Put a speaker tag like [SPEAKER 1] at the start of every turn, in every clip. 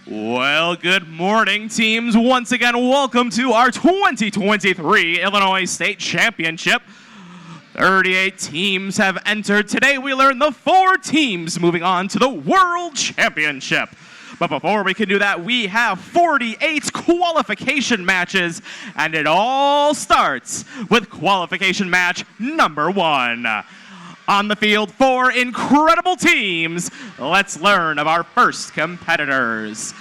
[SPEAKER 1] Well, good morning, teams. Once again, welcome to our 2023 Illinois State Championship. 38 teams have entered. Today, we learned the 4 teams moving on to the World Championship. But before we can do that, we have 48 qualification matches, and it all starts with qualification match number 1. On the field, 4 incredible teams. Let's learn of our first competitors.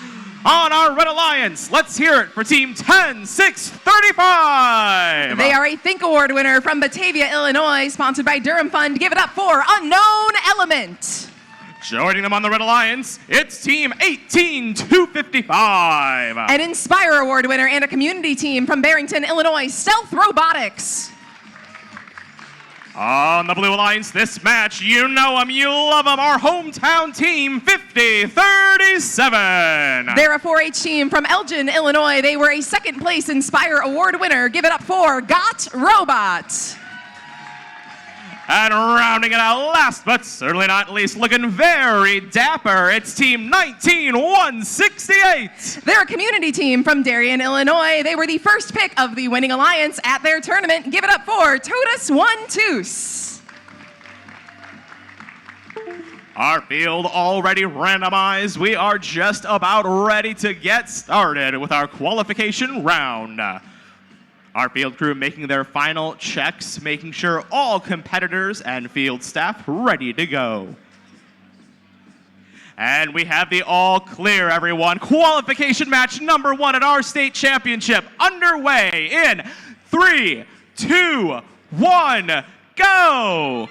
[SPEAKER 1] On our Red Alliance, let's hear it for Team 10635.
[SPEAKER 2] They are a Think Award winner from Batavia, Illinois, sponsored by Durham Fund. Give it up for Unknown Element.
[SPEAKER 1] Joining them on the Red Alliance, it's Team 18255.
[SPEAKER 2] An Inspire Award winner and a community team from Barrington, Illinois, Stealth Robotics.
[SPEAKER 1] On the Blue Alliance, this match, you know them, you love them, our hometown team, 5037.
[SPEAKER 2] They're a 4-H team from Elgin, Illinois. They were a second place Inspire Award winner. Give it up for Got Robot.
[SPEAKER 1] And rounding it out, last but certainly not least, looking very dapper, it's Team 19168.
[SPEAKER 2] They're a community team from Darien, Illinois. They were the first pick of the winning alliance at their tournament. Give it up for Totus One Toos.
[SPEAKER 1] Our field already randomized. We are just about ready to get started with our qualification round. Our field crew making their final checks, making sure all competitors and field staff ready to go. And we have the all clear, everyone. Qualification match number 1 at our state championship underway in 3, 2, 1, go!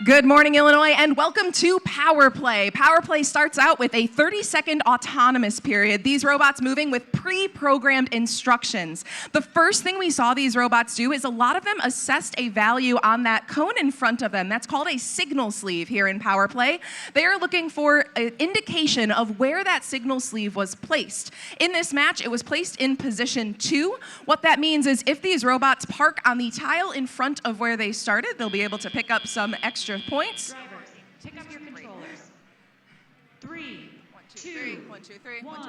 [SPEAKER 2] Good morning, Illinois, and welcome to POWERPLAY. POWERPLAY starts out with a 30-second autonomous period. These robots moving with pre-programmed instructions. The first thing we saw these robots do is a lot of them assessed a value on that cone in front of them. That's called a signal sleeve here in POWERPLay. They are looking for an indication of where that signal sleeve was placed. In this match, it was placed in position 2. What that means is if these robots park on the tile in front of where they started, they'll be able to pick up some extra points.
[SPEAKER 3] Drivers, pick up your controllers. 3, 2, 1.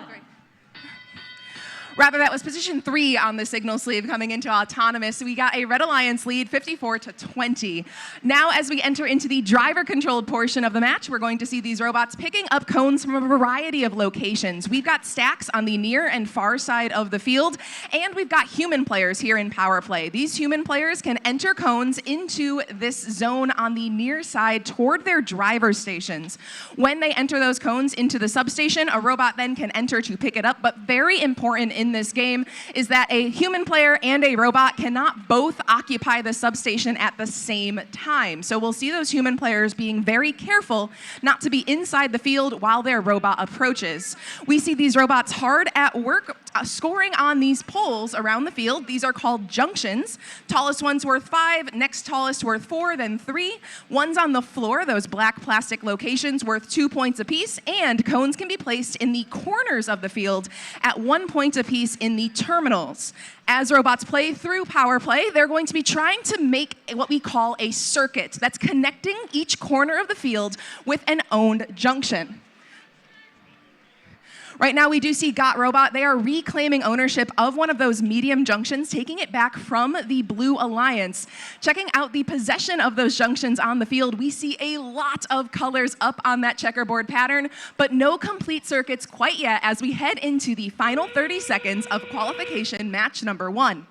[SPEAKER 2] Rather, that was position 3 on the signal sleeve coming into autonomous. We got a Red Alliance lead, 54-20. Now, as we enter into the driver-controlled portion of the match, we're going to see these robots picking up cones from a variety of locations. We've got stacks on the near and far side of the field, and we've got human players here in POWERPLay. These human players can enter cones into this zone on the near side toward their driver stations. When they enter those cones into the substation, a robot then can enter to pick it up, but very important in this game is that a human player and a robot cannot both occupy the substation at the same time. So we'll see those human players being very careful not to be inside the field while their robot approaches. We see these robots hard at work scoring on these poles around the field. These are called junctions. Tallest one's worth 5, next tallest worth 4, then 3. Ones on the floor, those black plastic locations, worth 2 points apiece, and cones can be placed in the corners of the field at 1 point apiece in the terminals. As robots play through POWERPLay, they're going to be trying to make what we call a circuit that's connecting each corner of the field with an owned junction. Right now, we do see Got Robot. They are reclaiming ownership of one of those medium junctions, taking it back from the Blue Alliance. Checking out the possession of those junctions on the field, we see a lot of colors up on that checkerboard pattern, but no complete circuits quite yet as we head into the final 30 seconds of qualification match number 1.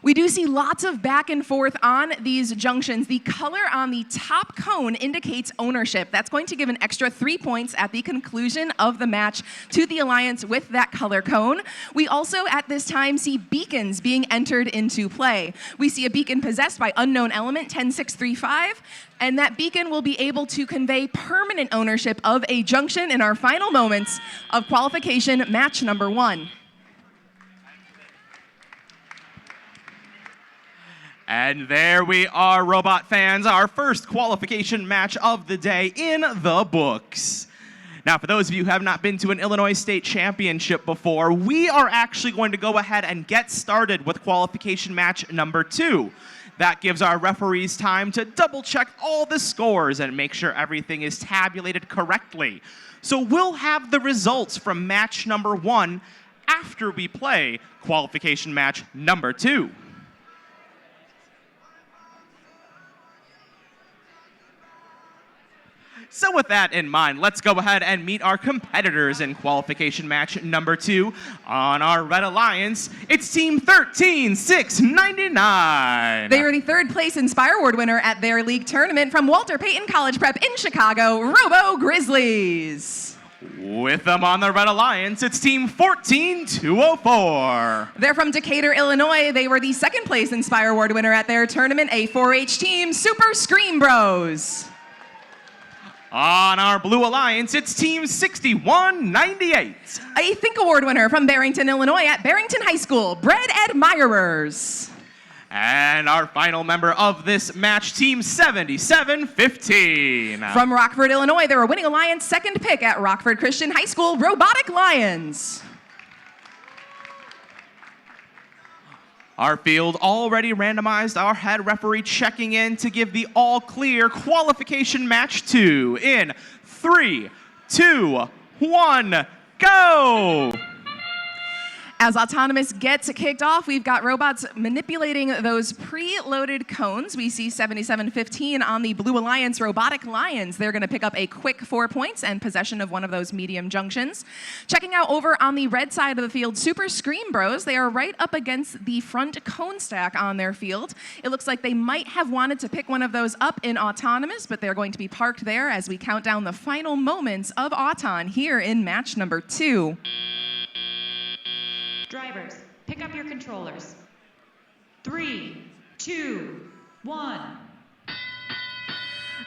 [SPEAKER 2] We do see lots of back and forth on these junctions. The color on the top cone indicates ownership. That's going to give an extra 3 points at the conclusion of the match to the alliance with that color cone. We also at this time see beacons being entered into play. We see a beacon possessed by Unknown Element 10635, and that beacon will be able to convey permanent ownership of a junction in our final moments of qualification match number 1.
[SPEAKER 1] And there we are, robot fans, our first qualification match of the day in the books. Now, for those of you who have not been to an Illinois State Championship before, we are actually going to go ahead and get started with qualification match number 2. That gives our referees time to double check all the scores and make sure everything is tabulated correctly. So we'll have the results from match number 1 after we play qualification match number 2. So with that in mind, let's go ahead and meet our competitors in qualification match number 2. On our Red Alliance, it's Team 13699.
[SPEAKER 2] They are the third place Inspire Award winner at their league tournament from Walter Payton College Prep in Chicago, Robo Grizzlies.
[SPEAKER 1] With them on the Red Alliance, it's Team 14204.
[SPEAKER 2] They're from Decatur, Illinois. They were the second place Inspire Award winner at their tournament, a 4-H team, Super Scream Bros.
[SPEAKER 1] On our Blue Alliance, it's Team 6198.
[SPEAKER 2] A Think Award winner from Barrington, Illinois at Barrington High School, Bread Admirers.
[SPEAKER 1] And our final member of this match, Team 7715.
[SPEAKER 2] From Rockford, Illinois, they're a Winning Alliance second pick at Rockford Christian High School, Robotic Lions.
[SPEAKER 1] Our field already randomized, our head referee checking in to give the all-clear qualification match 2 in 3, 2, 1, go!
[SPEAKER 2] As Autonomous gets kicked off, we've got robots manipulating those pre-loaded cones. We see 7715 on the Blue Alliance Robotic Lions. They're going to pick up a quick 4 points and possession of one of those medium junctions. Checking out over on the red side of the field, Super Scream Bros. They are right up against the front cone stack on their field. It looks like they might have wanted to pick one of those up in Autonomous, but they're going to be parked there as we count down the final moments of Auton here in match number 2.
[SPEAKER 3] Drivers, pick up your controllers. 3, 2, 1.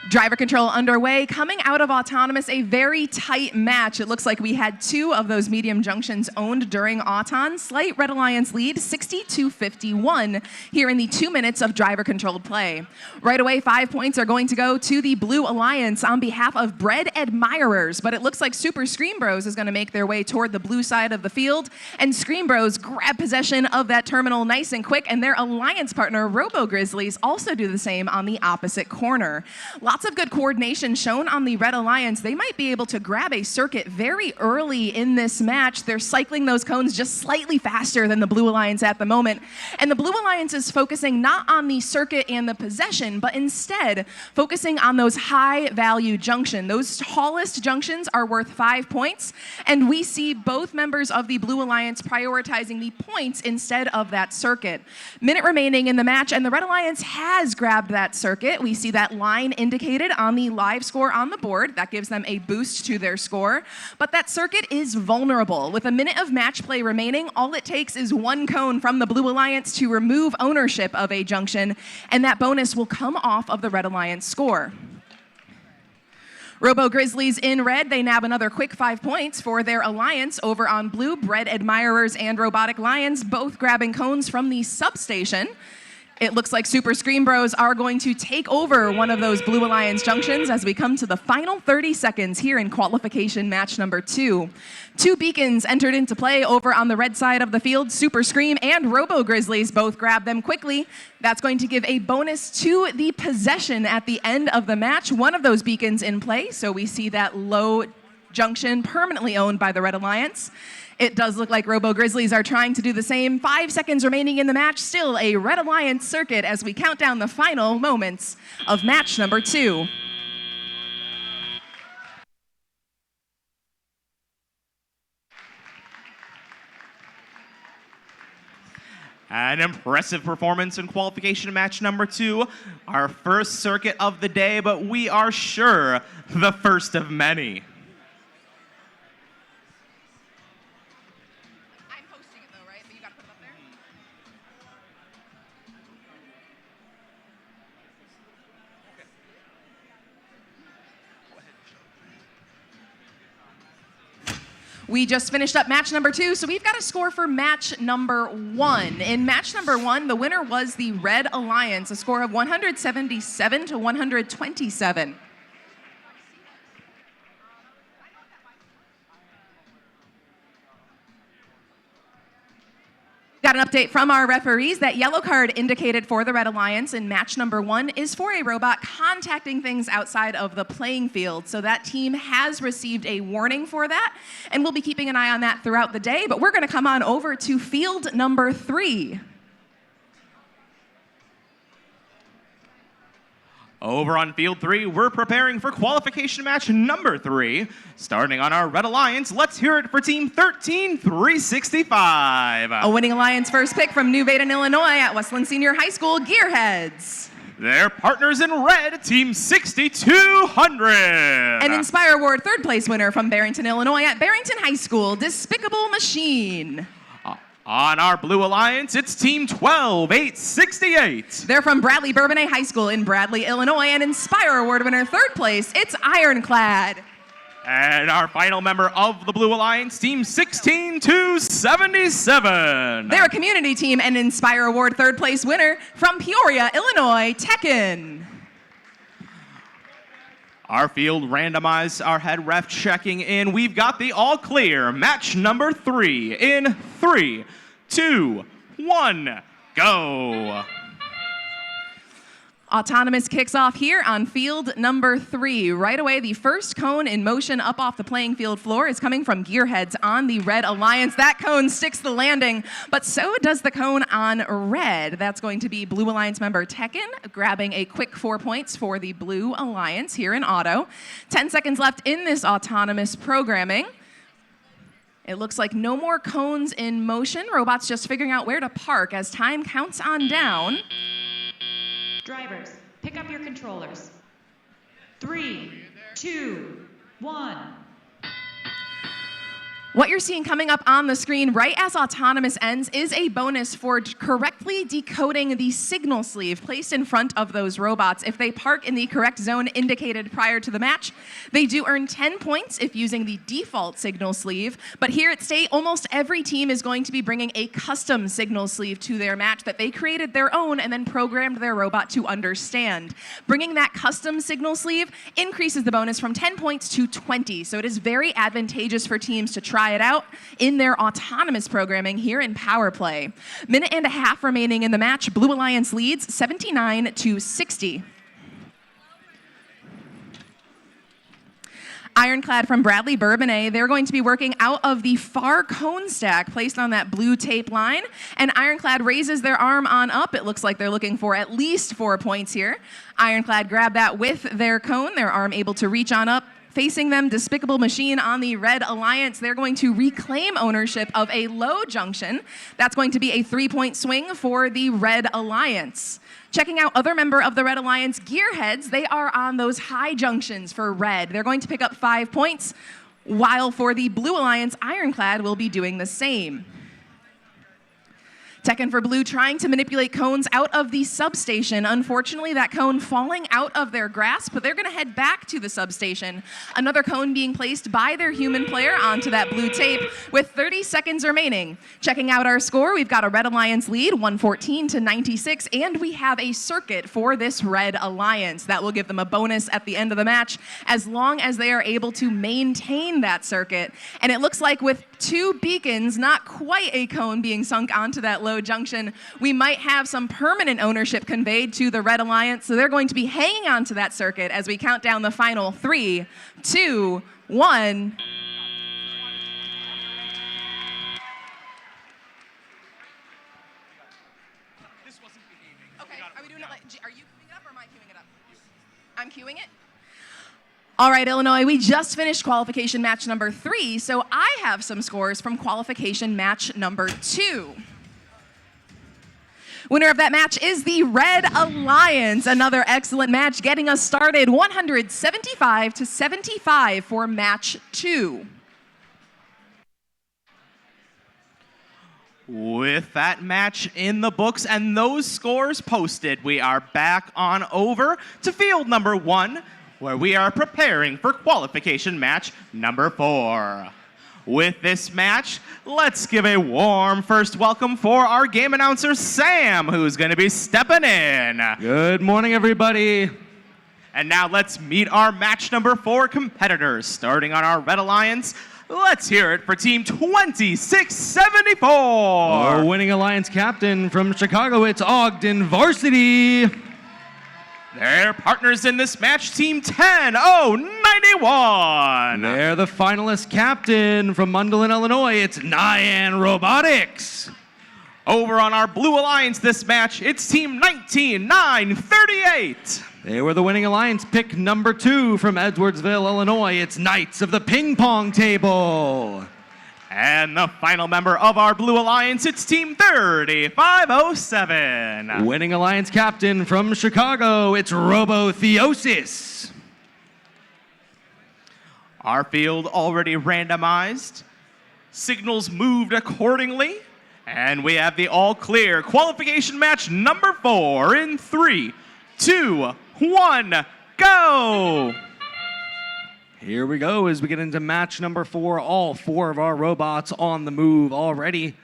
[SPEAKER 2] Driver control underway. Coming out of Autonomous, a very tight match. It looks like we had 2 of those medium junctions owned during Auton. Slight Red Alliance lead, 62-51 here in the 2 minutes of driver-controlled play. Right away, 5 points are going to go to the Blue Alliance on behalf of Bread Admirers, but it looks like Super Scream Bros is going to make their way toward the blue side of the field, and Scream Bros grab possession of that terminal nice and quick, and their alliance partner, Robo Grizzlies, also do the same on the opposite corner. Lots of good coordination shown on the Red Alliance. They might be able to grab a circuit very early in this match. They're cycling those cones just slightly faster than the Blue Alliance at the moment. And the Blue Alliance is focusing not on the circuit and the possession, but instead focusing on those high-value junctions. Those tallest junctions are worth 5 points, and we see both members of the Blue Alliance prioritizing the points instead of that circuit. Minute remaining in the match, and the Red Alliance has grabbed that circuit. We see that line indicated on the live score on the board. That gives them a boost to their score. But that circuit is vulnerable. With a minute of match play remaining, all it takes is 1 cone from the Blue Alliance to remove ownership of a junction, and that bonus will come off of the Red Alliance score. Robo Grizzlies in red, they nab another quick 5 points for their alliance. Over on blue, Bread Admirers and Robotic Lions both grabbing cones from the substation. It looks like Super Scream Bros are going to take over one of those Blue Alliance junctions as we come to the final 30 seconds here in qualification match number 2. 2 beacons entered into play over on the red side of the field. Super Scream and Robo Grizzlies both grab them quickly. That's going to give a bonus to the possession at the end of the match. One of those beacons in play, so we see that low junction permanently owned by the Red Alliance. It does look like Robo Grizzlies are trying to do the same. 5 seconds remaining in the match. Still a Red Alliance circuit as we count down the final moments of match number 2.
[SPEAKER 1] An impressive performance in qualification match number 2. Our first circuit of the day, but we are sure the first of many.
[SPEAKER 2] We just finished up match number 2, so we've got a score for match number 1. In match number 1, the winner was the Red Alliance, a score of 177 to 127. Got an update from our referees. That yellow card indicated for the Red Alliance in match number 1 is for a robot contacting things outside of the playing field. So that team has received a warning for that, and we'll be keeping an eye on that throughout the day. But we're going to come on over to field number 3.
[SPEAKER 1] Over on field 3, we're preparing for qualification match number 3. Starting on our Red Alliance, let's hear it for Team 13365.
[SPEAKER 2] A winning Alliance first pick from New Baden, Illinois at Westland Senior High School, Gearheads.
[SPEAKER 1] Their partners in red, Team 6200.
[SPEAKER 2] An Inspire Award third place winner from Barrington, Illinois at Barrington High School, Despicable Machine.
[SPEAKER 1] On our Blue Alliance, it's Team 12868.
[SPEAKER 2] They're from Bradley Bourbonnais High School in Bradley, Illinois, and Inspire Award winner third place, it's Ironclad.
[SPEAKER 1] And our final member of the Blue Alliance, Team 16277.
[SPEAKER 2] They're a community team and Inspire Award third place winner from Peoria, Illinois, Tekken.
[SPEAKER 1] Our field randomized, our head ref checking in. We've got the all clear. Match number 3 in 3, 2, 1, go.
[SPEAKER 2] Autonomous kicks off here on field number 3. Right away, the first cone in motion up off the playing field floor is coming from Gearheads on the Red Alliance. That cone sticks the landing, but so does the cone on red. That's going to be Blue Alliance member Tekken grabbing a quick 4 points for the Blue Alliance here in auto. 10 seconds left in this autonomous programming. It looks like no more cones in motion. Robots just figuring out where to park as time counts on down.
[SPEAKER 3] Drivers, pick up your controllers. 3, 2, 1.
[SPEAKER 2] What you're seeing coming up on the screen right as autonomous ends is a bonus for correctly decoding the signal sleeve placed in front of those robots. If they park in the correct zone indicated prior to the match, they do earn 10 points if using the default signal sleeve. But here at State, almost every team is going to be bringing a custom signal sleeve to their match that they created their own and then programmed their robot to understand. Bringing that custom signal sleeve increases the bonus from 10 points to 20. So it is very advantageous for teams to try it out in their autonomous programming here in POWERPLAY. Minute and a half remaining in the match. Blue Alliance leads 79-60. Ironclad from Bradley Bourbonnais, they're going to be working out of the far cone stack placed on that blue tape line. And Ironclad raises their arm on up. It looks like they're looking for at least 4 points here. Ironclad grab that with their cone, their arm able to reach on up. Facing them, Despicable Machine on the Red Alliance. They're going to reclaim ownership of a low junction. That's going to be a 3-point swing for the Red Alliance. Checking out other member of the Red Alliance, Gearheads, they are on those high junctions for red. They're going to pick up 5 points, while for the Blue Alliance, Ironclad will be doing the same. Tekken for Blue trying to manipulate cones out of the substation. Unfortunately, that cone falling out of their grasp, but they're going to head back to the substation. Another cone being placed by their human player onto that blue tape with 30 seconds remaining. Checking out our score, we've got a Red Alliance lead, 114-96, and we have a circuit for this Red Alliance. That will give them a bonus at the end of the match as long as they are able to maintain that circuit. And it looks like with 2 beacons, not quite a cone being sunk onto that low junction, we might have some permanent ownership conveyed to the Red Alliance. So they're going to be hanging on to that circuit as we count down the final 3, 2, 1.
[SPEAKER 1] This wasn't behaving.
[SPEAKER 2] Okay, are we doing it like, are you queuing it up or am I queuing it up? I'm queuing it. All right, Illinois, we just finished qualification match number 3, so I have some scores from qualification match number 2. Winner of that match is the Red Alliance. Another excellent match getting us started 175-75 for match 2.
[SPEAKER 1] With that match in the books and those scores posted, we are back on over to field number 1, where we are preparing for qualification match number 4. With this match, let's give a warm first welcome for our game announcer, Sam, who's going to be stepping in.
[SPEAKER 4] Good morning, everybody.
[SPEAKER 1] And now let's meet our match number 4 competitors. Starting on our Red Alliance, Let's hear it for Team 2674.
[SPEAKER 4] Our winning alliance captain from Chicago, it's Ogden Varsity.
[SPEAKER 1] Their partners in this match, Team 10091.
[SPEAKER 4] They're the finalist captain from Mundelein, Illinois, it's Nyan Robotics.
[SPEAKER 1] Over on our blue alliance this match, it's Team 19938.
[SPEAKER 4] They were the winning alliance pick number 2 from Edwardsville, Illinois. It's Knights of the Ping Pong Table.
[SPEAKER 1] And the final member of our blue alliance, it's Team 3507.
[SPEAKER 4] Winning alliance captain from Chicago, it's Robotheosis.
[SPEAKER 1] Our field already randomized. Signals moved accordingly. And we have the all clear qualification match number 4 in 3, 2, 1, go!
[SPEAKER 4] Here we go as we get into match number 4. All 4 of our robots on the move already.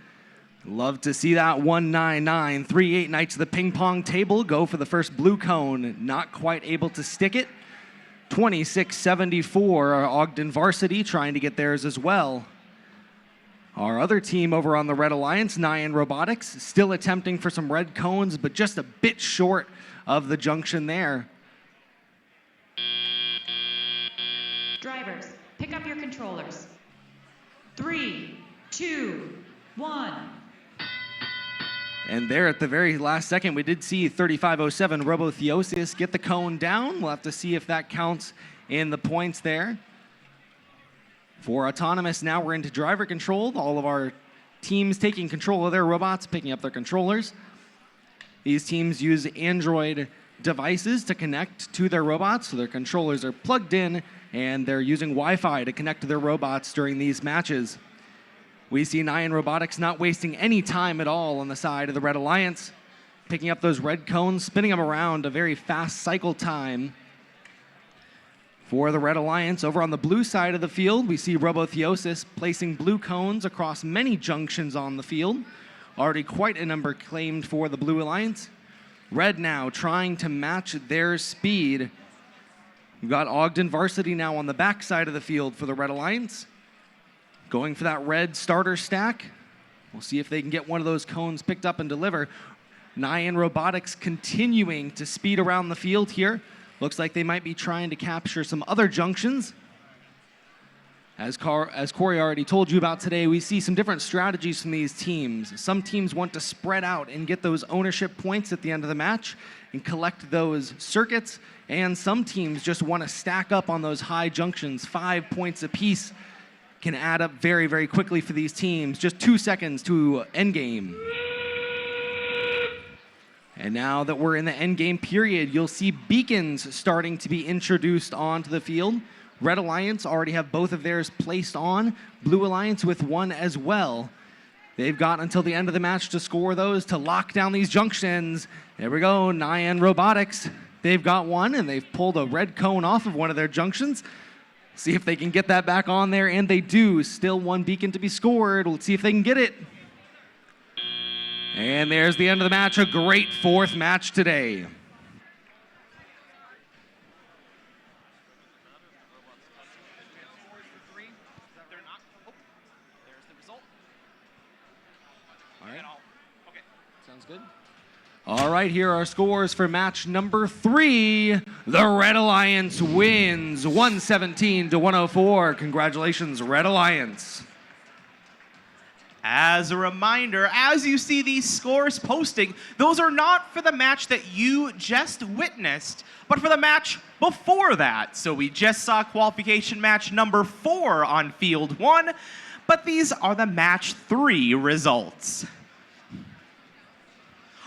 [SPEAKER 4] Love to see that 19938 Knights of the Ping Pong Table go for the first blue cone. Not quite able to stick it. 2674 Ogden Varsity trying to get theirs as well. Our other team over on the Red Alliance, Nyan Robotics, still attempting for some red cones, but just a bit short of the junction there.
[SPEAKER 3] Drivers, pick up your controllers. 3, 2, 1.
[SPEAKER 4] And there at the very last second, we did see 3507 Robotheosis get the cone down. We'll have to see if that counts in the points there. For Autonomous, now we're into driver control. All of our teams taking control of their robots, picking up their controllers. These teams use Android devices to connect to their robots, so their controllers are plugged in, and they're using Wi-Fi to connect to their robots during these matches. We see Nyan Robotics not wasting any time at all on the side of the Red Alliance, picking up those red cones, spinning them around, a very fast cycle time. For the Red Alliance, over on the blue side of the field, we see Robotheosis placing blue cones across many junctions on the field. Already quite a number claimed for the Blue Alliance. Red now trying to match their speed. We've got Ogden Varsity now on the back side of the field for the Red Alliance. Going for that red starter stack. We'll see if they can get one of those cones picked up and deliver. Nyan Robotics continuing to speed around the field here. Looks like they might be trying to capture some other junctions. As Corey already told you about today, we see some different strategies from these teams. Some teams want to spread out and get those ownership points at the end of the match and collect those circuits. And some teams just want to stack up on those high junctions. 5 points apiece can add up very, very quickly for these teams. Just 2 seconds to endgame. And now that we're in the endgame period, you'll see beacons starting to be introduced onto the field. Red Alliance already have both of theirs placed on. Blue Alliance with one as well. They've got until the end of the match to score those, to lock down these junctions. There we go, Nyan Robotics. They've got one, and they've pulled a red cone off of one of their junctions. See if they can get that back on there, and they do. Still one beacon to be scored. Let's see if they can get it. And there's the end of the match, a great 4th match today. All right, here are scores for match number 3. The Red Alliance wins 117-104. Congratulations, Red Alliance.
[SPEAKER 1] As a reminder, as you see these scores posting, those are not for the match that you just witnessed, but for the match before that. So we just saw qualification match number 4 on field 1, but these are the match 3 results.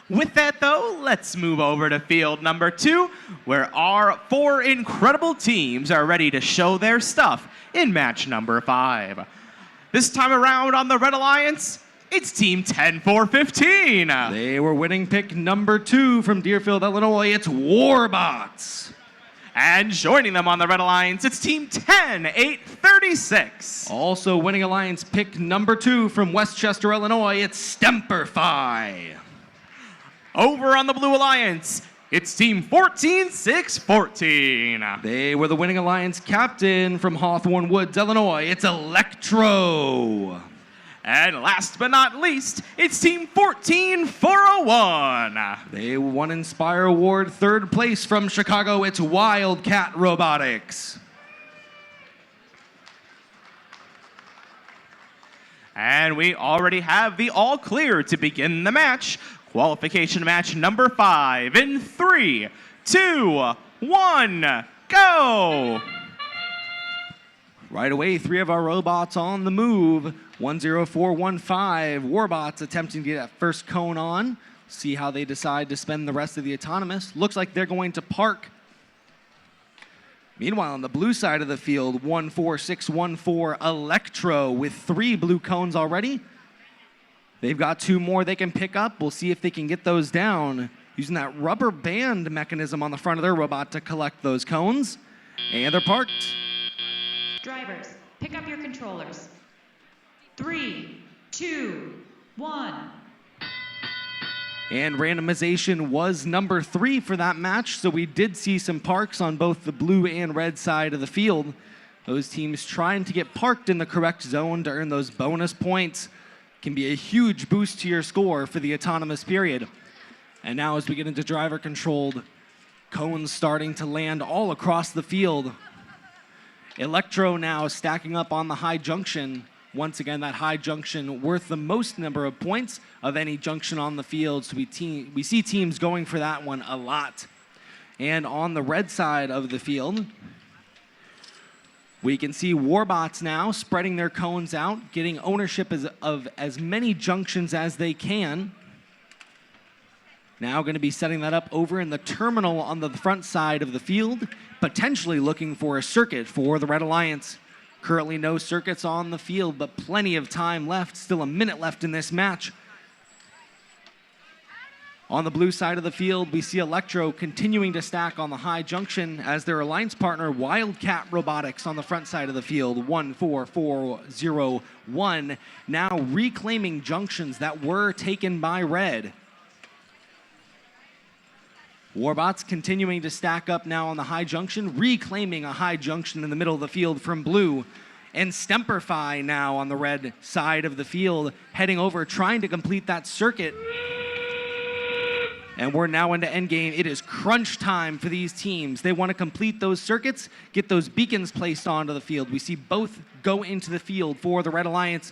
[SPEAKER 1] With that, though, let's move over to field number 2, where our 4 incredible teams are ready to show their stuff in match number 5. This time around on the Red Alliance, it's Team 10415.
[SPEAKER 4] They were winning pick number 2 from Deerfield, Illinois. It's Warbots.
[SPEAKER 1] And joining them on the Red Alliance, it's Team 10836.
[SPEAKER 4] Also winning alliance pick number 2 from Westchester, Illinois. It's Stemperfy.
[SPEAKER 1] Over on the Blue Alliance, It's team 14614.
[SPEAKER 4] They were the winning alliance captain from Hawthorne Woods, Illinois. It's Electro.
[SPEAKER 1] And last but not least, it's team 14401.
[SPEAKER 4] They won Inspire Award third place from Chicago. It's Wildcat Robotics.
[SPEAKER 1] And we already have the all clear to begin the match. Qualification match number 5 in 3, 2, 1, go!
[SPEAKER 4] Right away, 3 of our robots on the move. 10415, Warbots attempting to get that first cone on. See how they decide to spend the rest of the autonomous. Looks like they're going to park. Meanwhile, on the blue side of the field, 14614, Electro with 3 blue cones already. They've got 2 more they can pick up. We'll see if they can get those down using that rubber band mechanism on the front of their robot to collect those cones. And they're parked.
[SPEAKER 3] Drivers, pick up your controllers. 3, 2, 1.
[SPEAKER 4] And randomization was number 3 for that match, so we did see some parks on both the blue and red side of the field. Those teams trying to get parked in the correct zone to earn those bonus points can be a huge boost to your score for the autonomous period. And now as we get into driver-controlled, cones starting to land all across the field. Electro now stacking up on the high junction. Once again, that high junction worth the most number of points of any junction on the field, so we see teams going for that one a lot. And on the red side of the field, we can see Warbots now spreading their cones out, getting ownership of as many junctions as they can. Now going to be setting that up over in the terminal on the front side of the field, potentially looking for a circuit for the Red Alliance. Currently no circuits on the field, but plenty of time left. Still a minute left in this match. On the blue side of the field, we see Electro continuing to stack on the high junction as their alliance partner, Wildcat Robotics, on the front side of the field, 14401, now reclaiming junctions that were taken by red. Warbots continuing to stack up now on the high junction, reclaiming a high junction in the middle of the field from blue. And Stemperfy now on the red side of the field, heading over, trying to complete that circuit. And we're now into endgame. It is crunch time for these teams. They want to complete those circuits, get those beacons placed onto the field. We see both go into the field for the Red Alliance.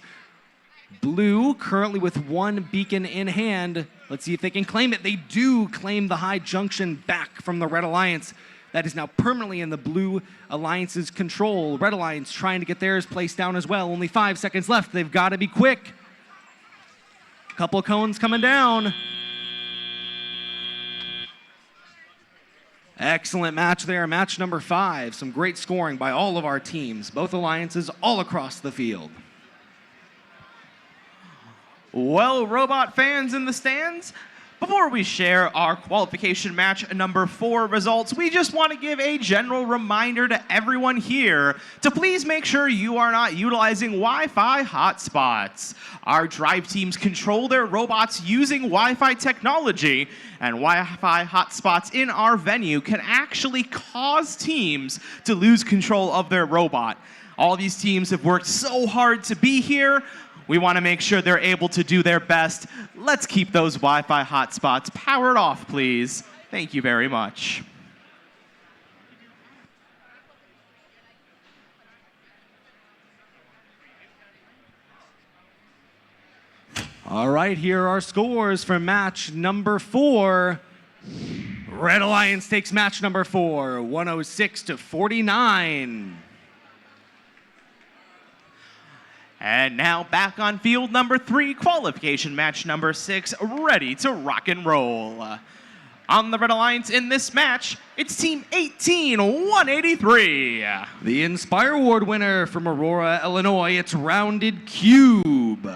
[SPEAKER 4] Blue currently with 1 beacon in hand. Let's see if they can claim it. They do claim the high junction back from the Red Alliance. That is now permanently in the Blue Alliance's control. Red Alliance trying to get theirs placed down as well. Only 5 seconds left. They've got to be quick. Couple of cones coming down. Excellent match there, match number 5. Some great scoring by all of our teams, both alliances all across the field.
[SPEAKER 1] Well, robot fans in the stands, before we share our qualification match number 4 results, we just want to give a general reminder to everyone here to please make sure you are not utilizing Wi-Fi hotspots. Our drive teams control their robots using Wi-Fi technology, and Wi-Fi hotspots in our venue can actually cause teams to lose control of their robot. All these teams have worked so hard to be here. We want to make sure they're able to do their best. Let's keep those Wi-Fi hotspots powered off, please. Thank you very much.
[SPEAKER 4] All right, here are our scores for match number 4. Red Alliance takes match number 4, 106-49.
[SPEAKER 1] And now back on field number 3, qualification match number 6, ready to rock and roll. On the Red Alliance in this match, it's Team 18183.
[SPEAKER 4] The Inspire Award winner from Aurora, Illinois, it's Rounded Cube.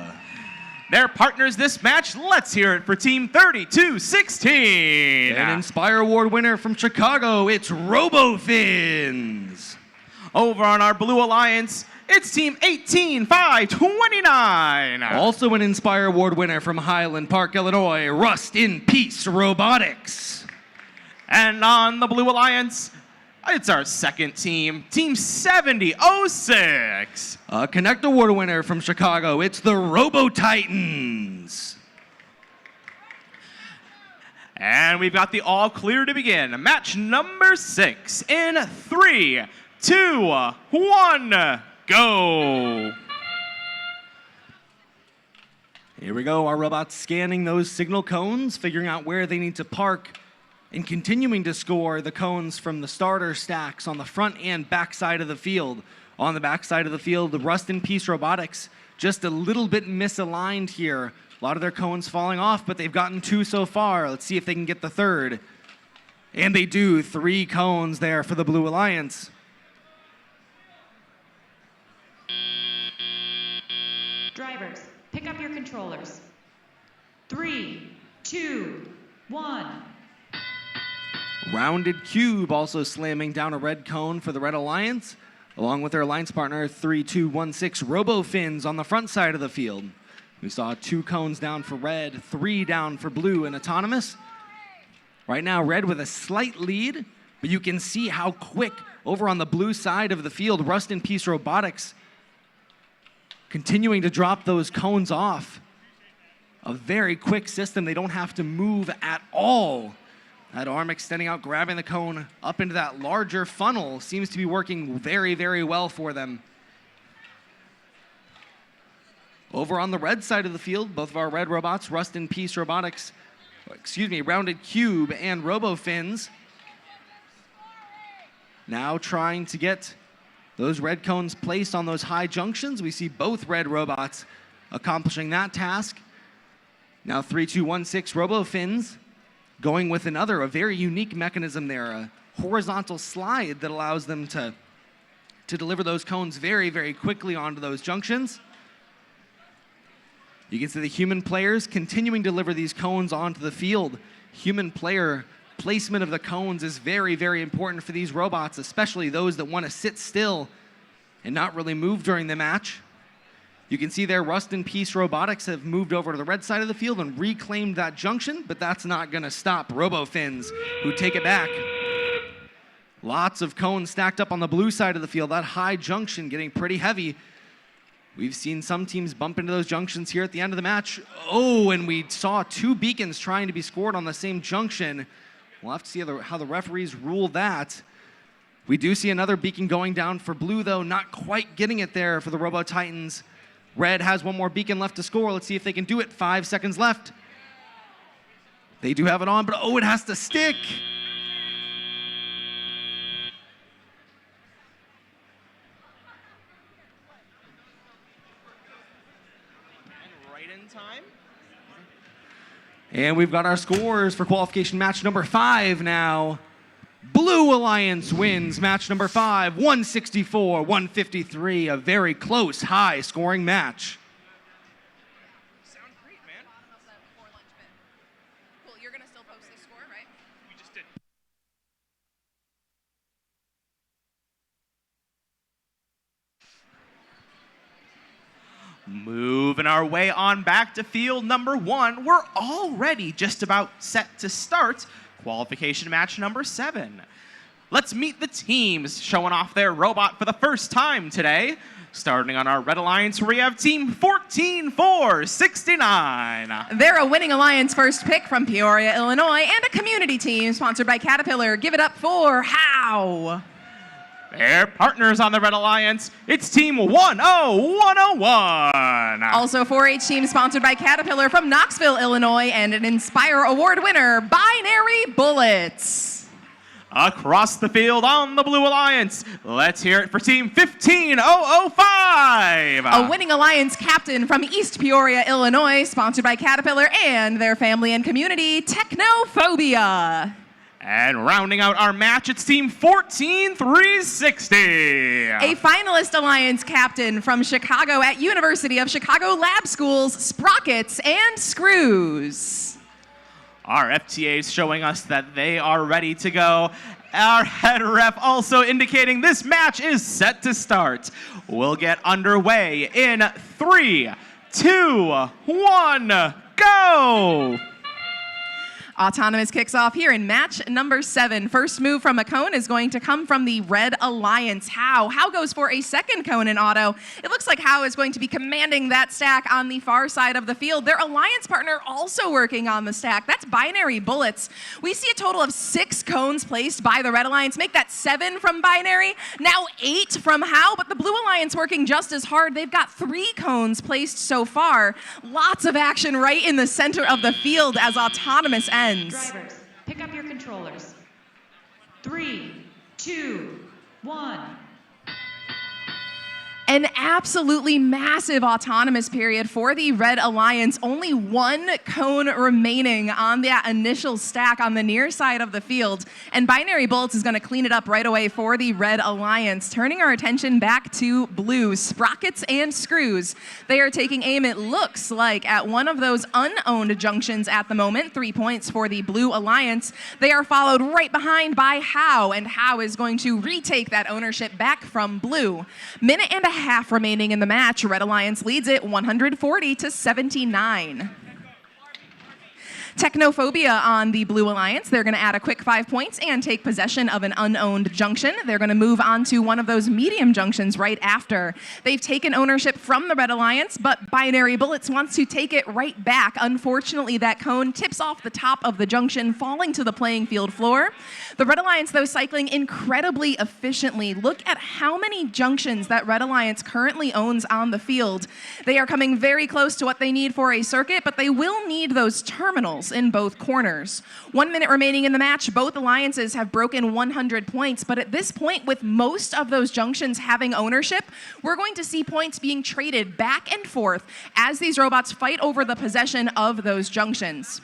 [SPEAKER 1] Their partners this match, let's hear it for Team 3216.
[SPEAKER 4] An Inspire Award winner from Chicago, it's RoboFins.
[SPEAKER 1] Over on our Blue Alliance, it's Team 18529.
[SPEAKER 4] Also an Inspire Award winner from Highland Park, Illinois, Rust in Peace Robotics.
[SPEAKER 1] And on the Blue Alliance, it's our second team, Team 7006.
[SPEAKER 4] A Connect Award winner from Chicago, it's the Robo Titans.
[SPEAKER 1] And we've got the all clear to begin. Match number 6 in 3, 2, 1, go.
[SPEAKER 4] Here we go, our robots scanning those signal cones, figuring out where they need to park, and continuing to score the cones from the starter stacks on the front and back side of the field. On the back side of the field, the Rust in Peace Robotics just a little bit misaligned here. A lot of their cones falling off, but they've gotten 2 so far. Let's see if they can get the third. And they do, 3 cones there for the Blue Alliance.
[SPEAKER 3] Drivers, pick up your controllers. 3, 2, 1.
[SPEAKER 4] Rounded Cube also slamming down a red cone for the Red Alliance, along with their alliance partner 3216 Robo Fins on the front side of the field. We saw 2 cones down for Red, 3 down for Blue and Autonomous. Right now, Red with a slight lead, but you can see how quick over on the blue side of the field, Rust in Peace Robotics continuing to drop those cones off. A very quick system. They don't have to move at all. That arm extending out, grabbing the cone up into that larger funnel seems to be working very, very well for them. Over on the red side of the field, both of our red robots, Rust in Peace Robotics, Rounded Cube and Robo Fins, now trying to get those red cones placed on those high junctions. We see both red robots accomplishing that task. Now 3216 Robo Fins going with a very unique mechanism there, a horizontal slide that allows them to deliver those cones very, very quickly onto those junctions. You can see the human players continuing to deliver these cones onto the field. Human player placement of the cones is very, very important for these robots, especially those that want to sit still and not really move during the match. You can see there, Rust in Peace Robotics have moved over to the red side of the field and reclaimed that junction, but that's not going to stop Robo Fins, who take it back. Lots of cones stacked up on the blue side of the field. That high junction getting pretty heavy. We've seen some teams bump into those junctions here at the end of the match. Oh, and we saw 2 beacons trying to be scored on the same junction. We'll have to see how the referees rule that. We do see another beacon going down for Blue, though, not quite getting it there for the Robo Titans. Red has 1 more beacon left to score. Let's see if they can do it. 5 seconds left. They do have it on, but oh, it has to stick. And we've got our scores for qualification match number 5 now. Blue Alliance wins match number 5, 164-153, a very close, high-scoring match.
[SPEAKER 1] Sound great, man.
[SPEAKER 2] Cool, you're going to still post this score, right?
[SPEAKER 1] We just did. Moving our way on back to field number 1. We're already just about set to start qualification match number 7. Let's meet the teams showing off their robot for the first time today. Starting on our Red Alliance, we have Team 14469.
[SPEAKER 2] They're a winning Alliance first pick from Peoria, Illinois, and a community team sponsored by Caterpillar. Give it up for How.
[SPEAKER 1] Their partners on the Red Alliance, it's Team 10101.
[SPEAKER 2] Also 4-H team sponsored by Caterpillar from Knoxville, Illinois, and an Inspire Award winner, Binary Bullets.
[SPEAKER 1] Across the field on the Blue Alliance, let's hear it for Team 15005.
[SPEAKER 2] A winning Alliance captain from East Peoria, Illinois, sponsored by Caterpillar and their family and community, Technophobia.
[SPEAKER 1] And rounding out our match, it's Team 14360.
[SPEAKER 2] A finalist Alliance captain from Chicago at University of Chicago Lab Schools, Sprockets and Screws.
[SPEAKER 1] Our FTAs showing us that they are ready to go. Our head ref also indicating this match is set to start. We'll get underway in 3, 2, 1, go!
[SPEAKER 2] Autonomous kicks off here in match number 7. First move from a cone is going to come from the Red Alliance. How goes for a second cone in auto. It looks like How is going to be commanding that stack on the far side of the field. Their alliance partner also working on the stack. That's Binary Bullets. We see a total of 6 cones placed by the Red Alliance. Make that 7 from Binary. Now 8 from How, but the Blue Alliance working just as hard. They've got 3 cones placed so far. Lots of action right in the center of the field as Autonomous ends.
[SPEAKER 3] Drivers, pick up your controllers. 3, 2, 1.
[SPEAKER 2] An absolutely massive Autonomous period for the Red Alliance. Only 1 cone remaining on that initial stack on the near side of the field. And Binary Bullets is going to clean it up right away for the Red Alliance. Turning our attention back to Blue, Sprockets and Screws. They are taking aim, it looks like, at one of those unowned junctions at the moment. 3 points for the Blue Alliance. They are followed right behind by How, and How is going to retake that ownership back from Blue. Minute and a half remaining in the match. Red Alliance leads it 140 to 79. Technophobia on the Blue Alliance. They're going to add a quick 5 points and take possession of an unowned junction. They're going to move on to one of those medium junctions right after. They've taken ownership from the Red Alliance, but Binary Bullets wants to take it right back. Unfortunately, that cone tips off the top of the junction, falling to the playing field floor. The Red Alliance, though, cycling incredibly efficiently. Look at how many junctions that Red Alliance currently owns on the field. They are coming very close to what they need for a circuit, but they will need those terminals in both corners. 1 minute remaining in the match. Both alliances have broken 100 points, but at this point, with most of those junctions having ownership, we're going to see points being traded back and forth as these robots fight over the possession of those junctions.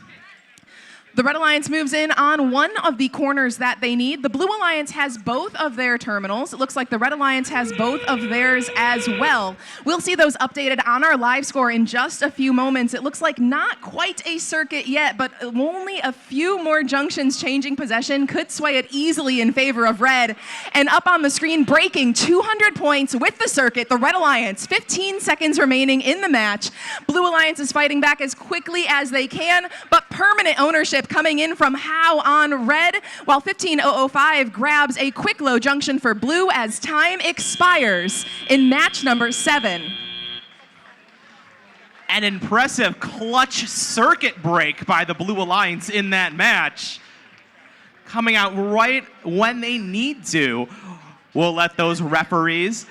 [SPEAKER 2] The Red Alliance moves in on one of the corners that they need. The Blue Alliance has both of their terminals. It looks like the Red Alliance has both of theirs as well. We'll see those updated on our live score in just a few moments. It looks like not quite a circuit yet, but only a few more junctions changing possession could sway it easily in favor of Red. And up on the screen, breaking 200 points with the circuit, the Red Alliance, 15 seconds remaining in the match. Blue Alliance is fighting back as quickly as they can, but permanent ownership coming in from How on Red, while 15005 grabs a quick low junction for Blue as time expires in match number 7.
[SPEAKER 1] An impressive clutch circuit break by the Blue Alliance in that match. Coming out right when they need to. We'll let those referees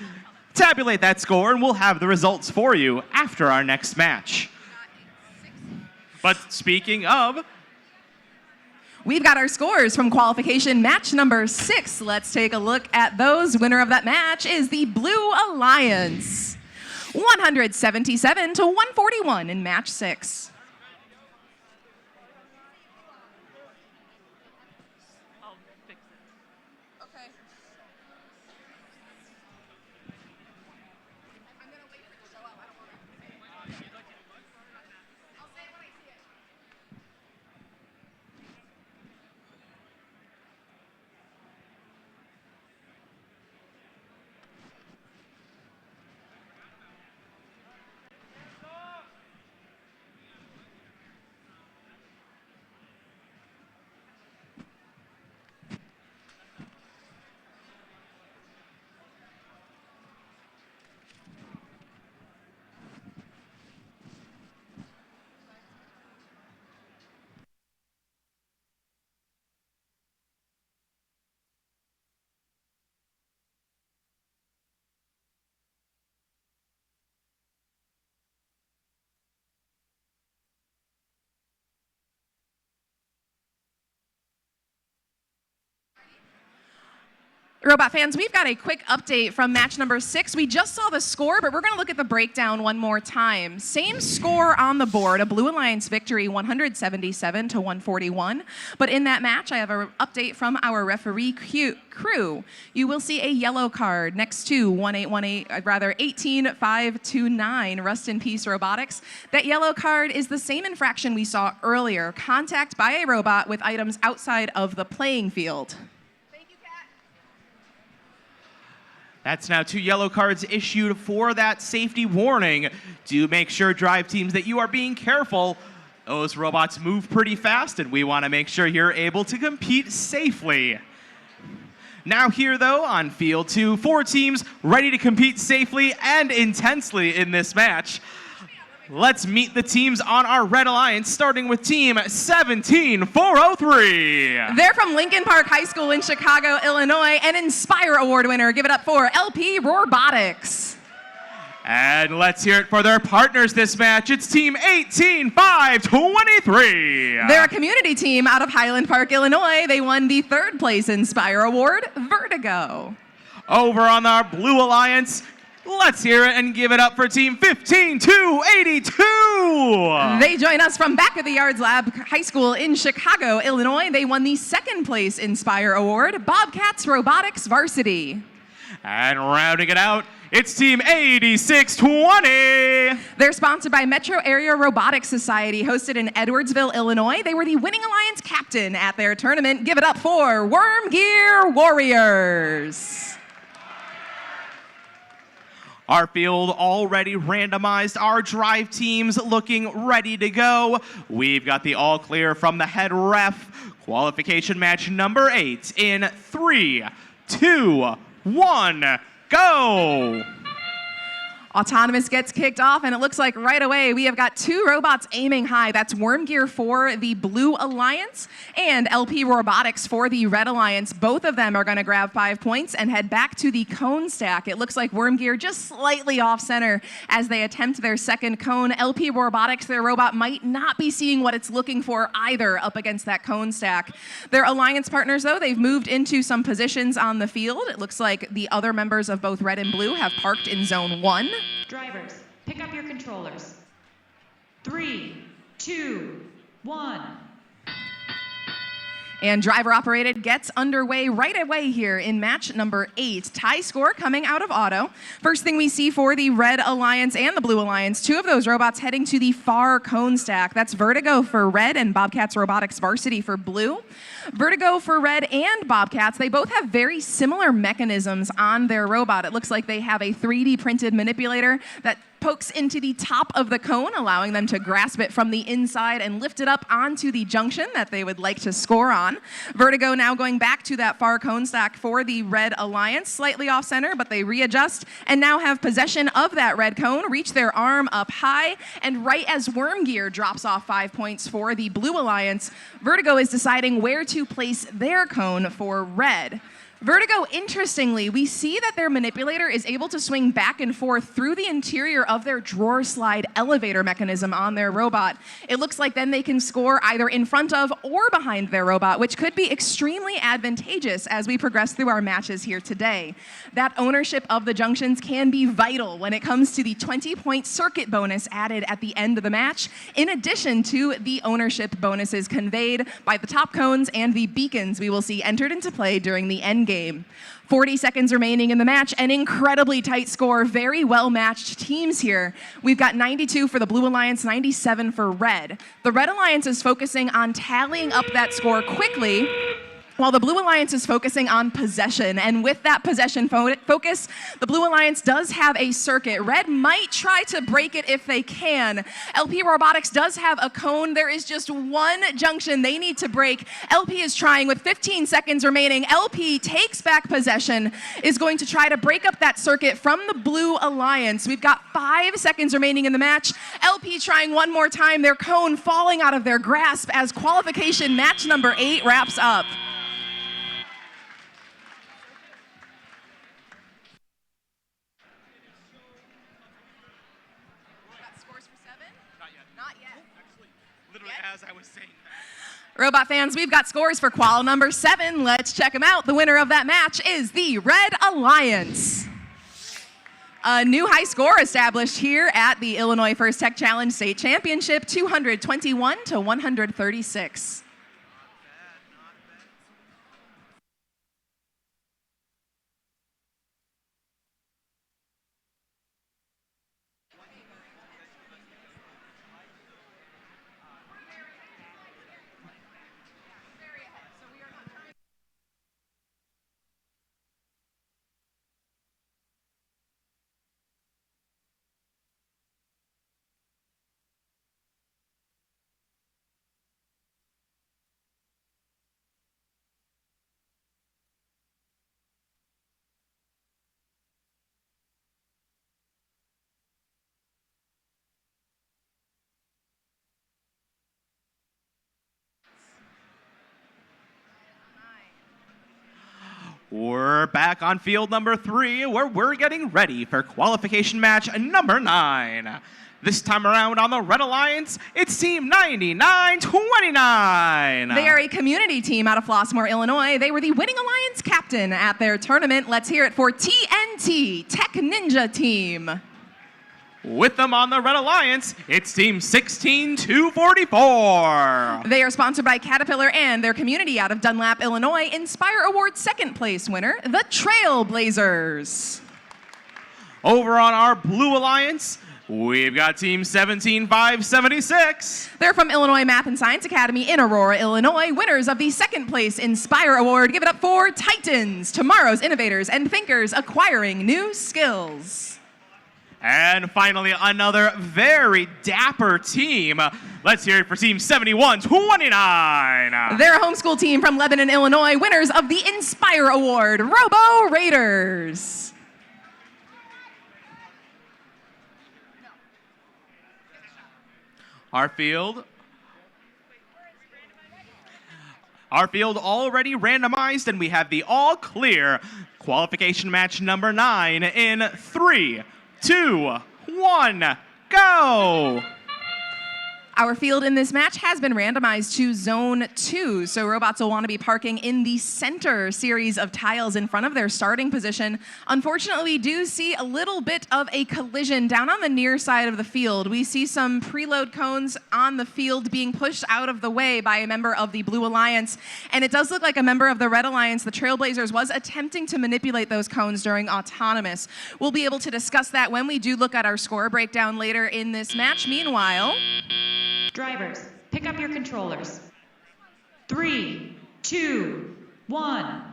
[SPEAKER 1] tabulate that score, and we'll have the results for you after our next match. But speaking of,
[SPEAKER 2] we've got our scores from qualification match number 6. Let's take a look at those. Winner of that match is the Blue Alliance. 177 to 141 in match 6. Robot fans, we've got a quick update from match number 6. We just saw the score, but we're going to look at the breakdown one more time. Same score on the board, a Blue Alliance victory, 177 to 141. But in that match, I have an update from our referee crew. You will see a yellow card next to 18129. Rest in peace, robotics. That yellow card is the same infraction we saw earlier, contact by a robot with items outside of the playing field.
[SPEAKER 1] That's now 2 yellow cards issued for that safety warning. Do make sure, drive teams, that you are being careful Those robots move pretty fast, and we want to make sure you're able to compete safely. Now here, though, on field 2, 4 teams ready to compete safely and intensely in this match. Let's meet the teams on our Red Alliance, starting with Team 17403.
[SPEAKER 2] They're from Lincoln Park High School in Chicago, Illinois, an Inspire Award winner. Give it up for LP Robotics.
[SPEAKER 1] And let's hear it for their partners this match. It's Team 18523.
[SPEAKER 2] They're a community team out of Highland Park, Illinois. They won the 3rd place Inspire Award, Vertigo.
[SPEAKER 1] Over on our Blue Alliance, let's hear it and give it up for Team 15282.
[SPEAKER 2] They join us from Back of the Yards Lab High School in Chicago, Illinois. They won the 2nd place Inspire Award, Bobcats Robotics Varsity.
[SPEAKER 1] And rounding it out, it's Team 8620.
[SPEAKER 2] They're sponsored by Metro Area Robotics Society, hosted in Edwardsville, Illinois. They were the winning alliance captain at their tournament. Give it up for Worm Gear Warriors.
[SPEAKER 1] Our field already randomized. Our drive teams looking ready to go. We've got the all clear from the head ref. Qualification match number 8 in 3, 2, 1, go!
[SPEAKER 2] Autonomous gets kicked off, and it looks like right away we have got 2 robots aiming high. That's Worm Gear for the Blue Alliance and LP Robotics for the Red Alliance. Both of them are going to grab 5 points and head back to the cone stack. It looks like Worm Gear just slightly off center as they attempt their 2nd cone. LP Robotics, their robot, might not be seeing what it's looking for either up against that cone stack. Their alliance partners, though, they've moved into some positions on the field. It looks like the other members of both Red and Blue have parked in Zone 1.
[SPEAKER 3] Drivers, pick up your controllers. 3, 2, 1.
[SPEAKER 2] And driver operated gets underway right away here in match number 8. Tie score coming out of auto. First thing we see for the Red Alliance and the Blue Alliance, 2 of those robots heading to the far cone stack. That's Vertigo for Red and Bobcats Robotics Varsity for Blue. Vertigo for Red and Bobcats, they both have very similar mechanisms on their robot. It looks like they have a 3D printed manipulator that pokes into the top of the cone, allowing them to grasp it from the inside and lift it up onto the junction that they would like to score on. Vertigo now going back to that far cone stack for the Red Alliance, slightly off center, but they readjust and now have possession of that red cone, reach their arm up high, and right as Worm Gear drops off 5 points for the Blue Alliance, Vertigo is deciding where to place their cone for Red. Vertigo, interestingly, we see that their manipulator is able to swing back and forth through the interior of their drawer slide elevator mechanism on their robot. It looks like then they can score either in front of or behind their robot, which could be extremely advantageous as we progress through our matches here today. That ownership of the junctions can be vital when it comes to the 20-point circuit bonus added at the end of the match, in addition to the ownership bonuses conveyed by the top cones and the beacons we will see entered into play during the end game. 40 seconds remaining in the match, an incredibly tight score, very well matched teams here. We've got 92 for the Blue Alliance, 97 for Red. The Red Alliance is focusing on tallying up that score quickly, while the Blue Alliance is focusing on possession. And with that possession focus, the Blue Alliance does have a circuit. Red might try to break it if they can. LP Robotics does have a cone. There is just one junction they need to break. LP is trying with 15 seconds remaining. LP takes back possession, is going to try to break up that circuit from the Blue Alliance. We've got 5 seconds remaining in the match. LP trying one more time, their cone falling out of their grasp as qualification match number 8 wraps up.
[SPEAKER 1] As I was saying that.
[SPEAKER 2] Robot fans, we've got scores for qual number 7. Let's check them out. The winner of that match is the Red Alliance. A new high score established here at the Illinois First Tech Challenge State Championship, 221 to 136.
[SPEAKER 1] We're back on field number 3, where we're getting ready for qualification match number 9. This time around on the Red Alliance, it's Team 9929.
[SPEAKER 2] They are a community team out of Flossmoor, Illinois. They were the winning alliance captain at their tournament. Let's hear it for TNT, Tech Ninja Team.
[SPEAKER 1] With them on the Red Alliance, it's Team 16244.
[SPEAKER 2] They are sponsored by Caterpillar and their community out of Dunlap, Illinois. Inspire Award second place winner, the Trailblazers.
[SPEAKER 1] Over on our Blue Alliance, we've got Team 17576.
[SPEAKER 2] They're from Illinois Math and Science Academy in Aurora, Illinois, winners of the second place Inspire Award. Give it up for Titans, tomorrow's innovators and thinkers acquiring new skills.
[SPEAKER 1] And finally, another very dapper team. Let's hear it for Team 7129.
[SPEAKER 2] They're a homeschool team from Lebanon, Illinois, winners of the Inspire Award, Robo Raiders.
[SPEAKER 1] Our field already randomized, and we have the all clear qualification match number 9 in 3, 2, 1, go!
[SPEAKER 2] Our field in this match has been randomized to Zone 2, so robots will want to be parking in the center series of tiles in front of their starting position. Unfortunately, we do see a little bit of a collision down on the near side of the field. We see some preload cones on the field being pushed out of the way by a member of the Blue Alliance, and it does look like a member of the Red Alliance, the Trailblazers, was attempting to manipulate those cones during Autonomous. We'll be able to discuss that when we do look at our score breakdown later in this match. Meanwhile,
[SPEAKER 3] Drivers, pick up your controllers. 3, 2, 1.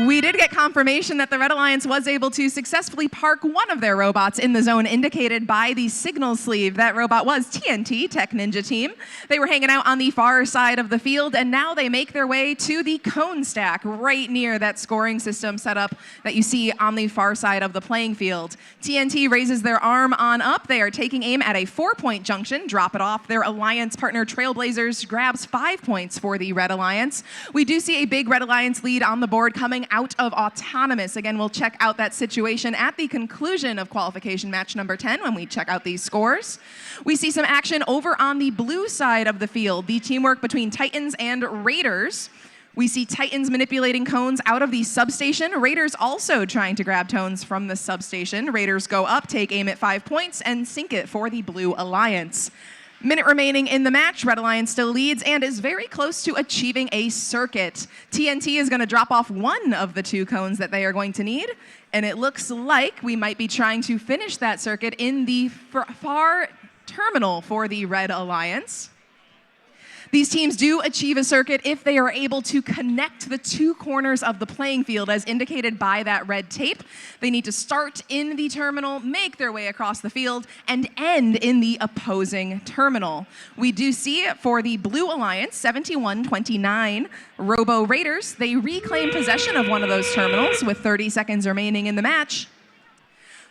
[SPEAKER 2] we did get confirmation that the Red Alliance was able to successfully park one of their robots in the zone indicated by the signal sleeve. That robot was TNT, Tech Ninja Team. They were hanging out on the far side of the field, and now they make their way to the cone stack right near that scoring system setup that you see on the far side of the playing field. TNT raises their arm on up. They are taking aim at a 4-point junction. Drop it off. Their alliance partner, Trailblazers, grabs 5 points for the Red Alliance. We do see a big Red Alliance lead on the board coming out of Autonomous. Again, we'll check out that situation at the conclusion of qualification match number 10 when we check out these scores. We see some action over on the blue side of the field, the teamwork between Titans and Raiders. We see Titans manipulating cones out of the substation. Raiders also trying to grab cones from the substation. Raiders go up, take aim at 5 points, and sink it for the Blue Alliance. Minute remaining in the match. Red Alliance still leads and is very close to achieving a circuit. TNT is going to drop off one of the 2 cones that they are going to need, and it looks like we might be trying to finish that circuit in the far terminal for the Red Alliance. These teams do achieve a circuit if they are able to connect the 2 corners of the playing field as indicated by that red tape. They need to start in the terminal, make their way across the field, and end in the opposing terminal. We do see for the Blue Alliance, 71-29, Robo Raiders, they reclaim possession of one of those terminals with 30 seconds remaining in the match.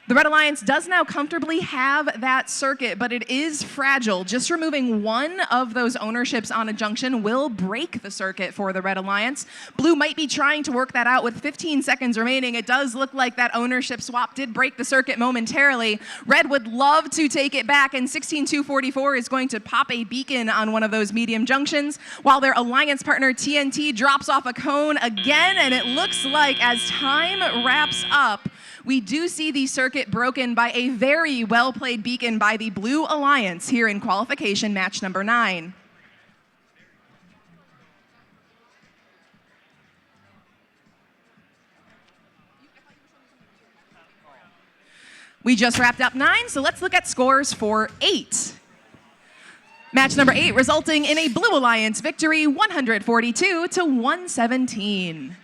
[SPEAKER 2] The Red Alliance does now comfortably have that circuit, but it is fragile. Just removing one of those ownerships on a junction will break the circuit for the Red Alliance. Blue might be trying to work that out with 15 seconds remaining. It does look like that ownership swap did break the circuit momentarily. Red would love to take it back, and 16244 is going to pop a beacon on one of those medium junctions, while their alliance partner TNT drops off a cone again, and it looks like as time wraps up, we do see the circuit broken by a very well-played beacon by the Blue Alliance here in qualification match number 9. We just wrapped up 9, so let's look at scores for 8. Match number 8 resulting in a Blue Alliance victory, 142-117.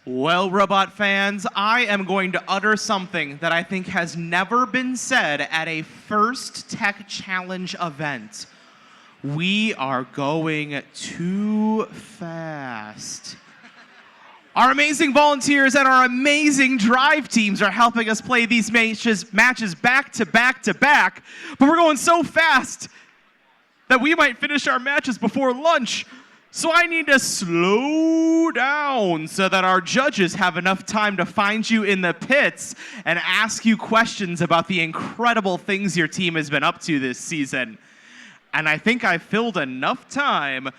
[SPEAKER 1] Well, robot fans, I am going to utter something that I think has never been said at a first Tech Challenge event. We are going too fast. Our amazing volunteers and our amazing drive teams are helping us play these matches back to back to back, but we're going so fast that we might finish our matches before lunch. So I need to slow down so that our judges have enough time to find you in the pits and ask you questions about the incredible things your team has been up to this season. And I think I filled enough time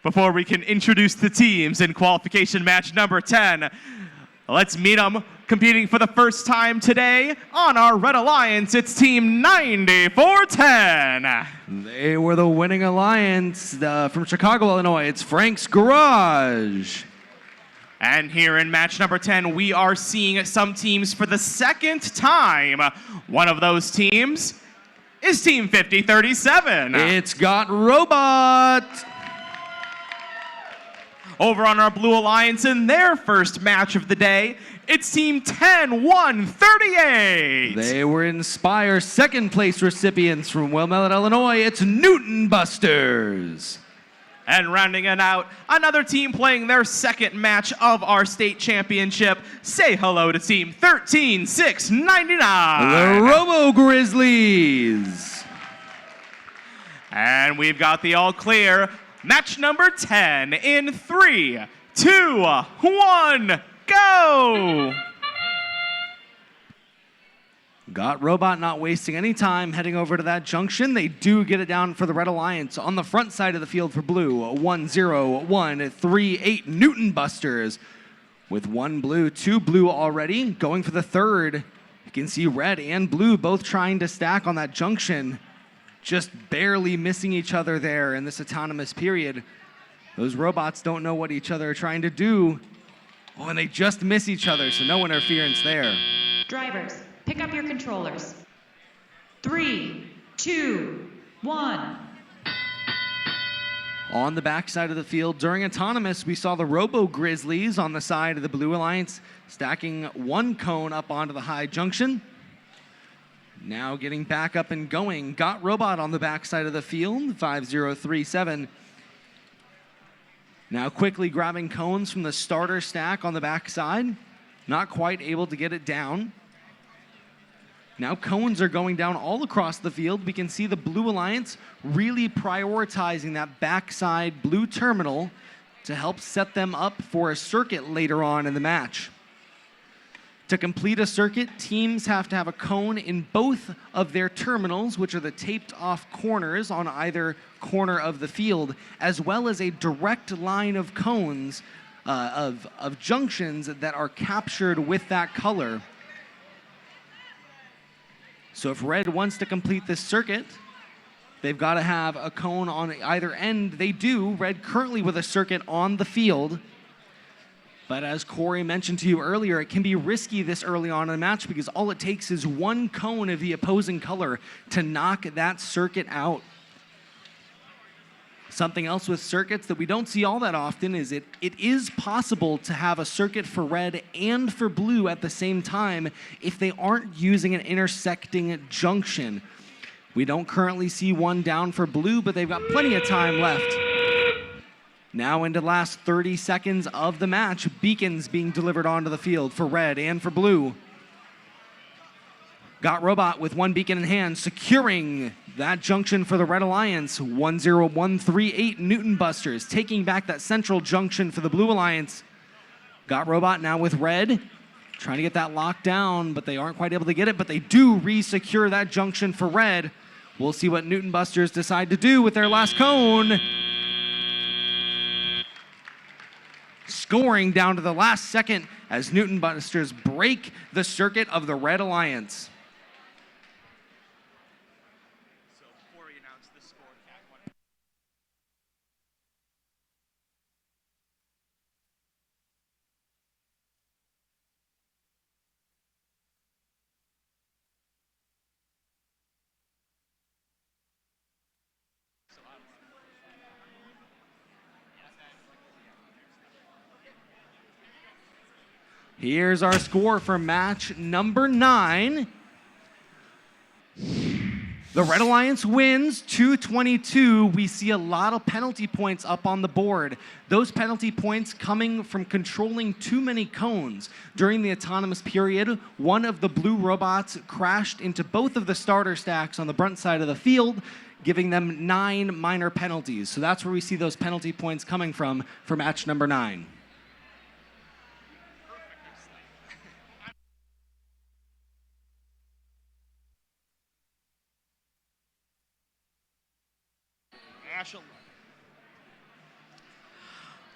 [SPEAKER 1] before we can introduce the teams in qualification match number 10. Let's meet them. Competing for the first time today on our Red Alliance, it's Team 9410.
[SPEAKER 4] They were the winning alliance from Chicago, Illinois. It's Frank's Garage.
[SPEAKER 1] And here in match number 10, we are seeing some teams for the second time. One of those teams is Team 5037.
[SPEAKER 4] It's Got Robot.
[SPEAKER 1] Over on our Blue Alliance in their first match of the day, it's Team 10-1-38.
[SPEAKER 4] They were Inspire second place recipients from Wilmette, Illinois. It's Newton Busters.
[SPEAKER 1] And rounding it out, another team playing their second match of our state championship. Say hello to Team 13-6-99.
[SPEAKER 4] The Robo Grizzlies.
[SPEAKER 1] And we've got the all clear. Match number 10 in 3, 2, 1, go!
[SPEAKER 4] Got Robot not wasting any time heading over to that junction. They do get it down for the Red Alliance on the front side of the field for Blue. 1-0-1-3-8 Newton Busters with 1 blue, 2 blue already. Going for the third. You can see Red and Blue both trying to stack on that junction. Just barely missing each other there in this autonomous period. Those robots don't know what each other are trying to do. Oh, and they just miss each other, so no interference there.
[SPEAKER 3] Drivers, pick up your controllers. 3, 2, 1.
[SPEAKER 4] On the backside of the field, during autonomous, we saw the Robo Grizzlies on the side of the Blue Alliance, stacking 1 cone up onto the high junction. Now getting back up and going. Got Robot on the backside of the field, 5037. Now quickly grabbing cones from the starter stack on the backside. Not quite able to get it down. Now cones are going down all across the field. We can see the Blue Alliance really prioritizing that backside blue terminal to help set them up for a circuit later on in the match. To complete a circuit, teams have to have a cone in both of their terminals, which are the taped off corners on either corner of the field, as well as a direct line of cones of junctions that are captured with that color. So if Red wants to complete this circuit, they've got to have a cone on either end. They do. Red currently with a circuit on the field. But as Corey mentioned to you earlier, it can be risky this early on in a match because all it takes is 1 cone of the opposing color to knock that circuit out. Something else with circuits that we don't see all that often is it is possible to have a circuit for Red and for Blue at the same time if they aren't using an intersecting junction. We don't currently see one down for Blue, but they've got plenty of time left. Now into the last 30 seconds of the match, beacons being delivered onto the field for Red and for Blue. Got Robot with 1 beacon in hand, securing that junction for the Red Alliance. 1-0-1-3-8 Newton Busters, taking back that central junction for the Blue Alliance. Got Robot now with Red, trying to get that locked down, but they aren't quite able to get it, but they do re-secure that junction for Red. We'll see what Newton Busters decide to do with their last cone. Scoring down to the last second as Newton Busters break the circuit of the Red Alliance.
[SPEAKER 1] So before we announce the score,
[SPEAKER 4] Here's our score for match number 9. The Red Alliance wins 222. We see a lot of penalty points up on the board. Those penalty points coming from controlling too many cones. During the autonomous period, one of the blue robots crashed into both of the starter stacks on the front side of the field, giving them 9 minor penalties. So that's where we see those penalty points coming from for match number 9.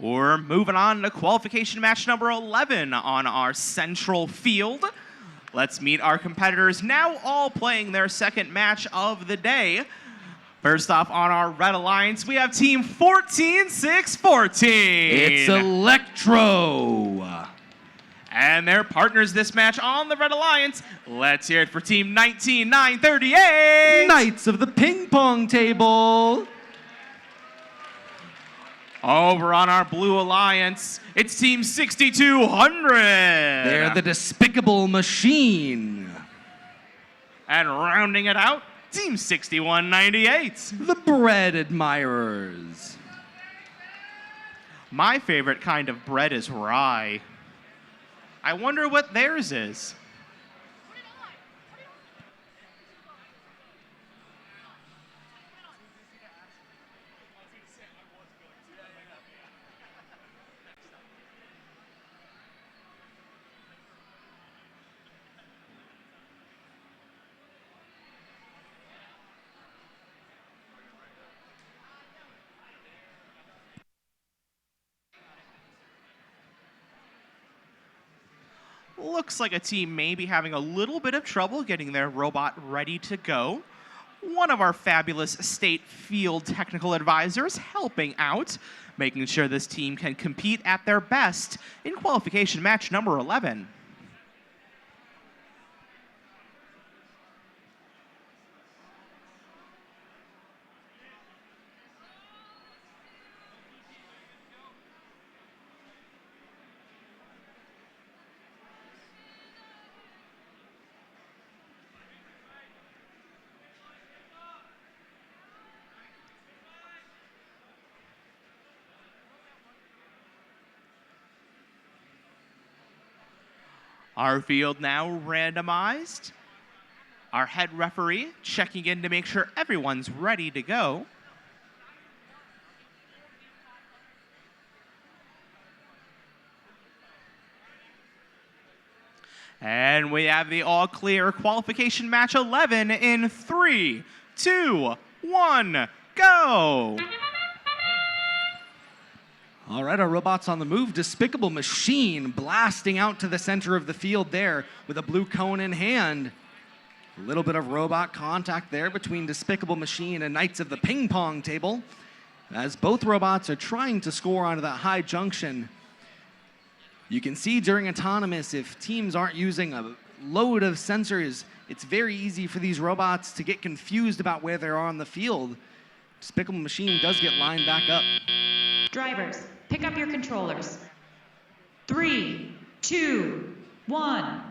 [SPEAKER 1] We're moving on to qualification match number 11 on our central field. Let's meet our competitors, now all playing their second match of the day. First off, on our Red Alliance, we have team 14614.
[SPEAKER 4] It's Electro.
[SPEAKER 1] And their partners this match on the Red Alliance. Let's hear it for team 19938.
[SPEAKER 4] Knights of the Ping Pong Table.
[SPEAKER 1] Over on our Blue Alliance, it's team 6200.
[SPEAKER 4] They're the Despicable Machine.
[SPEAKER 1] And rounding it out, team 6198.
[SPEAKER 4] The Bread Admirers.
[SPEAKER 1] My favorite kind of bread is rye. I wonder what theirs is. Looks like a team may be having a little bit of trouble getting their robot ready to go. One of our fabulous state field technical advisors helping out, making sure this team can compete at their best in qualification match number 11. Our field now randomized. Our head referee checking in to make sure everyone's ready to go. And we have the all clear qualification match 11 in 3, 2, 1, go!
[SPEAKER 4] All right, our robot's on the move. Despicable Machine blasting out to the center of the field there with a blue cone in hand. A little bit of robot contact there between Despicable Machine and Knights of the Ping Pong Table, as both robots are trying to score onto that high junction. You can see during Autonomous, if teams aren't using a load of sensors, it's very easy for these robots to get confused about where they are on the field. Despicable Machine does get lined back up.
[SPEAKER 3] Drivers, pick up your controllers. 3, 2, 1.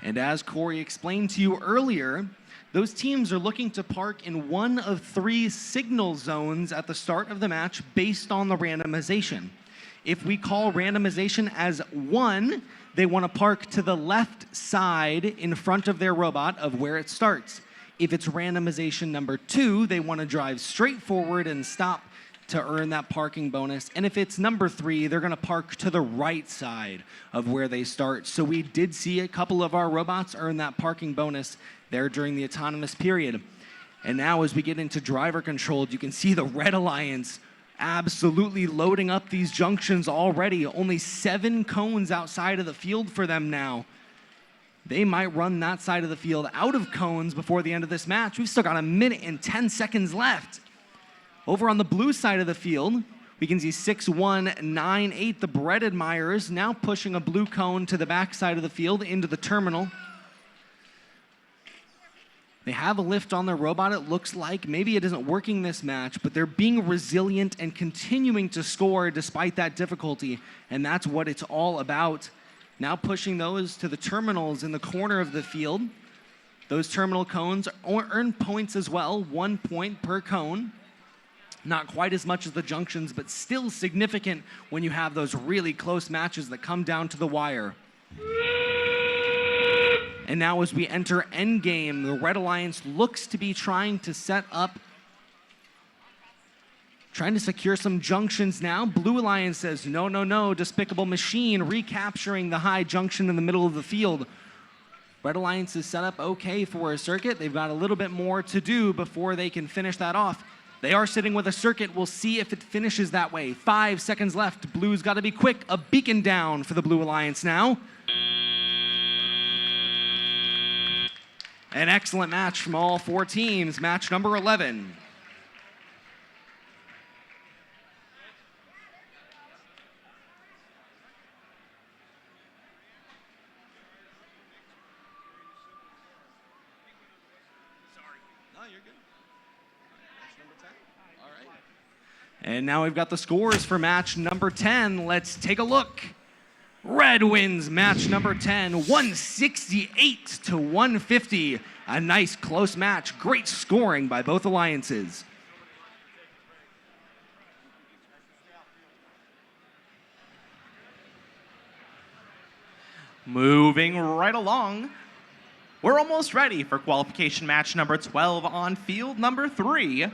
[SPEAKER 4] And as Corey explained to you earlier, those teams are looking to park in one of 3 signal zones at the start of the match based on the randomization. If we call randomization as 1, they want to park to the left side in front of their robot of where it starts. If it's randomization number 2, they want to drive straight forward and stop to earn that parking bonus. And if it's number 3, they're going to park to the right side of where they start. So we did see a couple of our robots earn that parking bonus there during the autonomous period. And now as we get into driver controlled, you can see the Red Alliance absolutely loading up these junctions already. Only 7 cones outside of the field for them now. They might run that side of the field out of cones before the end of this match. We've still got 1 minute and 10 seconds left. Over on the blue side of the field, we can see 6198, the Bread Admirers, now pushing a blue cone to the back side of the field into the terminal. They have a lift on their robot, it looks like. Maybe it isn't working this match, but they're being resilient and continuing to score despite that difficulty, and that's what it's all about. Now pushing those to the terminals in the corner of the field. Those terminal cones earn points as well, 1 point per cone. Not quite as much as the junctions, but still significant when you have those really close matches that come down to the wire. And now as we enter endgame, the Red Alliance looks to be trying to set up, trying to secure some junctions now. Blue Alliance says, no, no, no, Despicable Machine, recapturing the high junction in the middle of the field. Red Alliance is set up okay for a circuit. They've got a little bit more to do before they can finish that off. They are sitting with a circuit. We'll see if it finishes that way. 5 seconds left. Blue's got to be quick. A beacon down for the Blue Alliance now. An excellent match from all 4 teams. Match number 11. And now we've got the scores for match number 10. Let's take a look. Red wins match number 10, 168 to 150. A nice close match. Great scoring by both alliances.
[SPEAKER 1] Moving right along, we're almost ready for qualification match number 12 on field number 3.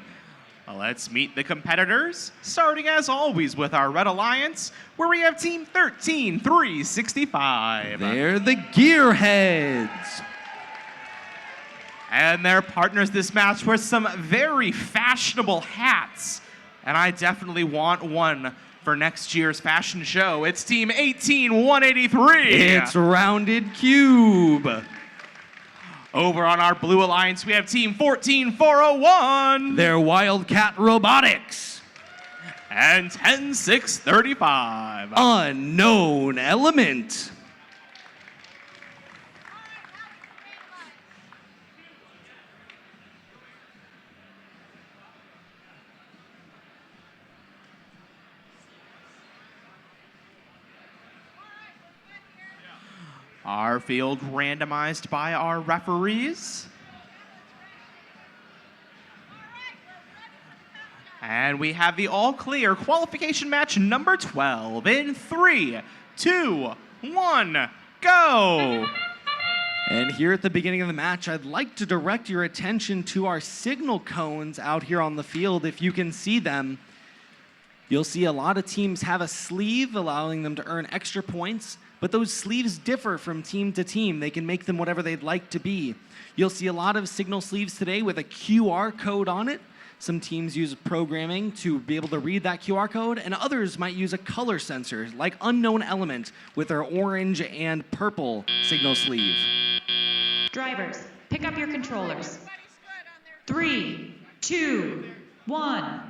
[SPEAKER 1] Let's meet the competitors, starting as always with our Red Alliance, where we have Team 13365.
[SPEAKER 4] They're the Gearheads.
[SPEAKER 1] And their partners this match wear some very fashionable hats. And I definitely want one for next year's fashion show. It's Team 18183.
[SPEAKER 4] It's Rounded Cube.
[SPEAKER 1] Over on our Blue Alliance, we have Team 14401.
[SPEAKER 4] They're Wildcat Robotics.
[SPEAKER 1] And 10635.
[SPEAKER 4] Unknown Element.
[SPEAKER 1] Our field randomized by our referees. And we have the all-clear qualification match number 12 in 3, 2, 1, go!
[SPEAKER 4] And here at the beginning of the match, I'd like to direct your attention to our signal cones out here on the field. If you can see them, you'll see a lot of teams have a sleeve allowing them to earn extra points, but those sleeves differ from team to team. They can make them whatever they'd like to be. You'll see a lot of signal sleeves today with a QR code on it. Some teams use programming to be able to read that QR code, and others might use a color sensor, like Unknown Element with their orange and purple signal sleeve.
[SPEAKER 3] Drivers, pick up your controllers. 3, 2, 1.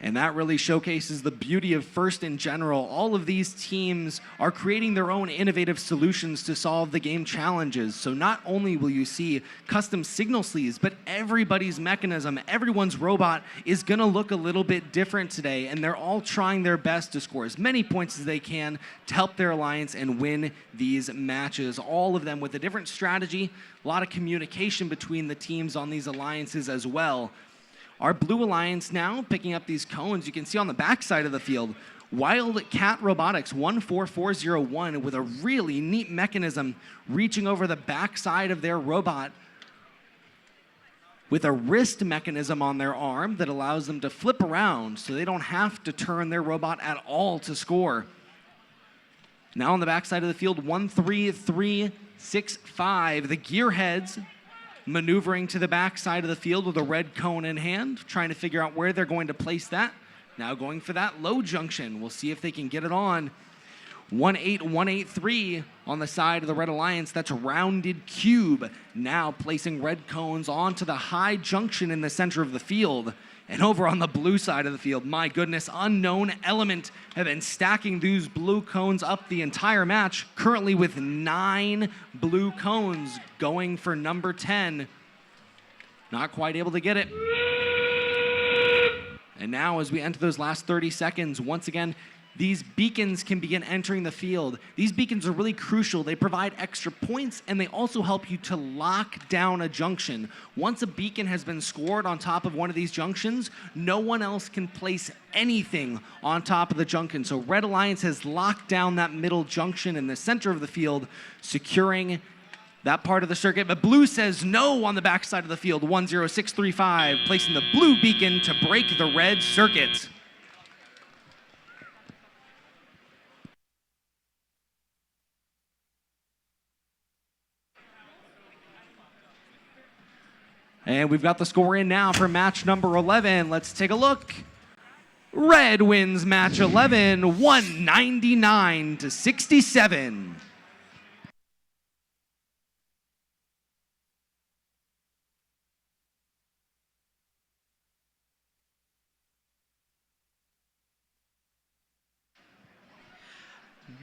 [SPEAKER 4] And that really showcases the beauty of First in general. All of these teams are creating their own innovative solutions to solve the game challenges. So not only will you see custom signal sleeves, but everybody's mechanism, everyone's robot is gonna look a little bit different today, and they're all trying their best to score as many points as they can to help their alliance and win these matches. All of them with a different strategy, a lot of communication between the teams on these alliances as well. Our Blue Alliance now picking up these cones. You can see on the back side of the field, Wildcat Robotics 14401 with a really neat mechanism reaching over the back side of their robot with a wrist mechanism on their arm that allows them to flip around so they don't have to turn their robot at all to score. Now on the back side of the field, 13365, the Gearheads maneuvering to the back side of the field with a red cone in hand, trying to figure out where they're going to place that. Now going for that low junction. We'll see if they can get it on. 18183 on the side of the Red Alliance. That's Rounded Cube. Now placing red cones onto the high junction in the center of the field. And over on the blue side of the field, my goodness, Unknown Element have been stacking these blue cones up the entire match, currently with 9 blue cones going for number 10. Not quite able to get it. And now as we enter those last 30 seconds, once again, these beacons can begin entering the field. These beacons are really crucial. They provide extra points, and they also help you to lock down a junction. Once a beacon has been scored on top of one of these junctions, no one else can place anything on top of the junction. So Red Alliance has locked down that middle junction in the center of the field, securing that part of the circuit. But Blue says no on the backside of the field. 10635, placing the blue beacon to break the red circuit. And we've got the score in now for match number 11. Let's take a look. Red wins match 11, 199 to 67.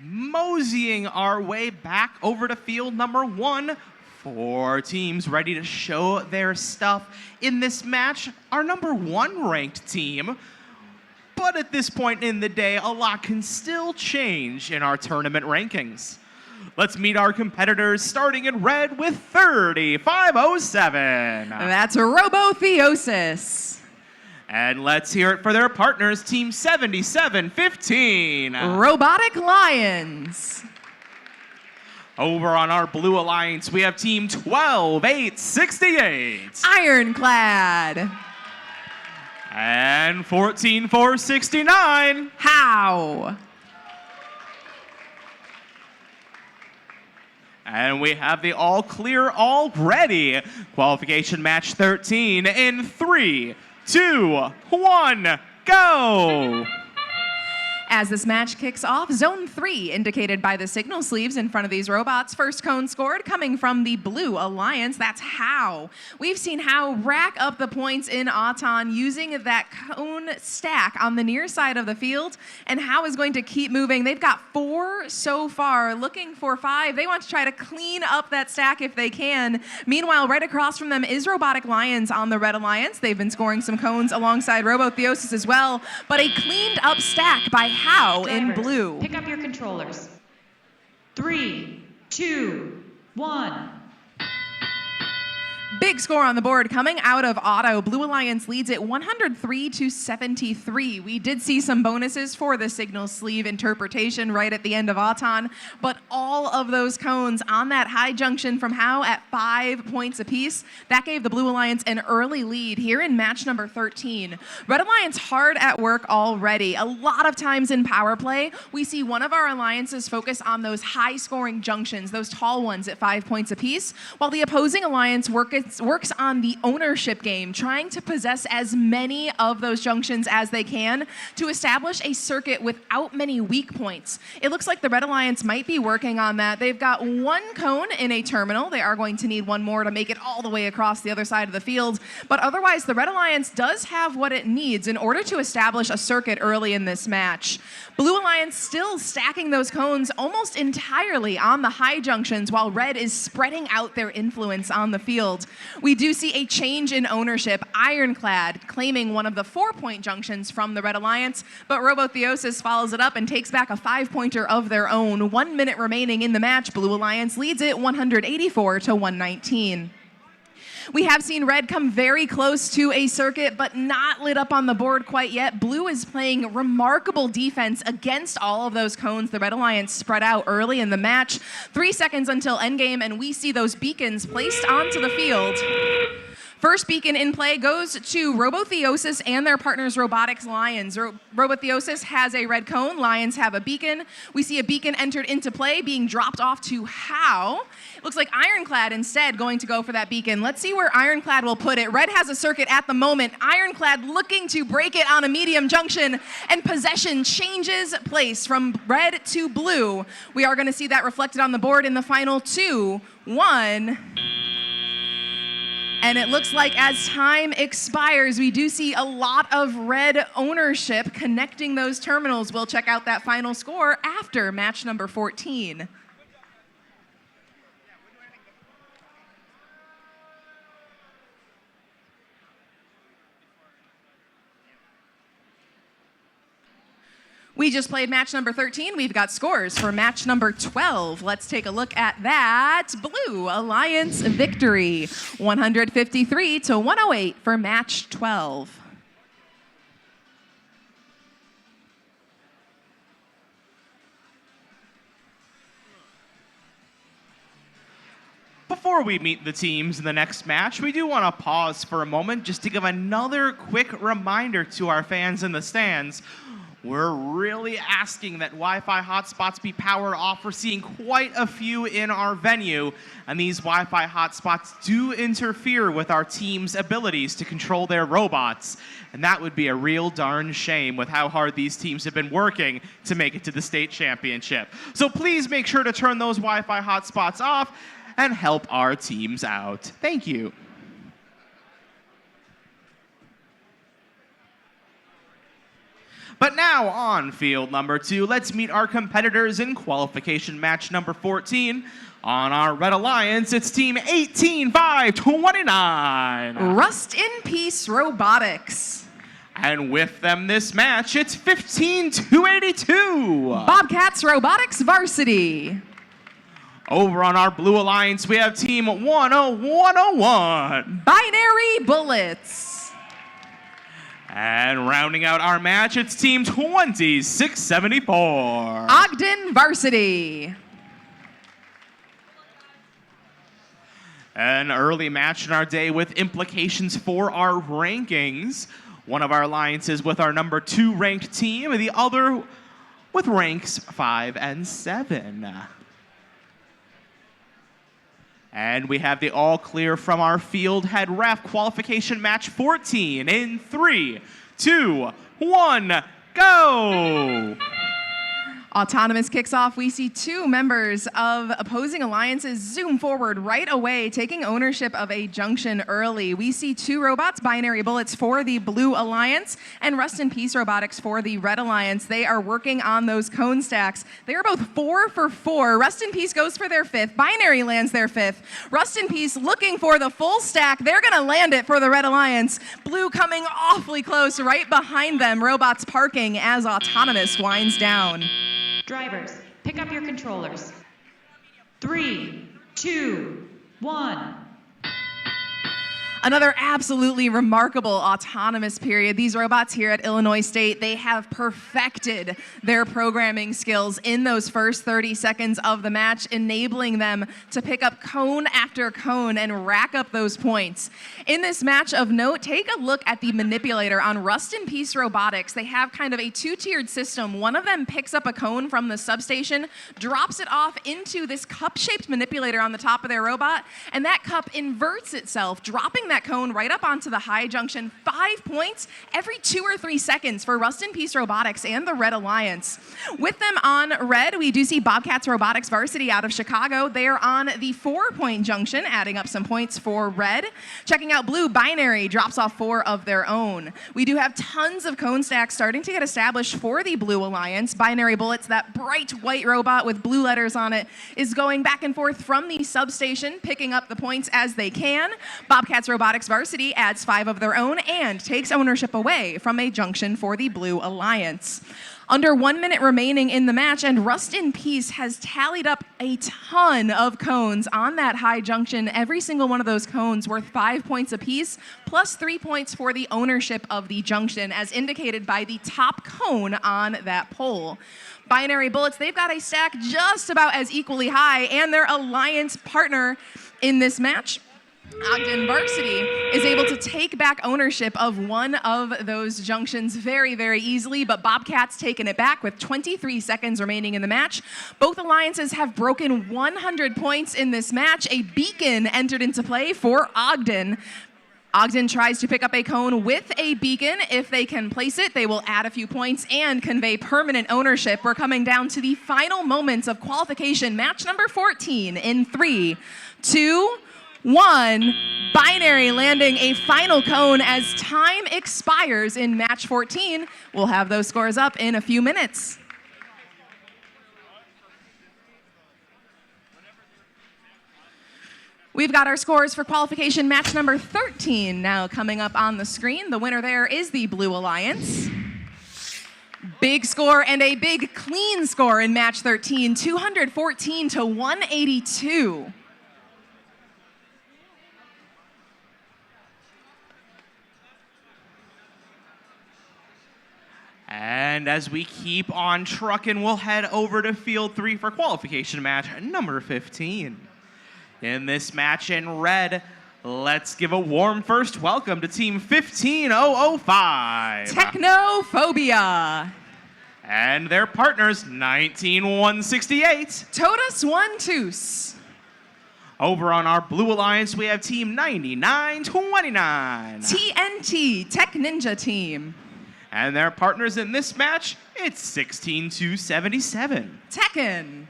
[SPEAKER 1] Moseying our way back over to field number 1. 4 teams ready to show their stuff in this match. Our number 1 ranked team. But at this point in the day, a lot can still change in our tournament rankings. Let's meet our competitors, starting in red with 3507.
[SPEAKER 2] That's Robotheosis.
[SPEAKER 1] And let's hear it for their partners, Team 7715.
[SPEAKER 2] Robotic Lions.
[SPEAKER 1] Over on our Blue Alliance, we have Team 12868.
[SPEAKER 2] Ironclad.
[SPEAKER 1] And 14469.
[SPEAKER 2] How?
[SPEAKER 1] And we have the all clear already. Qualification match 13 in 3, 2, 1, go!
[SPEAKER 2] As this match kicks off, Zone 3, indicated by the signal sleeves in front of these robots. First cone scored coming from the Blue Alliance. That's How. We've seen How rack up the points in Auton using that cone stack on the near side of the field, and How is going to keep moving. They've got 4 so far, looking for 5. They want to try to clean up that stack if they can. Meanwhile, right across from them is Robotic Lions on the Red Alliance. They've been scoring some cones alongside Robotheosis as well, but a cleaned up stack by How in
[SPEAKER 3] Drivers,
[SPEAKER 2] blue.
[SPEAKER 3] Pick up your controllers. 3, 2, 1.
[SPEAKER 2] Big score on the board coming out of Auto. Blue Alliance leads it 103 to 73. We did see some bonuses for the signal sleeve interpretation right at the end of Auton, but all of those cones on that high junction from How at 5 points apiece, that gave the Blue Alliance an early lead here in match number 13. Red Alliance hard at work already. A lot of times in power play, we see one of our alliances focus on those high scoring junctions, those tall ones at 5 points apiece, while the opposing alliance works on the ownership game, trying to possess as many of those junctions as they can to establish a circuit without many weak points. It looks like the Red Alliance might be working on that. They've got 1 cone in a terminal. They are going to need 1 more to make it all the way across the other side of the field. But otherwise, the Red Alliance does have what it needs in order to establish a circuit early in this match. Blue Alliance still stacking those cones almost entirely on the high junctions, while Red is spreading out their influence on the field. We do see a change in ownership. Ironclad claiming one of the 4-point junctions from the Red Alliance, but Robotheosis follows it up and takes back a 5-pointer of their own. 1 minute remaining in the match. Blue Alliance leads it 184 to 119. We have seen Red come very close to a circuit, but not lit up on the board quite yet. Blue is playing remarkable defense against all of those cones the Red Alliance spread out early in the match. 3 seconds until endgame, and we see those beacons placed onto the field. First beacon in play goes to Robotheosis and their partners Robotics Lions. Robotheosis has a red cone, Lions have a beacon. We see a beacon entered into play being dropped off to How. It looks like Ironclad instead going to go for that beacon. Let's see where Ironclad will put it. Red has a circuit at the moment. Ironclad looking to break it on a medium junction, and possession changes place from red to blue. We are going to see that reflected on the board in the final 2, 1. And it looks like as time expires, we do see a lot of Red ownership connecting those terminals. We'll check out that final score after match number 14. We just played match number 13. We've got scores for match number 12. Let's take a look at that. Blue Alliance victory, 153 to 108 for match 12.
[SPEAKER 1] Before we meet the teams in the next match, we do want to pause for a moment just to give another quick reminder to our fans in the stands. We're really asking that Wi-Fi hotspots be powered off. We're seeing quite a few in our venue, and these Wi-Fi hotspots do interfere with our team's abilities to control their robots. And that would be a real darn shame with how hard these teams have been working to make it to the state championship. So please make sure to turn those Wi-Fi hotspots off and help our teams out. Thank you. But now on field number 2, let's meet our competitors in qualification match number 14. On our Red Alliance, it's team 18529.
[SPEAKER 2] Rust in Peace Robotics.
[SPEAKER 1] And with them this match, it's 15282.
[SPEAKER 2] Bobcats Robotics Varsity.
[SPEAKER 1] Over on our Blue Alliance, we have team 10101.
[SPEAKER 2] Binary Bullets.
[SPEAKER 1] And rounding out our match, it's team 2674.
[SPEAKER 2] Ogden Varsity.
[SPEAKER 1] An early match in our day with implications for our rankings. One of our alliances with our number 2 ranked team, and the other with ranks 5 and 7. And we have the all clear from our field head ref. Qualification match 14 in 3, 2, 1, go!
[SPEAKER 2] Autonomous kicks off. We see 2 members of opposing alliances zoom forward right away, taking ownership of a junction early. We see 2 robots, Binary Bullets for the Blue Alliance and Rust in Peace Robotics for the Red Alliance. They are working on those cone stacks. They are both 4 for 4. Rust in Peace goes for their 5th. Binary lands their 5th. Rust in Peace looking for the full stack. They're going to land it for the Red Alliance. Blue coming awfully close right behind them. Robots parking as Autonomous winds down.
[SPEAKER 3] Drivers, pick up your controllers. 3, 2, 1.
[SPEAKER 2] Another absolutely remarkable autonomous period. These robots here at Illinois State, they have perfected their programming skills in those first 30 seconds of the match, enabling them to pick up cone after cone and rack up those points. In this match of note, take a look at the manipulator on Rust in Peace Robotics. They have kind of a 2-tiered system. One of them picks up a cone from the substation, drops it off into this cup-shaped manipulator on the top of their robot, and that cup inverts itself, dropping that cone right up onto the high junction. 5 points every 2 or 3 seconds for Rust in Peace Robotics and the Red Alliance. With them on red, we do see Bobcats Robotics Varsity out of Chicago. They are on the 4-point junction, adding up some points for red. Checking out blue, Binary drops off 4 of their own. We do have tons of cone stacks starting to get established for the Blue Alliance. Binary Bullets, that bright white robot with blue letters on it, is going back and forth from the substation, picking up the points as they can. Bobcats Robotics Varsity adds 5 of their own and takes ownership away from a junction for the Blue Alliance. Under 1 minute remaining in the match, and Rust in Peace has tallied up a ton of cones on that high junction. Every single one of those cones worth 5 points apiece, plus 3 points for the ownership of the junction, as indicated by the top cone on that pole. Binary Bullets, they've got a stack just about as equally high, and their alliance partner in this match, Ogden Varsity, is able to take back ownership of one of those junctions very, very easily, but Bobcats taking it back with 23 seconds remaining in the match. Both alliances have broken 100 points in this match. A beacon entered into play for Ogden. Ogden tries to pick up a cone with a beacon. If they can place it, they will add a few points and convey permanent ownership. We're coming down to the final moments of qualification, match number 14 in 3, 2, 1, Binary landing a final cone as time expires in match 14. We'll have those scores up in a few minutes. We've got our scores for qualification match number 13 now coming up on the screen. The winner there is the Blue Alliance. Big score and a big clean score in match 13, 214 to 182.
[SPEAKER 1] And as we keep on trucking, we'll head over to field 3 for qualification match number 15. In this match in red, let's give a warm first welcome to team 15005.
[SPEAKER 2] Technophobia.
[SPEAKER 1] And their partners, 19168.
[SPEAKER 2] Totus One Toos.
[SPEAKER 1] Over on our Blue Alliance, we have team 9929.
[SPEAKER 2] TNT, Tech Ninja Team.
[SPEAKER 1] And their partners in this match, it's 16277.
[SPEAKER 2] Tekken.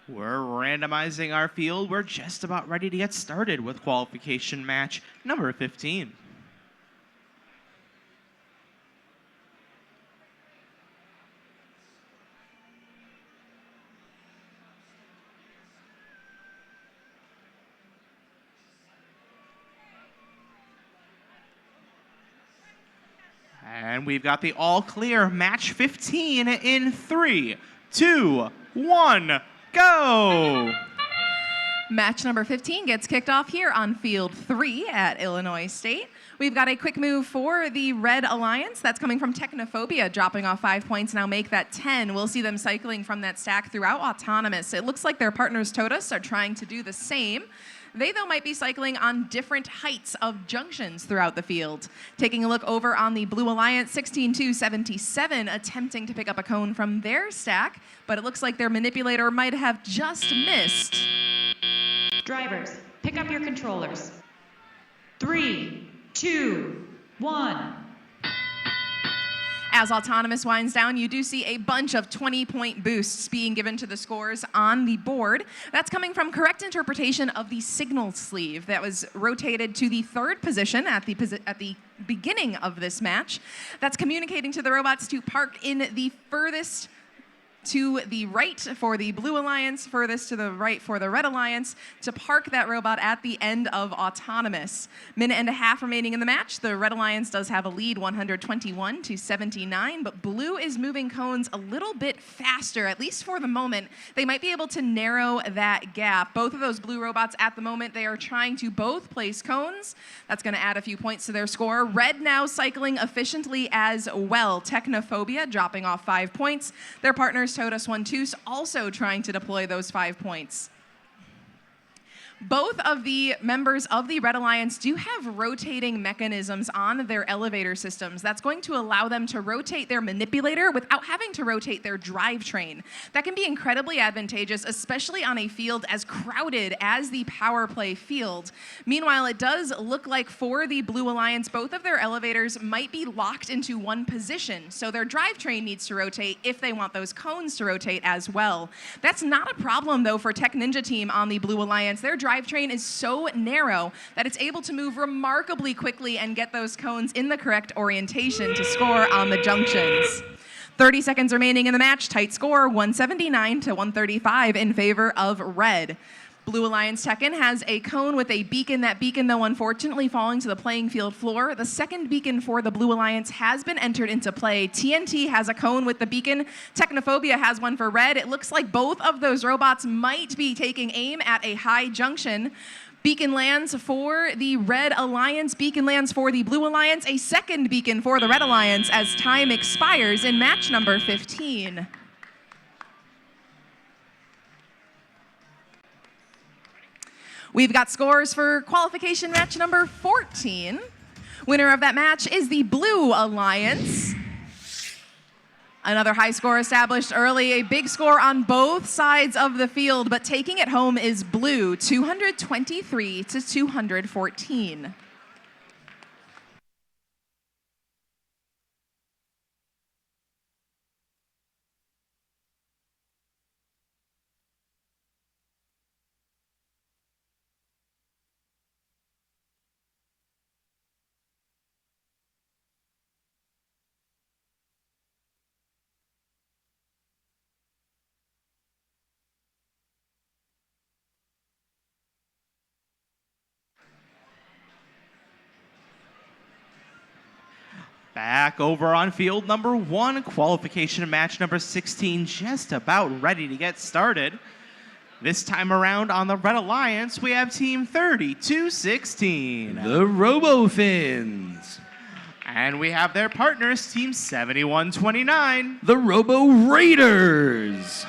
[SPEAKER 1] We're randomizing our field. We're just about ready to get started with qualification match number 15. And we've got the all clear match 15 in 3, 2, 1. Go!
[SPEAKER 2] Match number 15 gets kicked off here on field 3 at Illinois State. We've got a quick move for the Red Alliance. That's coming from Technophobia, dropping off 5 points. Now make that 10. We'll see them cycling from that stack throughout Autonomous. It looks like their partners Totus are trying to do the same. They, though, might be cycling on different heights of junctions throughout the field. Taking a look over on the Blue Alliance, 16-2-77, attempting to pick up a cone from their stack, but it looks like their manipulator might have just missed.
[SPEAKER 3] Drivers, pick up your controllers. 3, 2, 1.
[SPEAKER 2] As Autonomous winds down, you do see a bunch of 20-point boosts being given to the scores on the board. That's coming from correct interpretation of the signal sleeve that was rotated to the 3rd position at the beginning of this match. That's communicating to the robots to park in the furthest to the right for the Blue Alliance, furthest to the right for the Red Alliance, to park that robot at the end of Autonomous. Minute and a half remaining in the match. The Red Alliance does have a lead, 121-79, but Blue is moving cones a little bit faster, at least for the moment. They might be able to narrow that gap. Both of those Blue robots at the moment, they are trying to both place cones. That's going to add a few points to their score. Red now cycling efficiently as well. Technophobia dropping off 5 points. Their partners Totus One Toos also trying to deploy those 5 points. Both of the members of the Red Alliance do have rotating mechanisms on their elevator systems. That's going to allow them to rotate their manipulator without having to rotate their drivetrain. That can be incredibly advantageous, especially on a field as crowded as the POWERPLAY field. Meanwhile, it does look like for the Blue Alliance, both of their elevators might be locked into one position. So their drivetrain needs to rotate if they want those cones to rotate as well. That's not a problem, though, for Tech Ninja Team on the Blue Alliance. Their drivetrain is so narrow that it's able to move remarkably quickly and get those cones in the correct orientation to score on the junctions. 30 seconds remaining in the match. Tight score, 179 to 135 in favor of Red. Blue Alliance Tekken has a cone with a beacon. That beacon, though, unfortunately falling to the playing field floor. The second beacon for the Blue Alliance has been entered into play. TNT has a cone with the beacon. Technophobia has one for red. It looks like both of those robots might be taking aim at a high junction. Beacon lands for the Red Alliance. Beacon lands for the Blue Alliance. A second beacon for the Red Alliance as time expires in match number 15. We've got scores for qualification match number 14. Winner of that match is the Blue Alliance. Another high score established early, a big score on both sides of the field, but taking it home is Blue, 223 to 214.
[SPEAKER 1] Back over on field number 1, qualification match number 16, just about ready to get started. This time around on the Red Alliance, we have team 3216.
[SPEAKER 4] The RoboFins.
[SPEAKER 1] And we have their partners, team 7129.
[SPEAKER 4] The Robo Raiders.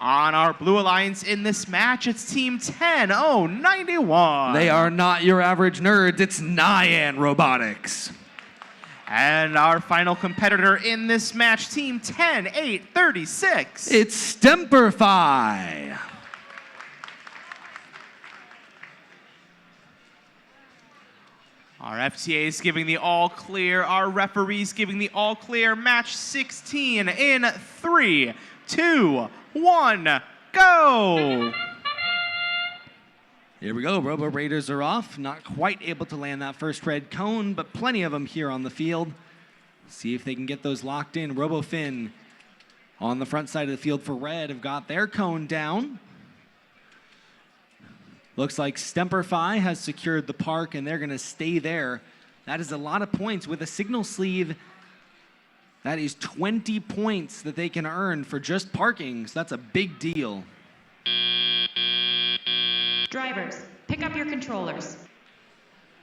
[SPEAKER 1] On our Blue Alliance in this match, it's team 10091.
[SPEAKER 4] They are not your average nerds, it's Nyan Robotics.
[SPEAKER 1] And our final competitor in this match, team 10836.
[SPEAKER 4] It's Stemperfy.
[SPEAKER 1] Our FTA is giving the all clear. Our referees giving the all clear. Match 16 in 3, 2, 1, go!
[SPEAKER 4] Here we go, Robo Raiders are off. Not quite able to land that first red cone, but plenty of them here on the field. See if they can get those locked in. RoboFin on the front side of the field for red have got their cone down. Looks like Stemperfy has secured the park and they're gonna stay there. That is a lot of points with a signal sleeve. That is 20 points that they can earn for just parking, so that's a big deal.
[SPEAKER 3] Drivers, pick up your controllers.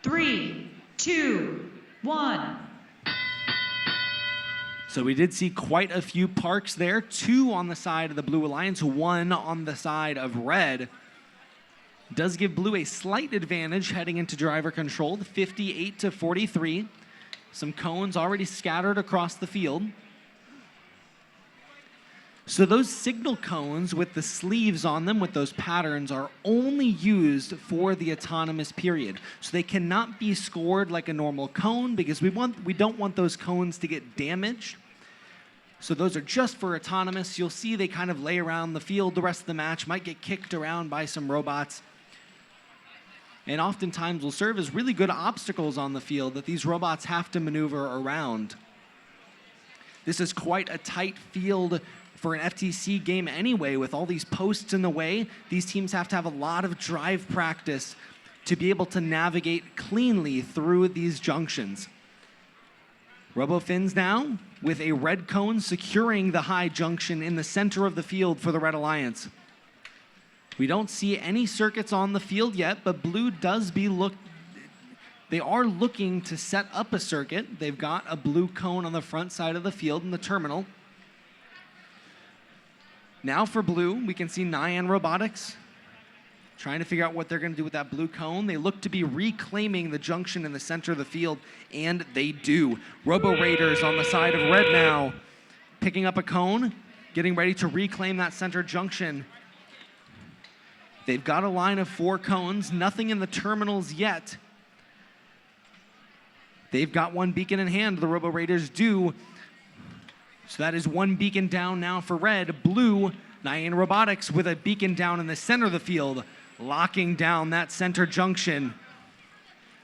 [SPEAKER 3] 3, 2, 1.
[SPEAKER 4] So we did see quite a few parks there, 2 on the side of the Blue Alliance, 1 on the side of red. Does give Blue a slight advantage heading into driver control, 58 to 43. Some cones already scattered across the field. So those signal cones with the sleeves on them with those patterns are only used for the autonomous period. So they cannot be scored like a normal cone because we don't want those cones to get damaged. So those are just for autonomous. You'll see they kind of lay around the field the rest of the match, might get kicked around by some robots. And oftentimes will serve as really good obstacles on the field that these robots have to maneuver around. This is quite a tight field for an FTC game anyway, with all these posts in the way. These teams have to have a lot of drive practice to be able to navigate cleanly through these junctions. RoboFins now with a red cone securing the high junction in the center of the field for the Red Alliance. We don't see any circuits on the field yet, but Blue they are looking to set up a circuit. They've got a blue cone on the front side of the field in the terminal. Now for Blue, we can see Nyan Robotics trying to figure out what they're going to do with that blue cone. They look to be reclaiming the junction in the center of the field, and they do. Robo Raiders on the side of red now, picking up a cone, getting ready to reclaim that center junction. They've got a line of 4 cones, nothing in the terminals yet. They've got 1 beacon in hand, the Robo Raiders do. So that is 1 beacon down now for red. Blue, Nyan Robotics with a beacon down in the center of the field, locking down that center junction.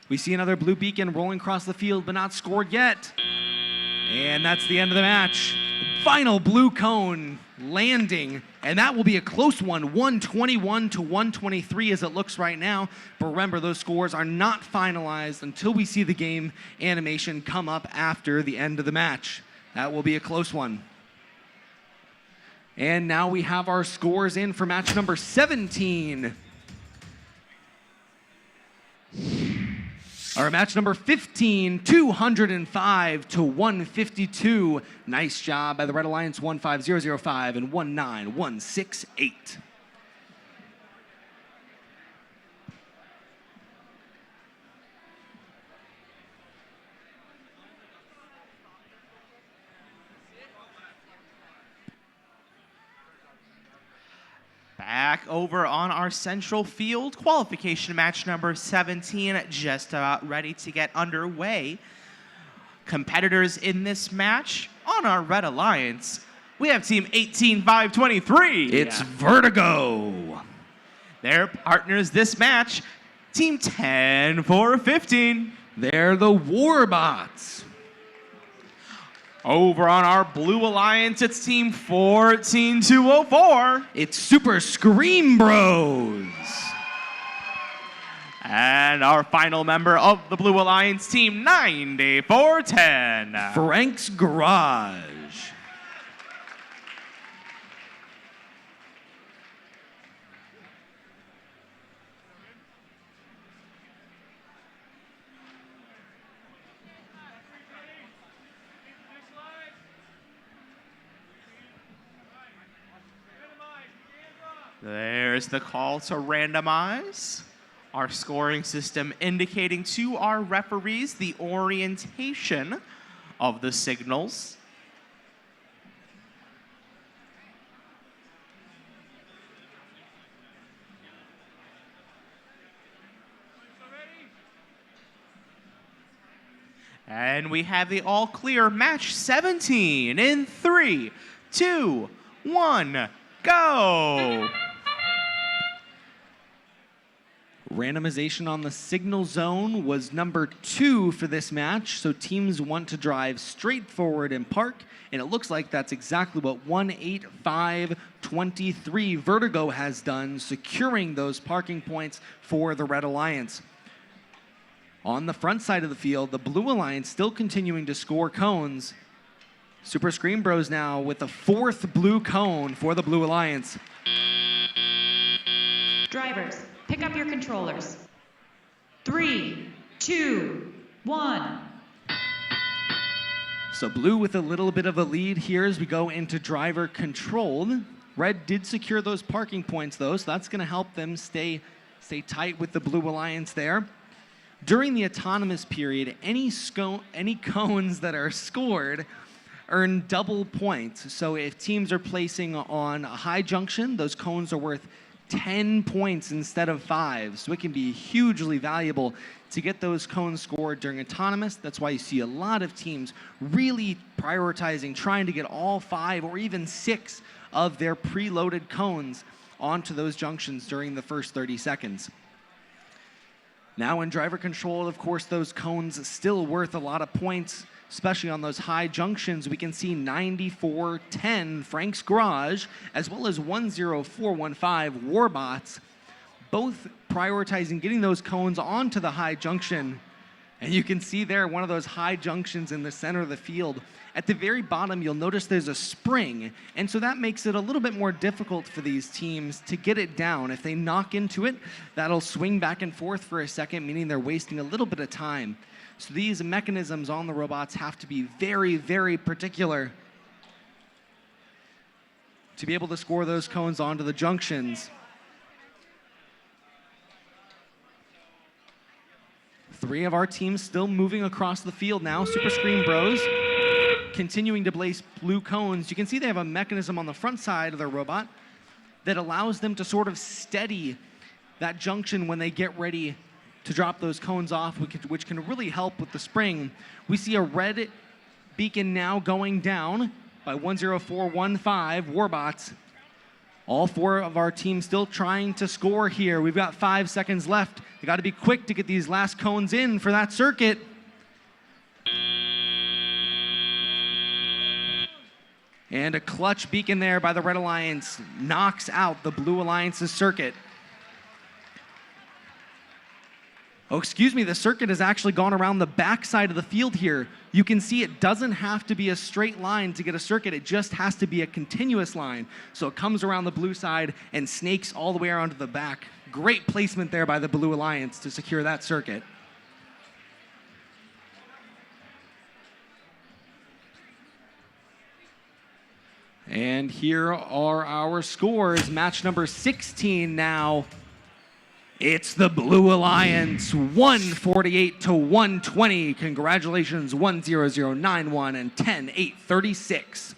[SPEAKER 4] We see another blue beacon rolling across the field, but not scored yet. And that's the end of the match. Final blue cone landing, and that will be a close one, 121 to 123 as it looks right now. But remember, those scores are not finalized until we see the game animation come up after the end of the match. That will be a close one. And now we have our scores in for match number 17. Our match number 15, 205 to 152. Nice job by the Red Alliance, 15005 and 19168.
[SPEAKER 1] Back over on our central field, qualification match number 17, just about ready to get underway. Competitors in this match on our Red Alliance, we have team 18523.
[SPEAKER 4] It's Vertigo.
[SPEAKER 1] Their partners this match, team 10415.
[SPEAKER 4] They're the Warbots.
[SPEAKER 1] Over on our Blue Alliance, it's team 14204.
[SPEAKER 4] It's Super Scream Bros.
[SPEAKER 1] And our final member of the Blue Alliance, team 9410.
[SPEAKER 4] Frank's Garage.
[SPEAKER 1] There's the call to randomize. Our scoring system indicating to our referees the orientation of the signals. And we have the all clear match 17 in 3, 2, 1, go!
[SPEAKER 4] Randomization on the signal zone was number 2 for this match, so teams want to drive straight forward and park, and it looks like that's exactly what 18523 Vertigo has done, securing those parking points for the Red Alliance. On the front side of the field, the Blue Alliance still continuing to score cones. Super Scream Bros now with the 4th blue cone for the Blue Alliance.
[SPEAKER 3] Drivers, pick up your controllers. 3, 2, 1.
[SPEAKER 4] So Blue with a little bit of a lead here as we go into driver controlled. Red did secure those parking points though, so that's going to help them stay tight with the Blue Alliance there. During the autonomous period, any cones that are scored earn double points. So if teams are placing on a high junction, those cones are worth 10 points instead of 5. So it can be hugely valuable to get those cones scored during autonomous. That's why you see a lot of teams really prioritizing trying to get all 5 or even 6 of their preloaded cones onto those junctions during the first 30 seconds. Now in driver control, of course, those cones still worth a lot of points, especially on those high junctions. We can see 9410 Frank's Garage, as well as 10415 Warbots, both prioritizing getting those cones onto the high junction. And you can see there one of those high junctions in the center of the field. At the very bottom, you'll notice there's a spring, and so that makes it a little bit more difficult for these teams to get it down. If they knock into it, that'll swing back and forth for a second, meaning they're wasting a little bit of time. So these mechanisms on the robots have to be very, very particular to be able to score those cones onto the junctions. 3 of our teams still moving across the field now. Super Scream Bros continuing to place blue cones. You can see they have a mechanism on the front side of their robot that allows them to sort of steady that junction when they get ready to drop those cones off, which can really help with the spring. We see a red beacon now going down by 10415 Warbots. All 4 of our teams still trying to score here. We've got 5 seconds left. They got to be quick to get these last cones in for that circuit. And a clutch beacon there by the Red Alliance knocks out the Blue Alliance's circuit. Oh, excuse me, the circuit has actually gone around the back side of the field here. You can see it doesn't have to be a straight line to get a circuit, it just has to be a continuous line. So it comes around the blue side and snakes all the way around to the back. Great placement there by the Blue Alliance to secure that circuit. And here are our scores. Match number 16 now. It's the Blue Alliance, 148 to 120. Congratulations, 10091 and 10836.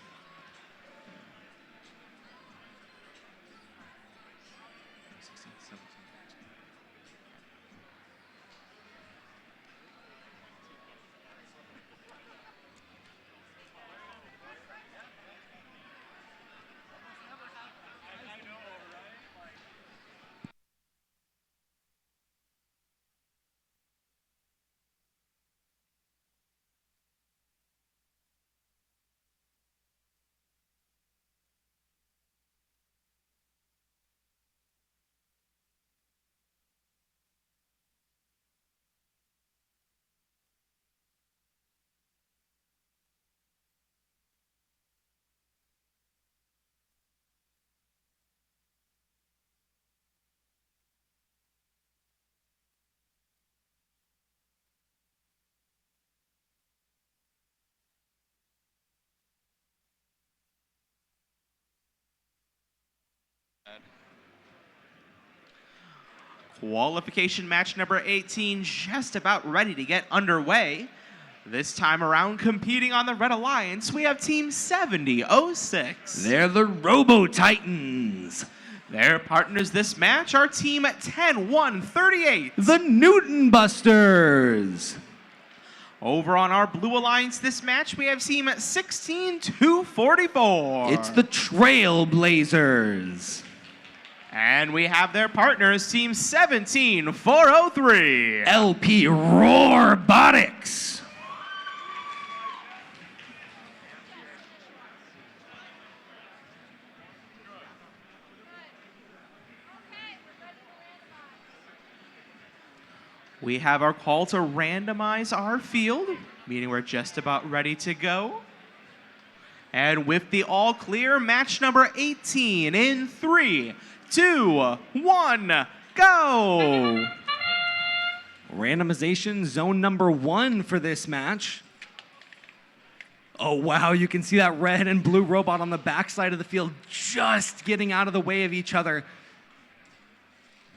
[SPEAKER 1] Qualification match number 18 just about ready to get underway. This time around, competing on the Red Alliance, we have Team 7006.
[SPEAKER 4] They're the Robo Titans.
[SPEAKER 1] Their partners this match are Team 10138.
[SPEAKER 4] The Newton Busters.
[SPEAKER 1] Over on our Blue Alliance this match, we have Team 16244.
[SPEAKER 4] It's the Trailblazers.
[SPEAKER 1] And we have their partners, Team 17403.
[SPEAKER 4] LP Robotics.
[SPEAKER 1] We have our call to randomize our field, meaning we're just about ready to go. And with the all clear, match number 18 in 3, 2, 1, go!
[SPEAKER 4] Randomization zone number 1 for this match. Oh, wow, you can see that red and blue robot on the backside of the field just getting out of the way of each other.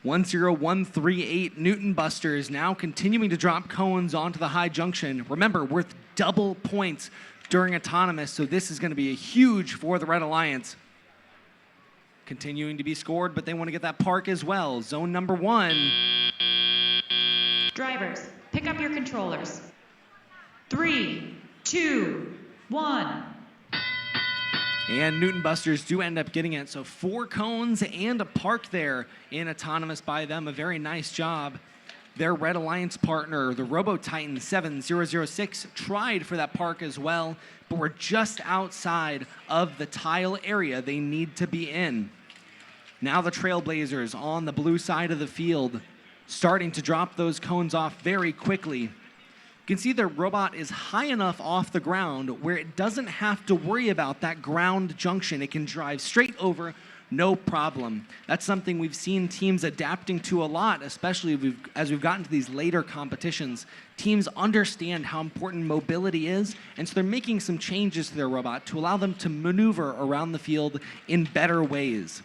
[SPEAKER 4] 10138 Newton Busters now continuing to drop cones onto the high junction. Remember, worth double points during autonomous, so this is going to be huge for the Red Alliance. Continuing to be scored, but they want to get that park as well. Zone number 1.
[SPEAKER 3] Drivers, pick up your controllers. 3, 2, 1.
[SPEAKER 4] And Newton Busters do end up getting it. So 4 cones and a park there in autonomous by them. A very nice job. Their Red Alliance partner, the Robo Titan 7006, tried for that park as well, but we're just outside of the tile area they need to be in. Now the Trailblazers on the blue side of the field, starting to drop those cones off very quickly. You can see their robot is high enough off the ground where it doesn't have to worry about that ground junction. It can drive straight over, no problem. That's something we've seen teams adapting to a lot, especially as we've gotten to these later competitions. Teams understand how important mobility is, and so they're making some changes to their robot to allow them to maneuver around the field in better ways.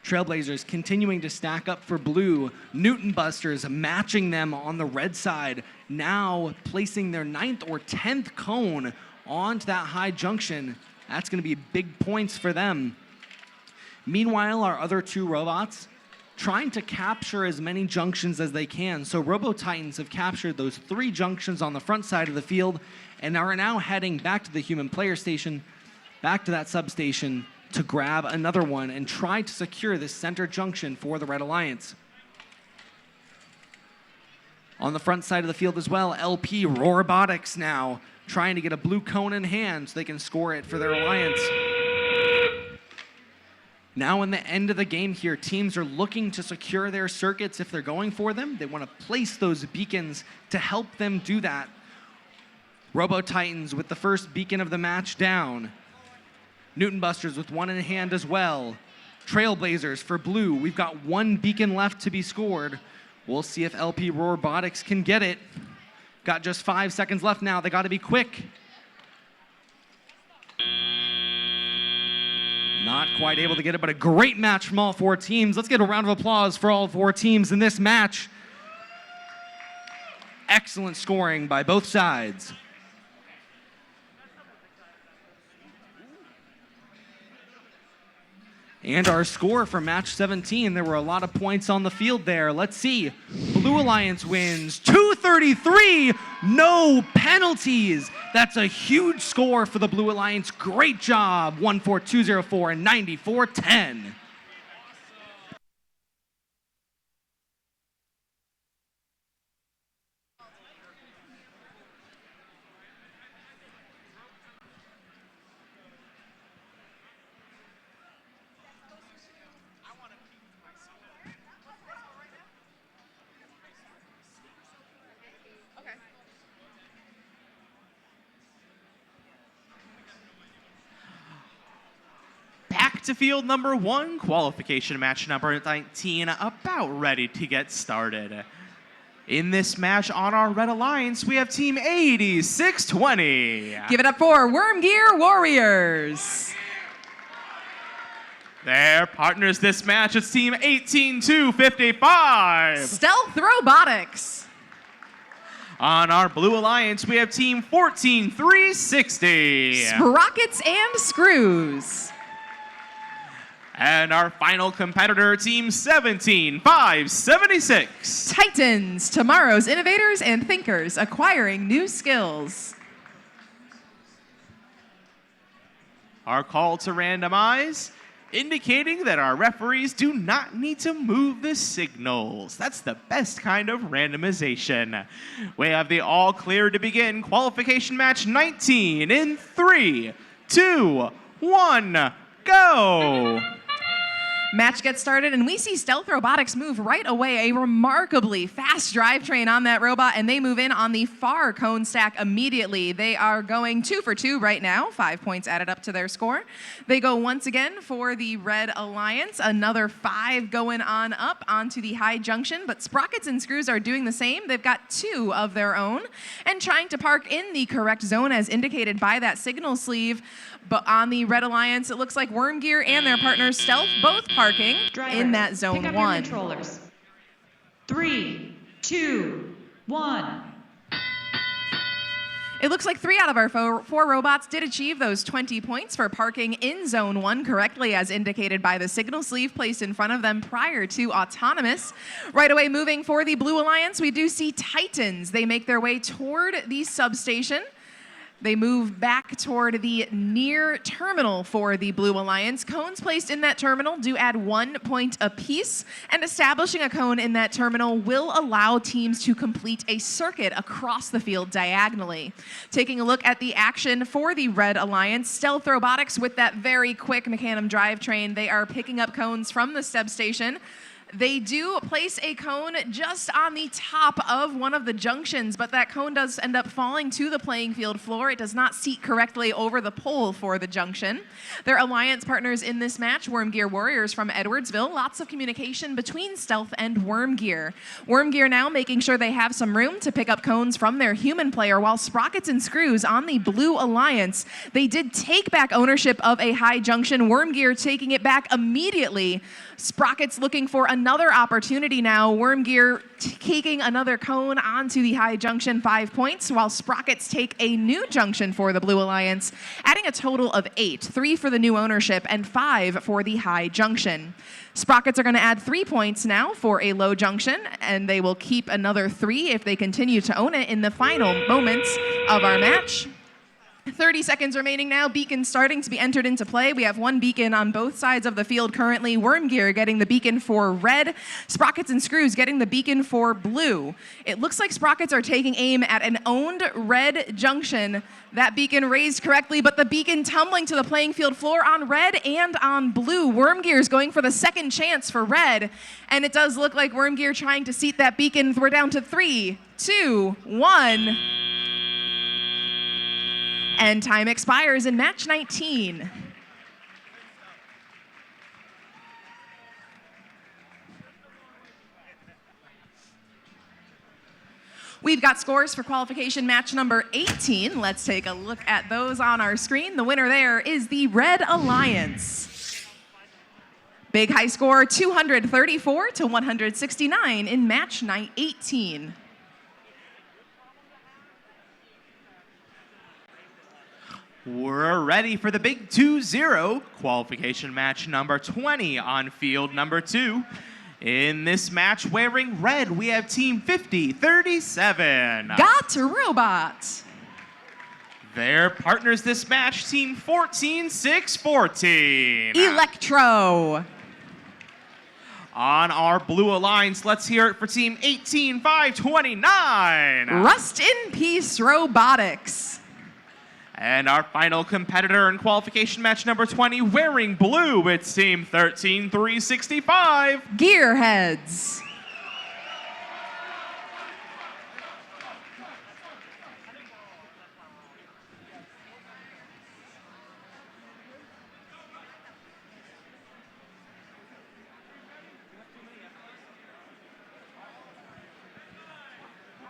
[SPEAKER 4] Trailblazers continuing to stack up for blue. Newton Busters matching them on the red side, now placing their 9th or 10th cone onto that high junction. That's going to be big points for them. Meanwhile, our other 2 robots trying to capture as many junctions as they can. So Robo Titans have captured those 3 junctions on the front side of the field and are now heading back to the human player station, back to that substation, to grab another one and try to secure this center junction for the Red Alliance. On the front side of the field as well, LP Robotics now trying to get a blue cone in hand so they can score it for their alliance. Now in the end of the game here, teams are looking to secure their circuits if they're going for them. They want to place those beacons to help them do that. Robo Titans with the first beacon of the match down. Newton Busters with one in hand as well. Trailblazers for blue. We've got one beacon left to be scored. We'll see if LP Robotics can get it. Got just 5 seconds left now. They got to be quick. Not quite able to get it, but a great match from all 4 teams. Let's get a round of applause for all 4 teams in this match. Excellent scoring by both sides. And our score for match 17, there were a lot of points on the field there. Let's see. Blue Alliance wins 233, no penalties. That's a huge score for the Blue Alliance. Great job. 14204 and 9410.
[SPEAKER 1] Back to field number 1, qualification match number 19, about ready to get started. In this match on our Red Alliance, we have Team 8620.
[SPEAKER 2] Give it up for Worm Gear Warriors.
[SPEAKER 1] Their partners this match is Team 18255.
[SPEAKER 2] Stealth Robotics.
[SPEAKER 1] On our Blue Alliance, we have Team 14360.
[SPEAKER 2] Sprockets and Screws.
[SPEAKER 1] And our final competitor, Team 17576.
[SPEAKER 2] Titans, tomorrow's innovators and thinkers, acquiring new skills.
[SPEAKER 1] Our call to randomize, indicating that our referees do not need to move the signals. That's the best kind of randomization. We have the all clear to begin qualification match 19 in 3, 2, 1, go!
[SPEAKER 2] Match gets started, and we see Stealth Robotics move right away. A remarkably fast drivetrain on that robot, and they move in on the far cone stack immediately. They are going 2 for 2 right now. 5 points added up to their score. They go once again for the Red Alliance. Another 5 going on up onto the high junction, but Sprockets and Screws are doing the same. They've got 2 of their own and trying to park in the correct zone as indicated by that signal sleeve. But on the Red Alliance, it looks like Worm Gear and their partners Stealth both parking in that zone
[SPEAKER 3] pick up
[SPEAKER 2] 1.
[SPEAKER 3] Your controllers. 3, 2, 1.
[SPEAKER 2] It looks like 3 out of our 4 robots did achieve those 20 points for parking in zone 1 correctly as indicated by the signal sleeve placed in front of them prior to autonomous. Right away moving for the Blue Alliance, we do see Titans. They make their way toward the substation. They move back toward the near terminal for the Blue Alliance. Cones placed in that terminal do add 1 point apiece, and establishing a cone in that terminal will allow teams to complete a circuit across the field diagonally. Taking a look at the action for the Red Alliance, Stealth Robotics with that very quick Mechanum drivetrain, they are picking up cones from the substation. They do place a cone just on the top of one of the junctions, but that cone does end up falling to the playing field floor. It does not seat correctly over the pole for the junction. Their alliance partners in this match, Worm Gear Warriors from Edwardsville. Lots of communication between Stealth and Worm Gear. Worm Gear now making sure they have some room to pick up cones from their human player, while Sprockets and Screws on the Blue Alliance, they did take back ownership of a high junction. Worm Gear taking it back immediately. Sprockets looking for another opportunity now. Worm Gear taking another cone onto the high junction, 5 points, while Sprockets take a new junction for the Blue Alliance, adding a total of 8, 3 for the new ownership and 5 for the high junction. Sprockets are going to add 3 points now for a low junction, and they will keep another 3 if they continue to own it in the final moments of our match. 30 seconds remaining now. Beacon starting to be entered into play. We have one beacon on both sides of the field currently. Wormgear getting the beacon for red. Sprockets and Screws getting the beacon for blue. It looks like Sprockets are taking aim at an owned red junction. That beacon raised correctly, but the beacon tumbling to the playing field floor on red and on blue. Wormgear is going for the second chance for red, and it does look like Wormgear trying to seat that beacon. We're down to 3, 2, 1. And time expires in match 19. We've got scores for qualification match number 18. Let's take a look at those on our screen. The winner there is the Red Alliance. Big high score, 234 to 169 in match 18.
[SPEAKER 1] We're ready for the big 2-0 qualification match number 20 on field number 2. In this match, wearing red, we have team 5037.
[SPEAKER 2] Got Robot.
[SPEAKER 1] Their partners this match, team 14614.
[SPEAKER 2] Electro.
[SPEAKER 1] On our blue alliance, let's hear it for team 18529.
[SPEAKER 2] Rust in Peace Robotics.
[SPEAKER 1] And our final competitor in qualification match number 20, wearing blue, it's team 13365.
[SPEAKER 2] Gearheads.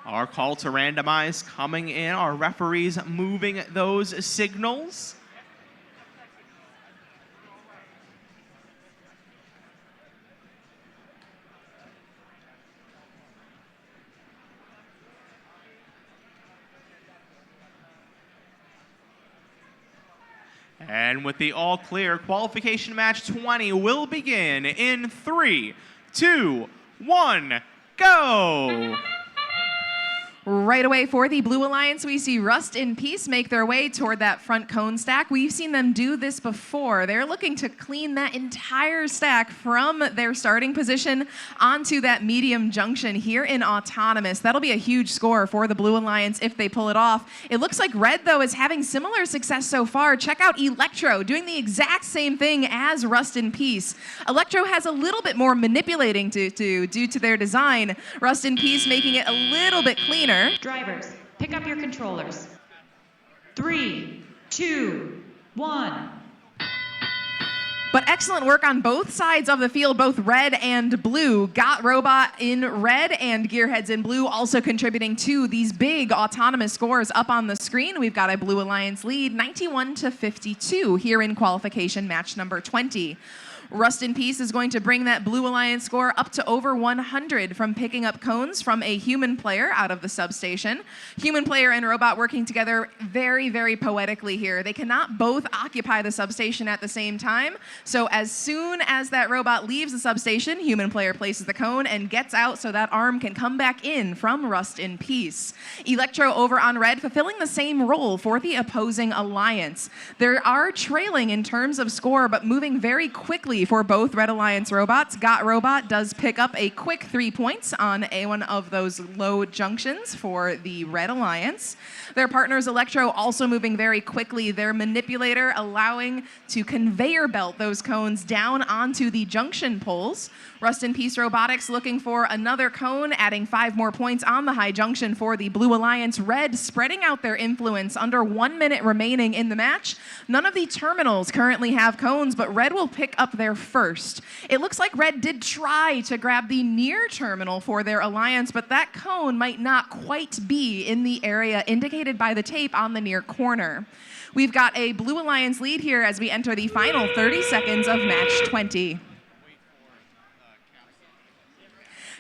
[SPEAKER 1] Our call to randomize coming in. Our referees moving those signals. And with the all clear, qualification match 20 will begin in 3, 2, 1, go!
[SPEAKER 2] Right away for the Blue Alliance, we see Rust in Peace make their way toward that front cone stack. We've seen them do this before. They're looking to clean that entire stack from their starting position onto that medium junction here in Autonomous. That'll be a huge score for the Blue Alliance if they pull it off. It looks like Red, though, is having similar success so far. Check out Electro doing the exact same thing as Rust in Peace. Electro has a little bit more manipulating to do due to their design. Rust in Peace making it a little bit cleaner.
[SPEAKER 3] Drivers, pick up your controllers. 3, 2, 1.
[SPEAKER 2] But excellent work on both sides of the field, both red and blue. Got Robot in red and Gearheads in blue, also contributing to these big Autonomous scores up on the screen. We've got a Blue Alliance lead, 91 to 52 here in qualification match number 20. Rust in Peace is going to bring that Blue Alliance score up to over 100 from picking up cones from a human player out of the substation. Human player and robot working together very, very poetically here. They cannot both occupy the substation at the same time. So as soon as that robot leaves the substation, human player places the cone and gets out so that arm can come back in from Rust in Peace. Electro over on red, fulfilling the same role for the opposing alliance. They are trailing in terms of score, but moving very quickly for both Red Alliance robots. Got Robot does pick up a quick 3 points on one of those low junctions for the Red Alliance. Their partners Electro also moving very quickly. Their manipulator allowing to conveyor belt those cones down onto the junction poles. Rust in Peace Robotics looking for another cone, adding 5 more points on the high junction for the Blue Alliance. Red spreading out their influence under 1 minute remaining in the match. None of the terminals currently have cones, but Red will pick up their first. It looks like Red did try to grab the near terminal for their alliance, but that cone might not quite be in the area indicated by the tape on the near corner. We've got a Blue Alliance lead here as we enter the final 30 seconds of match 20.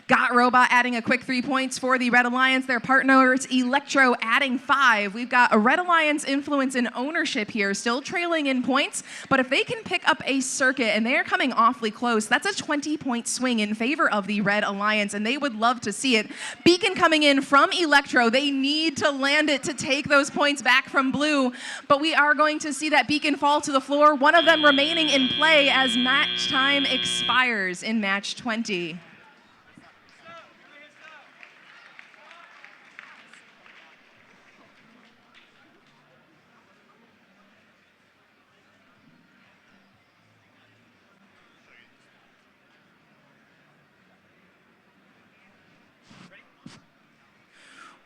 [SPEAKER 2] Got Robot adding a quick 3 points for the Red Alliance. Their partners, Electro, adding 5. We've got a Red Alliance influence and ownership here, still trailing in points. But if they can pick up a circuit, and they are coming awfully close, that's a 20-point swing in favor of the Red Alliance, and they would love to see it. Beacon coming in from Electro. They need to land it to take those points back from Blue, but we are going to see that Beacon fall to the floor, one of them remaining in play as match time expires in match 20.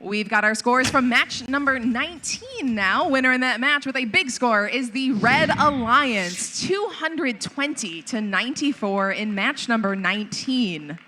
[SPEAKER 2] We've got our scores from match number 19 now. Winner in that match with a big score is the Red Alliance, 220-94 in match number 19.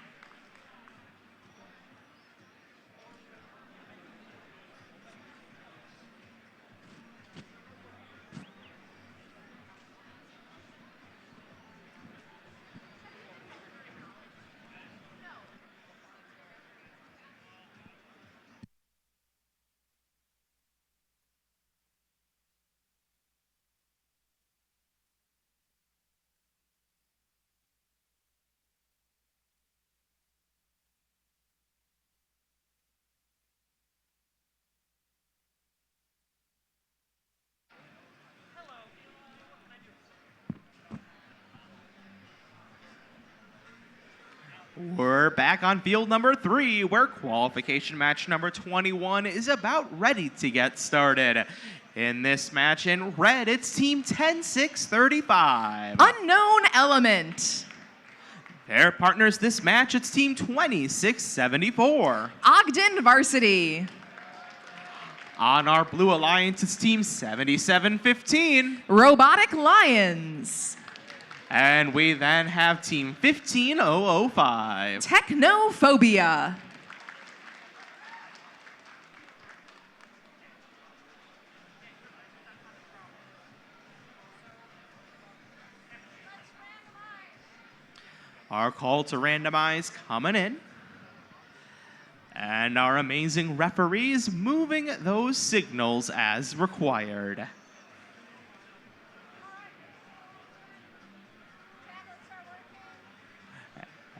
[SPEAKER 1] We're back on field number 3, where qualification match number 21 is about ready to get started. In this match in red, it's team 10-6-35.
[SPEAKER 2] Unknown Element.
[SPEAKER 1] Their partners this match, it's team 26-74.
[SPEAKER 2] Ogden Varsity.
[SPEAKER 1] On our Blue Alliance, it's team 77-15.
[SPEAKER 2] Robotic Lions.
[SPEAKER 1] And we then have team 15005.
[SPEAKER 2] Technophobia.
[SPEAKER 1] Our call to randomize coming in. And our amazing referees moving those signals as required.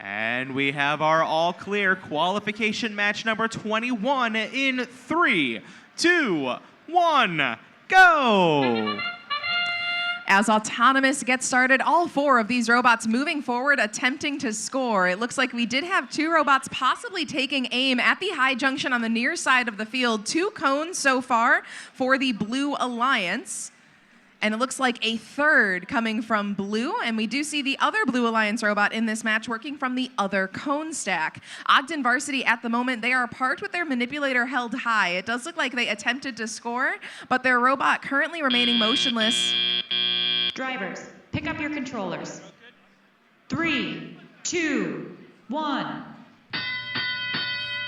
[SPEAKER 1] And we have our all clear qualification match number 21 in 3, 2, 1, go!
[SPEAKER 2] As Autonomous gets started, all 4 of these robots moving forward, attempting to score. It looks like we did have 2 robots possibly taking aim at the high junction on the near side of the field. 2 cones so far for the Blue Alliance. And it looks like a 3rd coming from Blue, and we do see the other Blue Alliance robot in this match working from the other cone stack. Ogden Varsity at the moment, they are parked with their manipulator held high. It does look like they attempted to score, but their robot currently remaining motionless.
[SPEAKER 3] Drivers, pick up your controllers. 3, 2, 1.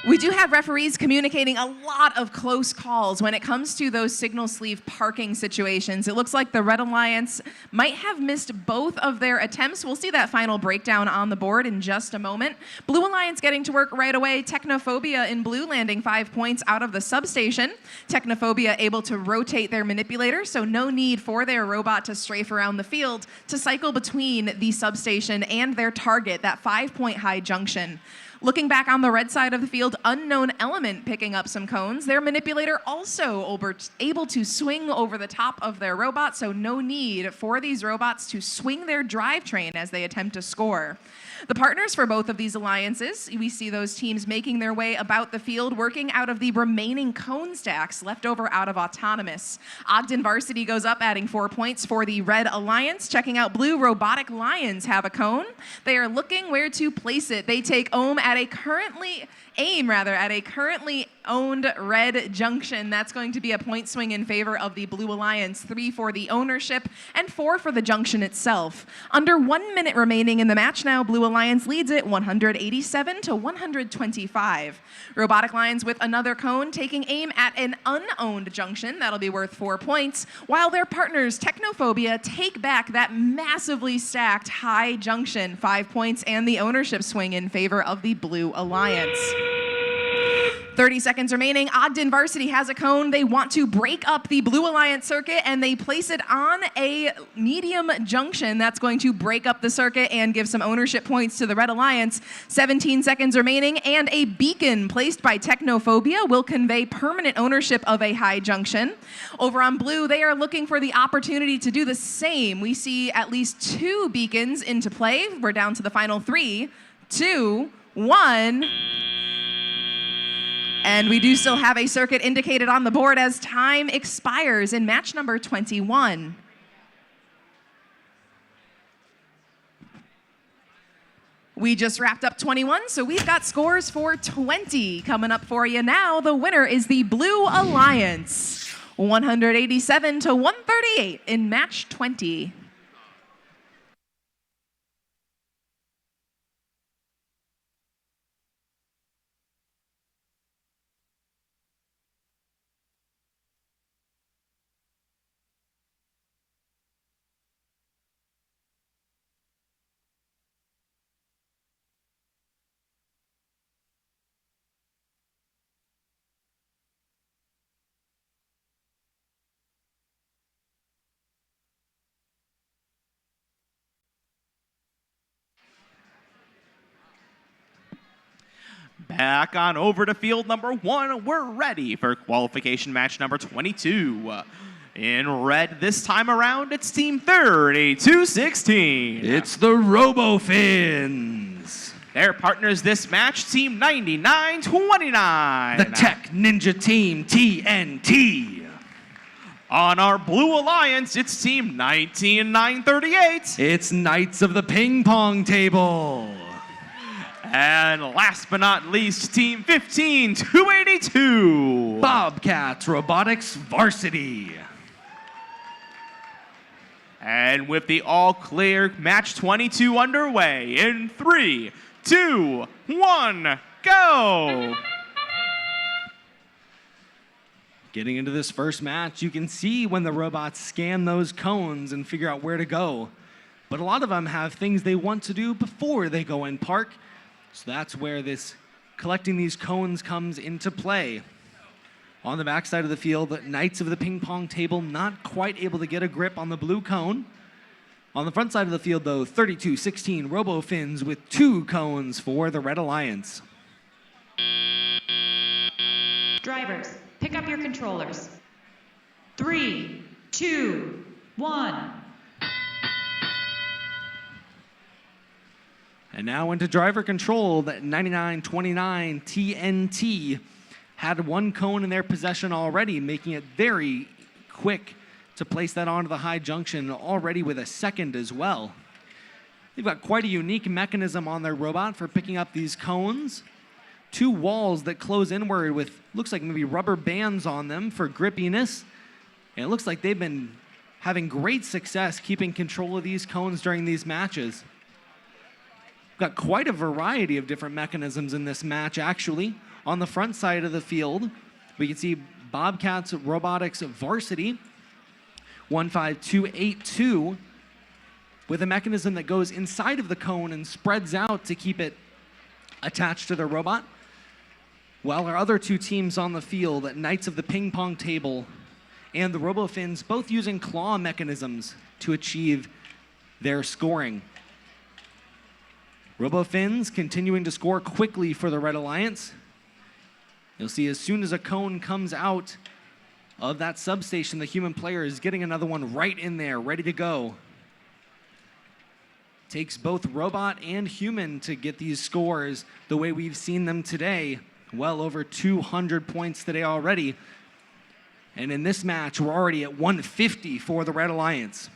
[SPEAKER 2] We do have referees communicating a lot of close calls when it comes to those signal sleeve parking situations. It looks like the Red Alliance might have missed both of their attempts. We'll see that final breakdown on the board in just a moment. Blue Alliance getting to work right away. Technophobia in blue landing 5 points out of the substation. Technophobia able to rotate their manipulator, so no need for their robot to strafe around the field to cycle between the substation and their target, that 5-point high junction. Looking back on the red side of the field, Unknown Element picking up some cones. Their manipulator also able to swing over the top of their robot, so no need for these robots to swing their drivetrain as they attempt to score. The partners for both of these alliances, we see those teams making their way about the field, working out of the remaining cone stacks left over out of Autonomous. Ogden Varsity goes up, adding 4 points for the Red Alliance. Checking out Blue, Robotic Lions have a cone. They are looking where to place it. They take aim at a currently owned red junction. That's going to be a point swing in favor of the Blue Alliance. 3 for the ownership and 4 for the junction itself. Under 1 minute remaining in the match now, Blue Alliance leads it 187 to 125. Robotic Lions with another cone taking aim at an unowned junction. That'll be worth 4 points, while their partners Technophobia take back that massively stacked high junction. 5 points and the ownership swing in favor of the Blue Alliance. 30 seconds remaining. Ogden Varsity has a cone. They want to break up the Blue Alliance circuit, and they place it on a medium junction. That's going to break up the circuit and give some ownership points to the Red Alliance. 17 seconds remaining, and a beacon placed by Technophobia will convey permanent ownership of a high junction. Over on Blue, they are looking for the opportunity to do the same. We see at least 2 beacons into play. We're down to the final 3, 2, 1. And we do still have a circuit indicated on the board as time expires in match number 21. We just wrapped up 21, so we've got scores for 20 coming up for you now. The winner is the Blue Alliance, 187 to 138 in match 20.
[SPEAKER 1] Back on over to field number 1. We're ready for qualification match number 22. In red this time around, it's team 3216.
[SPEAKER 4] It's the RoboFins.
[SPEAKER 1] Their partners this match, team 9929.
[SPEAKER 4] The Tech Ninja Team TNT.
[SPEAKER 1] On our Blue Alliance, it's team 19938.
[SPEAKER 4] It's Knights of the Ping Pong Table.
[SPEAKER 1] And last but not least, team 15282.
[SPEAKER 4] Bobcats Robotics Varsity.
[SPEAKER 1] And with the all clear match 22 underway in 3, 2, 1, go!
[SPEAKER 4] Getting into this first match, you can see when the robots scan those cones and figure out where to go. But a lot of them have things they want to do before they go in park. So that's where this collecting these cones comes into play. On the backside of the field, Knights of the Ping Pong Table not quite able to get a grip on the blue cone. On the front side of the field, though, 3216 RoboFins with 2 cones for the Red Alliance.
[SPEAKER 3] Drivers, pick up your controllers. 3, 2, 1.
[SPEAKER 4] And now into driver control, that 9929 TNT had 1 cone in their possession already, making it very quick to place that onto the high junction, already with a second as well. They've got quite a unique mechanism on their robot for picking up these cones. 2 walls that close inward with, looks like maybe rubber bands on them for grippiness. And it looks like they've been having great success keeping control of these cones during these matches. Got quite a variety of different mechanisms in this match, actually. On the front side of the field, we can see Bobcats Robotics Varsity, 15282, with a mechanism that goes inside of the cone and spreads out to keep it attached to the robot. While our other 2 teams on the field, Knights of the Ping Pong Table and the RoboFins, both using claw mechanisms to achieve their scoring. RoboFins continuing to score quickly for the Red Alliance. You'll see as soon as a cone comes out of that substation, the human player is getting another one right in there, ready to go. Takes both robot and human to get these scores the way we've seen them today. Well over 200 points today already. And in this match, we're already at 150 for the Red Alliance.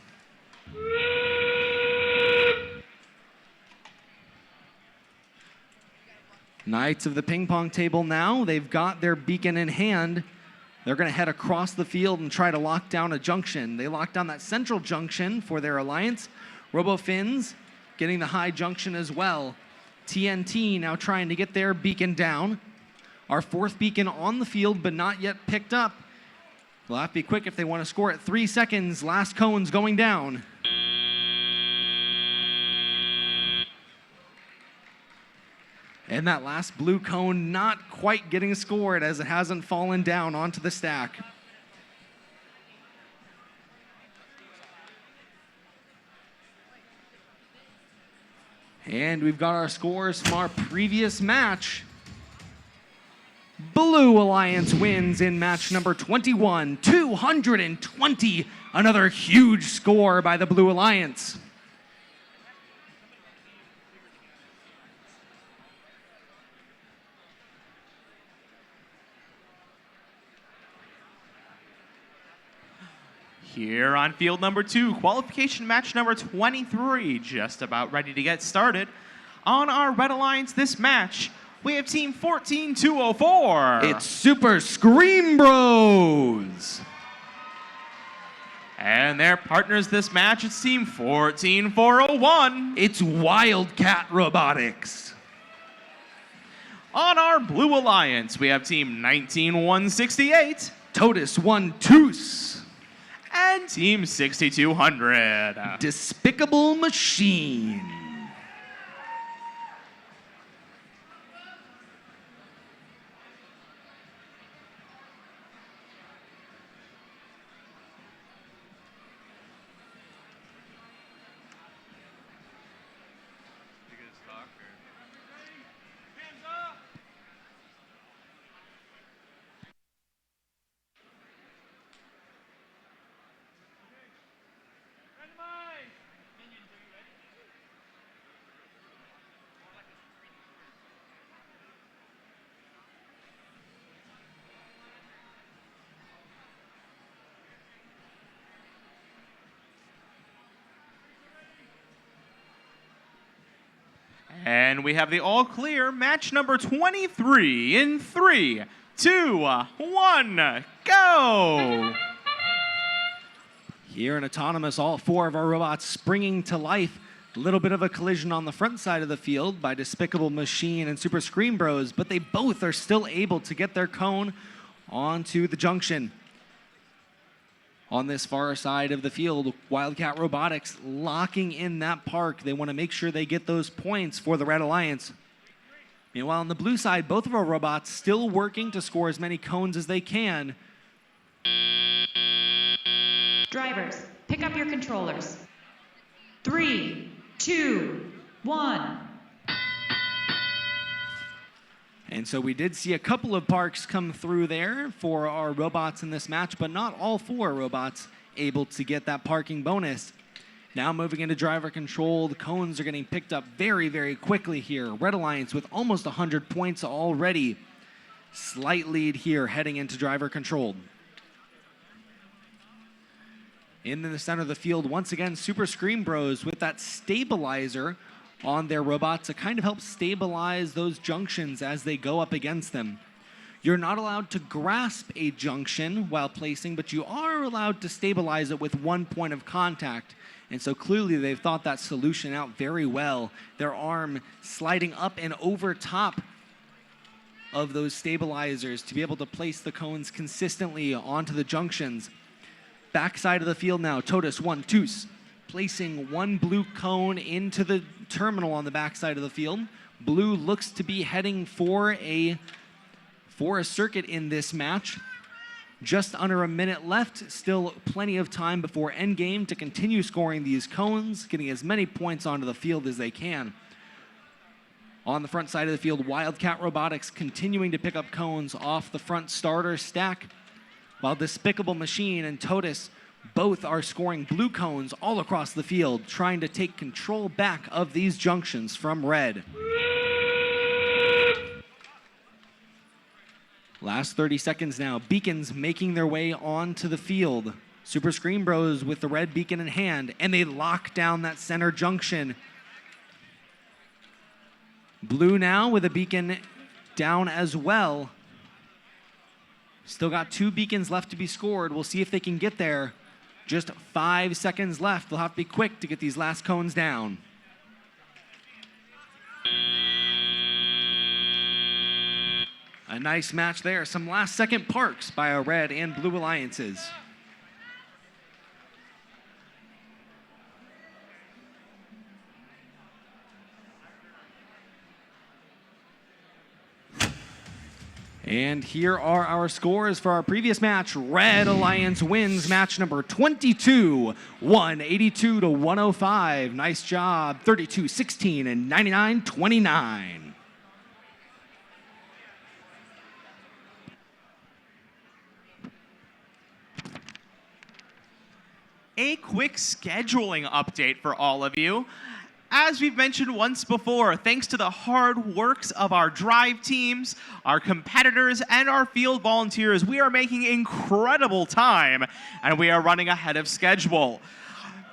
[SPEAKER 4] Knights of the ping pong table now, they've got their beacon in hand. They're going to head across the field and try to lock down a junction. They locked down that central junction for their alliance. RoboFins getting the high junction as well. TNT now trying to get their beacon down. Our fourth beacon on the field, but not yet picked up. They'll have to be quick if they want to score at 3 seconds. Last cone's going down. And that last blue cone not quite getting scored as it hasn't fallen down onto the stack. And we've got our scores from our previous match. Blue Alliance wins in match number 21, 220. Another huge score by the Blue Alliance.
[SPEAKER 1] Here on field number 2, qualification match number 23, just about ready to get started. On our Red Alliance this match, we have team 14204.
[SPEAKER 4] It's Super Scream Bros.
[SPEAKER 1] And their partners this match, it's team 14401.
[SPEAKER 4] It's Wildcat Robotics.
[SPEAKER 1] On our Blue Alliance, we have team 19168.
[SPEAKER 4] Totus One Toos.
[SPEAKER 1] And team 6200.
[SPEAKER 4] Despicable Machine.
[SPEAKER 1] And we have the all clear match number 23 in 3, 2, 1, go!
[SPEAKER 4] Here in Autonomous, all 4 of our robots springing to life. A little bit of a collision on the front side of the field by Despicable Machine and Super Scream Bros, but they both are still able to get their cone onto the junction. On this far side of the field, Wildcat Robotics locking in that park. They want to make sure they get those points for the Red Alliance. Meanwhile, on the blue side, both of our robots still working to score as many cones as they can.
[SPEAKER 3] Drivers, pick up your controllers. 3, 2, 1.
[SPEAKER 4] And so we did see a couple of parks come through there for our robots in this match, but not all 4 robots able to get that parking bonus. Now moving into driver control, the cones are getting picked up very, very quickly here. Red Alliance with almost 100 points already. Slight lead here heading into driver control. In the center of the field, once again, Super Scream Bros with that stabilizer on their robots to kind of help stabilize those junctions as they go up against them. You're not allowed to grasp a junction while placing, but you are allowed to stabilize it with 1 point of contact. And so clearly they've thought that solution out very well. Their arm sliding up and over top of those stabilizers to be able to place the cones consistently onto the junctions. Backside of the field now, Totus One Toos, placing 1 blue cone into the terminal on the backside of the field. Blue looks to be heading for a circuit in this match. Just under a minute left, still plenty of time before endgame to continue scoring these cones, getting as many points onto the field as they can. On the front side of the field, Wildcat Robotics continuing to pick up cones off the front starter stack, while Despicable Machine and Totus both are scoring blue cones all across the field, trying to take control back of these junctions from red. Last 30 seconds now. Beacons making their way onto the field. Super Scream Bros with the red beacon in hand, and they lock down that center junction. Blue now with a beacon down as well. Still got 2 beacons left to be scored. We'll see if they can get there. Just 5 seconds left. They'll have to be quick to get these last cones down. A nice match there. Some last-second parks by our red and blue alliances. And here are our scores for our previous match. Red Alliance wins match number 22, 182 to 105. Nice job, 32-16 and 99-29.
[SPEAKER 1] A quick scheduling update for all of you. As we've mentioned once before, thanks to the hard works of our drive teams, our competitors, and our field volunteers, we are making incredible time, and we are running ahead of schedule.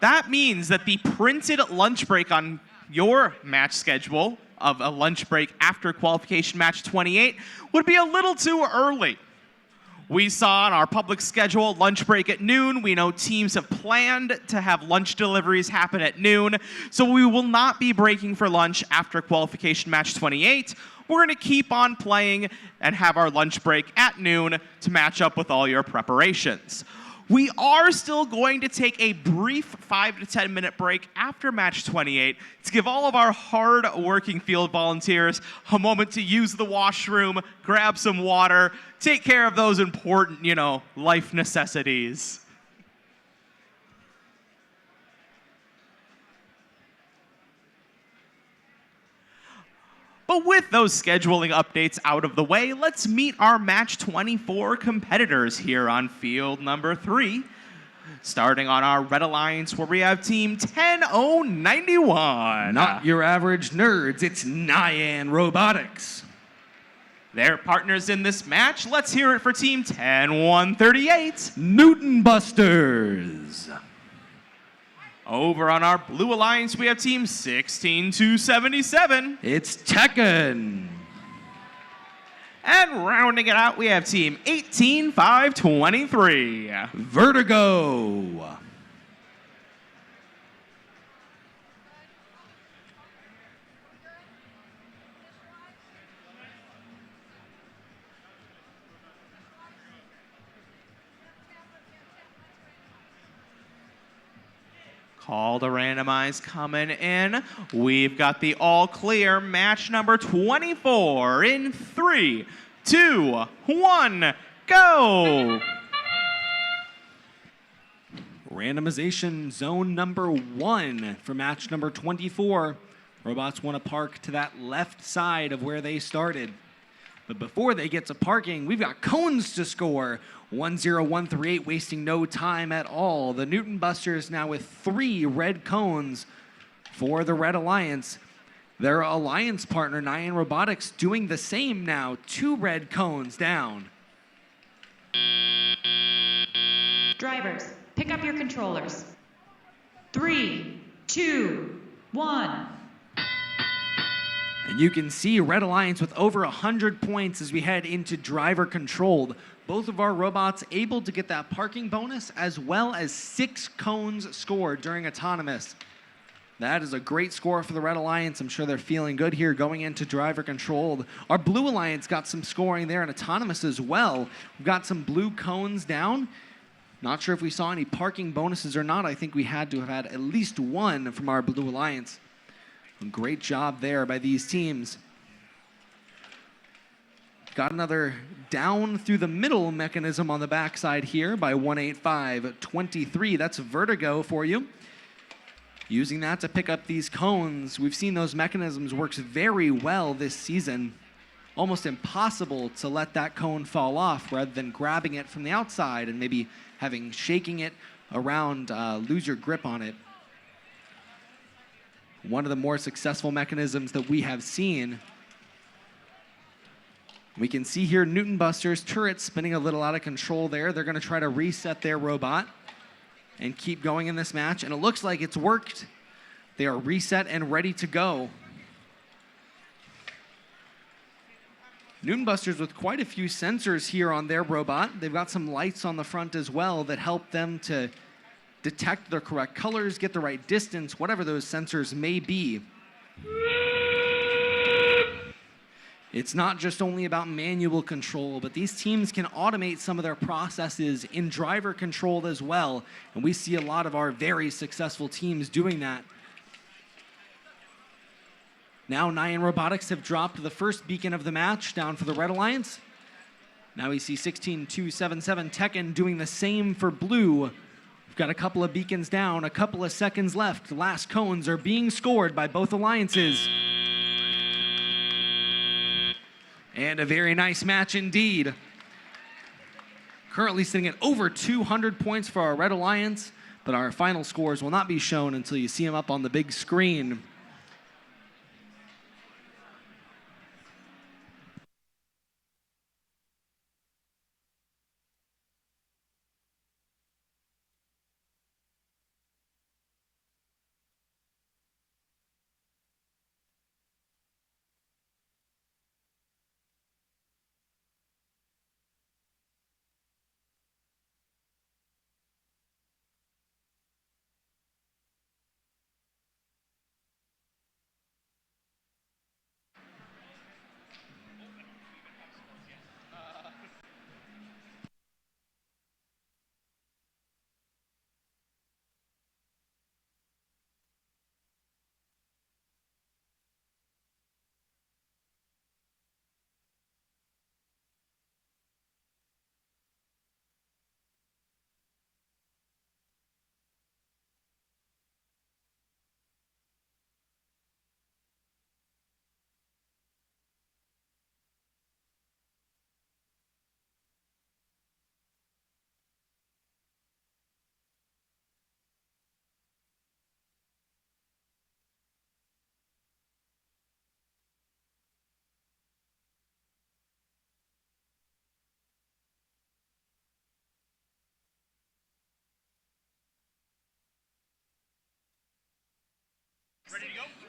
[SPEAKER 1] That means that the printed lunch break on your match schedule of a lunch break after qualification match 28 would be a little too early. We saw on our public schedule lunch break at noon. We know teams have planned to have lunch deliveries happen at noon, so we will not be breaking for lunch after qualification match 28. We're going to keep on playing and have our lunch break at noon to match up with all your preparations. We are still going to take a brief 5 to 10 minute break after match 28 to give all of our hard-working field volunteers a moment to use the washroom, grab some water, take care of those important, life necessities. But with those scheduling updates out of the way, let's meet our match 24 competitors here on field number 3. Starting on our Red Alliance, where we have team 10091.
[SPEAKER 4] Not your average nerds, it's Nyan Robotics.
[SPEAKER 1] Their partners in this match, let's hear it for team 10138.
[SPEAKER 4] Newton Busters.
[SPEAKER 1] Over on our Blue Alliance, we have team 16277.
[SPEAKER 4] It's Tekken.
[SPEAKER 1] And rounding it out, we have team 18523.
[SPEAKER 4] Vertigo.
[SPEAKER 1] Call to randomize coming in. We've got the all clear match number 24 in 3, 2, 1, go!
[SPEAKER 4] Randomization zone number 1 for match number 24. Robots want to park to that left side of where they started. But before they get to parking, we've got cones to score. 10138, wasting no time at all. The Newton Busters now with 3 red cones for the Red Alliance. Their alliance partner, Nyan Robotics, doing the same now. 2 red cones down.
[SPEAKER 3] Drivers, pick up your controllers. 3, 2, 1.
[SPEAKER 4] And you can see Red Alliance with over 100 points as we head into driver controlled. Both of our robots able to get that parking bonus as well as 6 cones scored during autonomous. That is a great score for the Red Alliance. I'm sure they're feeling good here going into driver controlled. Our Blue Alliance got some scoring there in autonomous as well. We've got some blue cones down. Not sure if we saw any parking bonuses or not. I think we had to have had at least 1 from our Blue Alliance. A great job there by these teams. Got another down through the middle mechanism on the backside here by 18523. That's Vertigo for you. Using that to pick up these cones. We've seen those mechanisms works very well this season. Almost impossible to let that cone fall off rather than grabbing it from the outside and maybe shaking it around, lose your grip on it. One of the more successful mechanisms that we have seen. We can see here Newton Busters turret spinning a little out of control there. They're going to try to reset their robot and keep going in this match. And it looks like it's worked. They are reset and ready to go. Noonbusters with quite a few sensors here on their robot. They've got some lights on the front as well that help them to detect the correct colors, get the right distance, whatever those sensors may be. It's not just only about manual control, but these teams can automate some of their processes in driver control as well. And we see a lot of our very successful teams doing that. Now Nyan Robotics have dropped the first beacon of the match down for the Red Alliance. Now we see 16277 Tekken doing the same for blue. We've got a couple of beacons down, a couple of seconds left. The last cones are being scored by both alliances. And a very nice match indeed. Currently sitting at over 200 points for our Red Alliance, but our final scores will not be shown until you see them up on the big screen.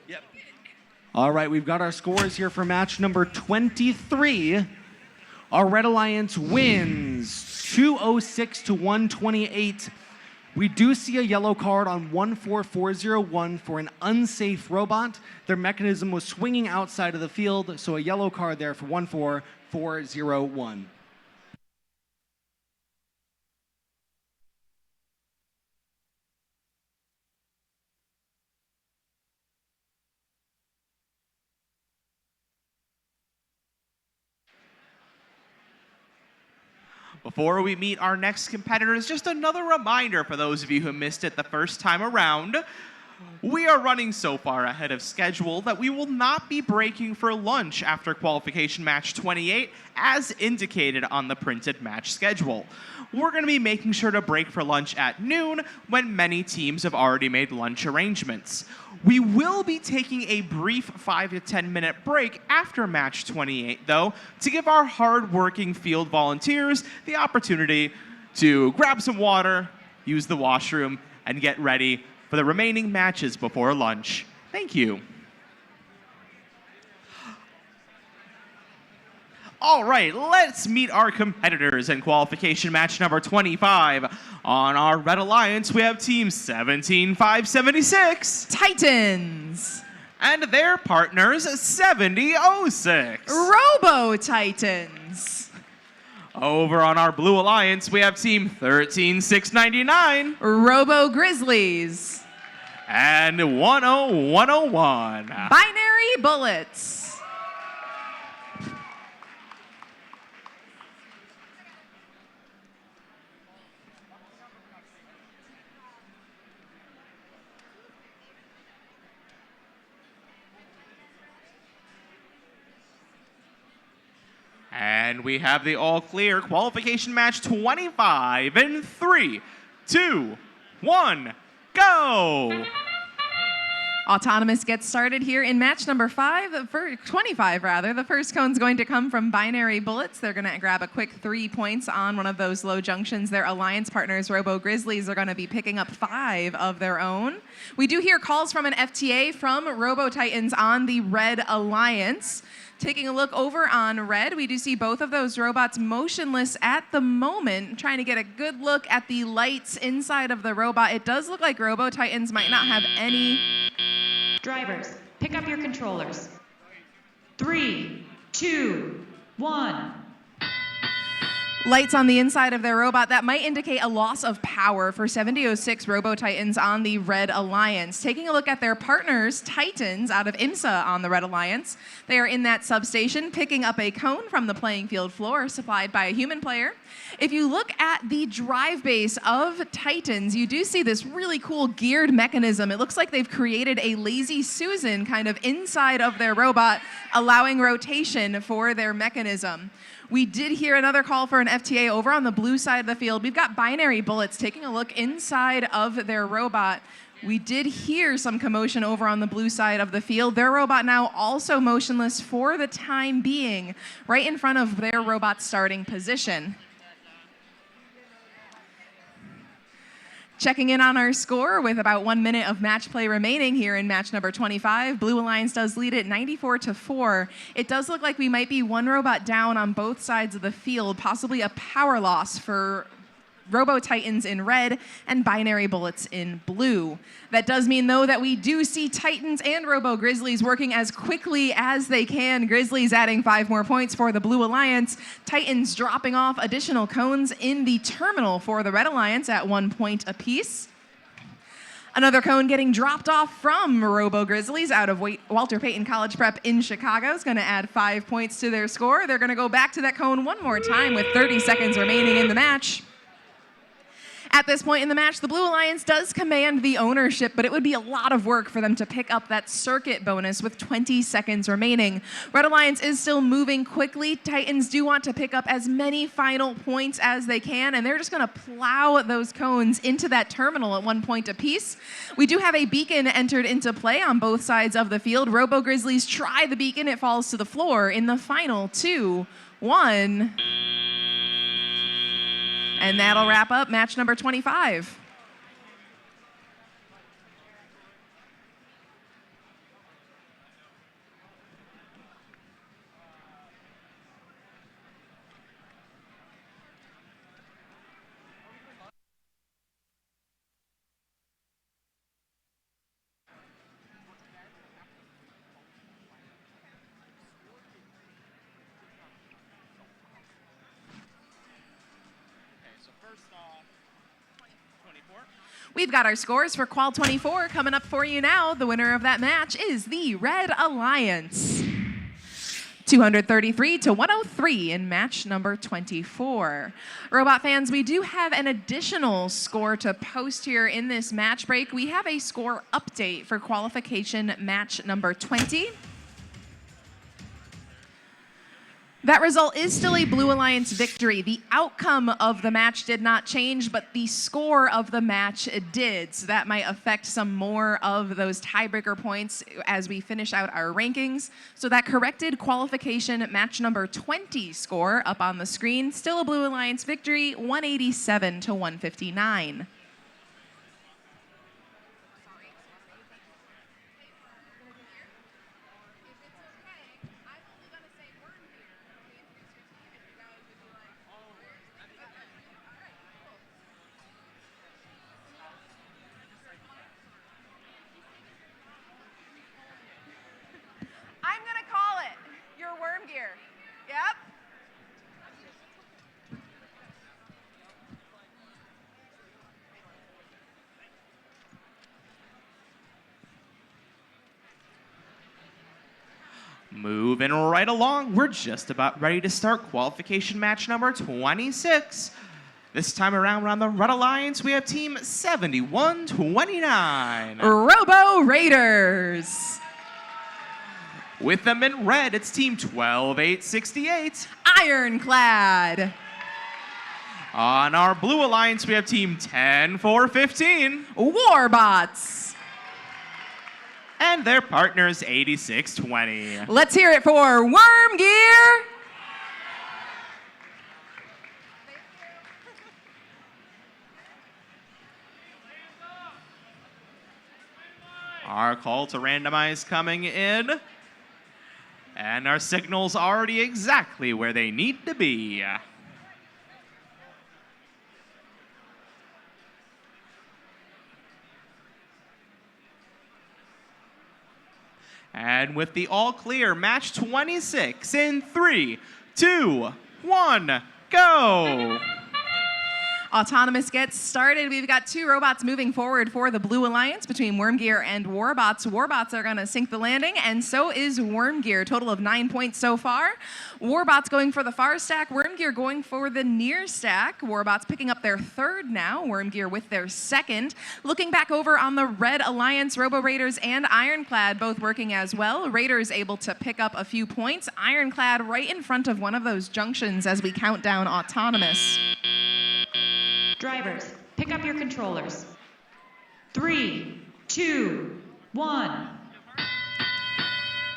[SPEAKER 4] Yep. All right, we've got our scores here for match number 23. Our Red Alliance wins 206 to 128. We do see a yellow card on 14401 for an unsafe robot. Their mechanism was swinging outside of the field, so a yellow card there for 14401.
[SPEAKER 1] Before we meet our next competitors, just another reminder for those of you who missed it the first time around. We are running so far ahead of schedule that we will not be breaking for lunch after qualification match 28 as indicated on the printed match schedule. We're going to be making sure to break for lunch at noon when many teams have already made lunch arrangements. We will be taking a brief 5 to 10 minute break after match 28 though to give our hard-working field volunteers the opportunity to grab some water, use the washroom, and get ready for the remaining matches before lunch. Thank you. All right, let's meet our competitors in qualification match number 25. On our Red Alliance, we have team 17576.
[SPEAKER 2] Titans.
[SPEAKER 1] And their partners, 7006.
[SPEAKER 2] Robo Titans.
[SPEAKER 1] Over on our Blue Alliance, we have team 13699.
[SPEAKER 2] Robo Grizzlies.
[SPEAKER 1] And 10101.
[SPEAKER 2] Binary Bullets.
[SPEAKER 1] And we have the all clear qualification match 25 in 3, 2, 1, go!
[SPEAKER 2] Autonomous gets started here in match number 25 rather. The first cone's going to come from Binary Bullets. They're going to grab a quick 3 points on one of those low junctions. Their alliance partners, Robo Grizzlies, are going to be picking up 5 of their own. We do hear calls from an FTA from Robo Titans on the Red Alliance. Taking a look over on Red, we do see both of those robots motionless at the moment, trying to get a good look at the lights inside of the robot. It does look like Robo Titans might not have any.
[SPEAKER 3] Drivers, pick up your controllers. 3, 2, 1.
[SPEAKER 2] Lights on the inside of their robot. That might indicate a loss of power for 7006 Robo Titans on the Red Alliance. Taking a look at their partners, Titans, out of IMSA on the Red Alliance. They are in that substation, picking up a cone from the playing field floor supplied by a human player. If you look at the drive base of Titans, you do see this really cool geared mechanism. It looks like they've created a Lazy Susan kind of inside of their robot, allowing rotation for their mechanism. We did hear another call for an FTA over on the blue side of the field. We've got Binary Bullets taking a look inside of their robot. We did hear some commotion over on the blue side of the field. Their robot now also motionless for the time being, right in front of their robot's starting position. Checking in on our score with about 1 minute of match play remaining here in match number 25. Blue Alliance does lead it 94-4. It does look like we might be 1 robot down on both sides of the field, possibly a power loss for Robo Titans in red and Binary Bullets in blue. That does mean, though, that we do see Titans and Robo Grizzlies working as quickly as they can. Grizzlies adding 5 more points for the Blue Alliance. Titans dropping off additional cones in the terminal for the Red Alliance at 1 point apiece. Another cone getting dropped off from Robo Grizzlies out of Walter Payton College Prep in Chicago is going to add 5 points to their score. They're going to go back to that cone one more time with 30 seconds remaining in the match. At this point in the match, the Blue Alliance does command the ownership, but it would be a lot of work for them to pick up that circuit bonus with 20 seconds remaining. Red Alliance is still moving quickly. Titans do want to pick up as many final points as they can, and they're just going to plow those cones into that terminal at 1 point apiece. We do have a beacon entered into play on both sides of the field. Robo Grizzlies try the beacon. It falls to the floor in the final 2, 1. And that'll wrap up match number 25. We've got our scores for Qual 24 coming up for you now. The winner of that match is the Red Alliance. 233-103 in match number 24. Robot fans, we do have an additional score to post here in this match break. We have a score update for qualification match number 20. That result is still a Blue Alliance victory. The outcome of the match did not change, but the score of the match did. So that might affect some more of those tiebreaker points as we finish out our rankings. So that corrected qualification match number 20 score up on the screen. Still a Blue Alliance victory, 187-159.
[SPEAKER 1] Moving right along, we're just about ready to start qualification match number 26. This time around, we're on the Red Alliance. We have team 7129.
[SPEAKER 2] Robo Raiders.
[SPEAKER 1] With them in red, it's team 12868.
[SPEAKER 2] Ironclad.
[SPEAKER 1] On our Blue Alliance, we have team 10415.
[SPEAKER 2] Warbots.
[SPEAKER 1] and their partners 8620.
[SPEAKER 2] Let's hear it for Worm Gear.
[SPEAKER 1] Our call to randomize coming in. And our signal's already exactly where they need to be. And with the all clear, match 26 in 3, 2, 1, go!
[SPEAKER 2] Autonomous gets started. We've got two robots moving forward for the Blue Alliance between Worm Gear and Warbots. Warbots are going to sink the landing, and so is Worm Gear. Total of 9 points so far. Warbots going for the far stack. Worm Gear going for the near stack. Warbots picking up their third now. Worm Gear with their second. Looking back over on the Red Alliance, Robo Raiders and Ironclad both working as well. Raiders able to pick up a few points. Ironclad right in front of one of those junctions as we count down Autonomous.
[SPEAKER 3] Drivers, pick up your controllers. 3, 2, 1.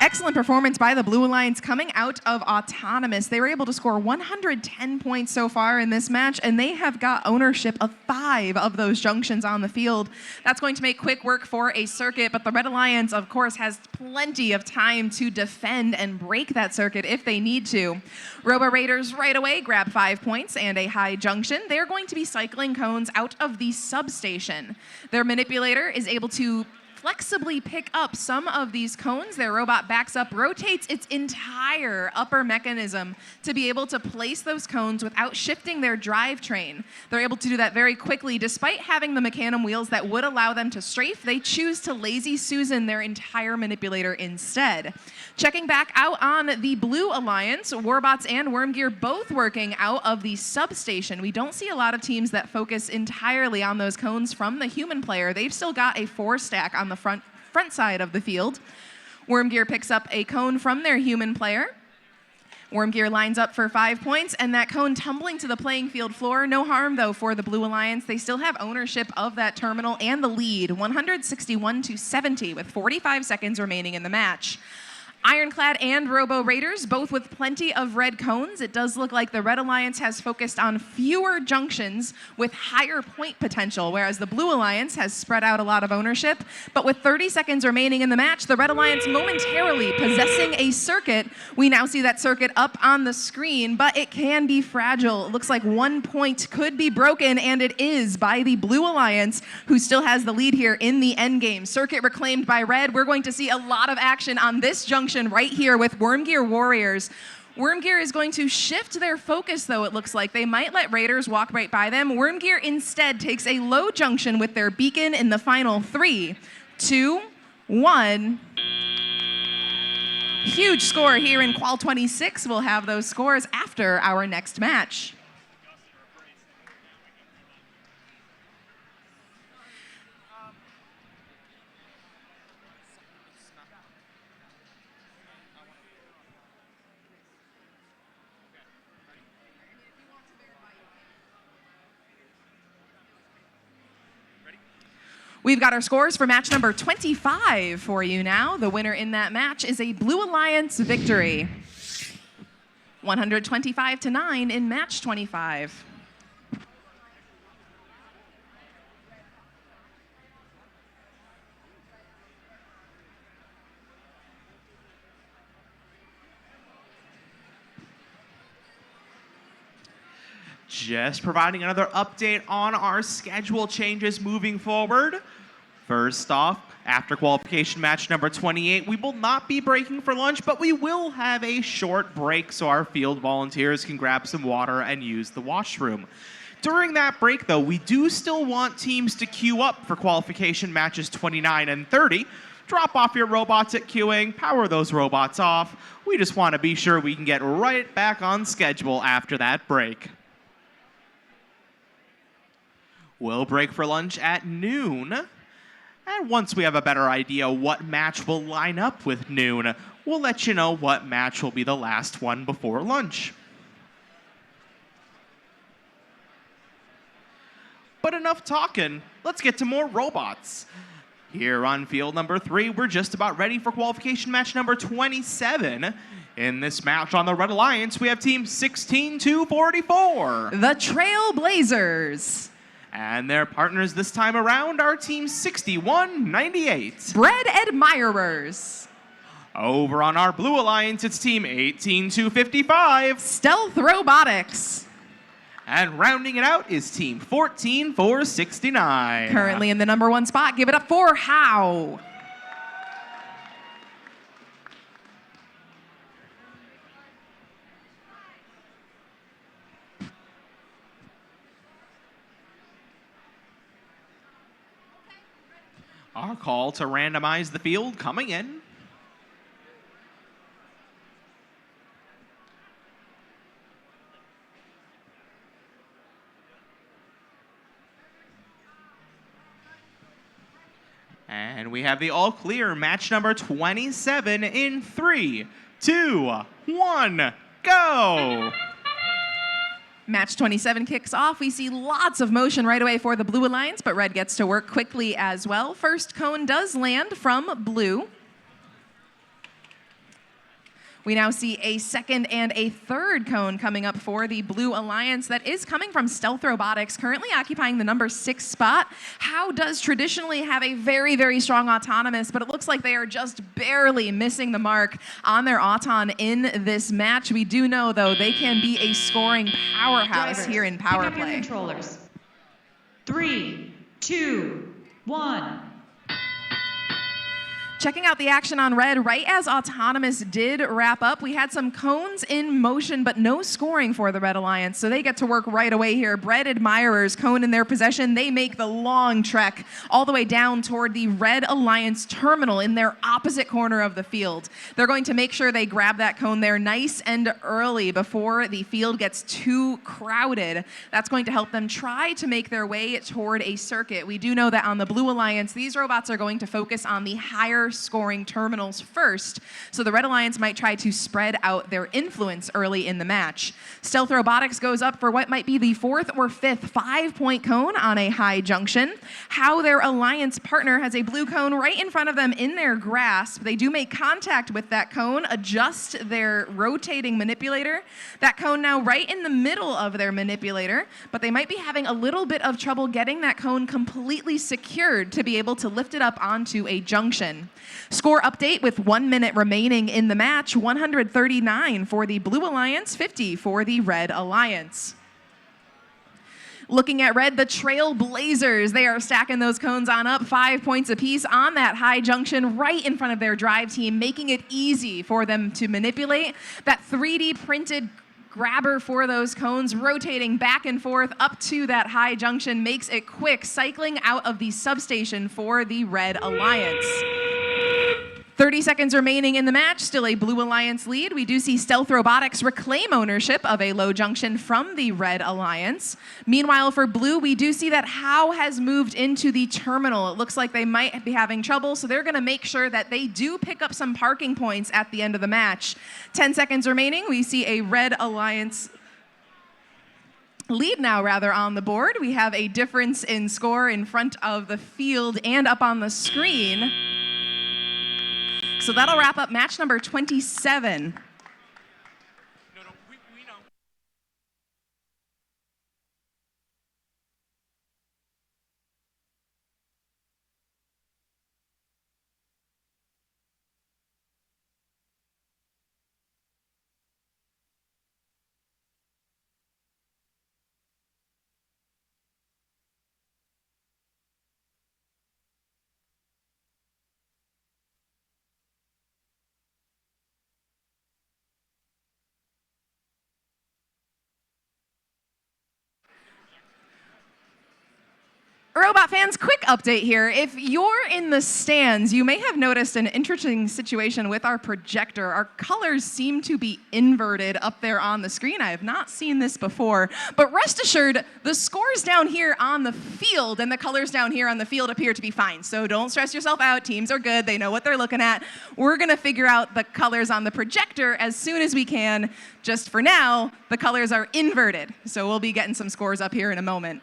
[SPEAKER 2] Excellent performance by the Blue Alliance coming out of Autonomous. They were able to score 110 points so far in this match, and they have got ownership of 5 of those junctions on the field. That's going to make quick work for a circuit, but the Red Alliance, of course, has plenty of time to defend and break that circuit if they need to. Robo Raiders right away grab 5 points and a high junction. They're going to be cycling cones out of the substation. Their manipulator is able to flexibly pick up some of these cones. Their robot backs up, rotates its entire upper mechanism to be able to place those cones without shifting their drivetrain. They're able to do that very quickly. Despite having the Mecanum wheels that would allow them to strafe, they choose to Lazy Susan their entire manipulator instead. Checking back out on the Blue Alliance, Warbots and Worm Gear both working out of the substation. We don't see a lot of teams that focus entirely on those cones from the human player. They've still got a 4-stack on the front side of the field. Worm Gear picks up a cone from their human player. Worm Gear lines up for 5 points, and that cone tumbling to the playing field floor. No harm, though, for the Blue Alliance. They still have ownership of that terminal and the lead, 161-70, with 45 seconds remaining in the match. Ironclad and Robo Raiders, both with plenty of red cones. It does look like the Red Alliance has focused on fewer junctions with higher point potential, whereas the Blue Alliance has spread out a lot of ownership. But with 30 seconds remaining in the match, the Red Alliance momentarily possessing a circuit. We now see that circuit up on the screen, but it can be fragile. It looks like 1 point could be broken, and it is by the Blue Alliance, who still has the lead here in the endgame. Circuit reclaimed by Red. We're going to see a lot of action on this junction right here with Worm Gear Warriors. Worm Gear is going to shift their focus, though, it looks like. They might let Raiders walk right by them. Worm Gear instead takes a low junction with their beacon in the final 3, 2, 1. Huge score here in Qual 26. We'll have those scores after our next match. We've got our scores for match number 25 for you now. The winner in that match is a Blue Alliance victory. 125-9 in match 25.
[SPEAKER 1] Just providing another update on our schedule changes moving forward. First off, after qualification match number 28, we will not be breaking for lunch, but we will have a short break so our field volunteers can grab some water and use the washroom. During that break, though, we do still want teams to queue up for qualification matches 29 and 30. Drop off your robots at queuing, power those robots off. We just want to be sure we can get right back on schedule after that break. We'll break for lunch at noon. And once we have a better idea what match will line up with noon, we'll let you know what match will be the last one before lunch. But enough talking, let's get to more robots. Here on field number 3, we're just about ready for qualification match number 27. In this match on the Red Alliance, we have team 16-44.
[SPEAKER 2] The Trailblazers.
[SPEAKER 1] And their partners this time around are team 61-98.
[SPEAKER 2] Bread Admirers.
[SPEAKER 1] Over on our Blue Alliance, it's team 18-55.
[SPEAKER 2] Stealth Robotics.
[SPEAKER 1] And rounding it out is team 14-69.
[SPEAKER 2] Currently in the number 1 spot. Give it up for How.
[SPEAKER 1] Our call to randomize the field coming in. And we have the all clear match number 27 in 3, 2, 1, go!
[SPEAKER 2] Match 27 kicks off. We see lots of motion right away for the Blue Alliance, but Red gets to work quickly as well. First cone does land from Blue. We now see a second and a third cone coming up for the Blue Alliance that is coming from Stealth Robotics, currently occupying the number 6 spot. How does traditionally have a very, very strong autonomous, but it looks like they are just barely missing the mark on their auton in this match. We do know, though, they can be a scoring powerhouse
[SPEAKER 3] Drivers,
[SPEAKER 2] here in
[SPEAKER 3] pick up your
[SPEAKER 2] POWERPLAY.
[SPEAKER 3] controllers. 3, 2, 1.
[SPEAKER 2] Checking out the action on Red, right as Autonomous did wrap up, we had some cones in motion, but no scoring for the Red Alliance, so they get to work right away here. Bread Admirers, cone in their possession. They make the long trek all the way down toward the Red Alliance terminal in their opposite corner of the field. They're going to make sure they grab that cone there nice and early before the field gets too crowded. That's going to help them try to make their way toward a circuit. We do know that on the Blue Alliance, these robots are going to focus on the higher scoring terminals first, so the Red Alliance might try to spread out their influence early in the match. Stealth Robotics goes up for what might be the 4th or 5th 5-point cone on a high junction. How their Alliance partner has a blue cone right in front of them in their grasp. They do make contact with that cone, adjust their rotating manipulator. That cone now right in the middle of their manipulator, but they might be having a little bit of trouble getting that cone completely secured to be able to lift it up onto a junction. Score update with 1 minute remaining in the match, 139 for the Blue Alliance, 50 for the Red Alliance. Looking at Red, the Trailblazers, they are stacking those cones on up, 5 points apiece on that high junction right in front of their drive team, making it easy for them to manipulate. That 3D printed grabber for those cones, rotating back and forth up to that high junction, makes it quick, cycling out of the substation for the Red Alliance. 30 seconds remaining in the match, still a Blue Alliance lead. We do see Stealth Robotics reclaim ownership of a low junction from the Red Alliance. Meanwhile, for Blue, we do see that How has moved into the terminal. It looks like they might be having trouble, so they're going to make sure that they do pick up some parking points at the end of the match. 10 seconds remaining. We see a Red Alliance lead now, rather, on the board. We have a difference in score in front of the field and up on the screen. So that'll wrap up match number 27. Robot fans, quick update here. If you're in the stands, you may have noticed an interesting situation with our projector. Our colors seem to be inverted up there on the screen. I have not seen this before, but rest assured, the scores down here on the field and the colors down here on the field appear to be fine. So don't stress yourself out. Teams are good. They know what they're looking at. We're going to figure out the colors on the projector as soon as we can. Just for now, the colors are inverted. So we'll be getting some scores up here in a moment.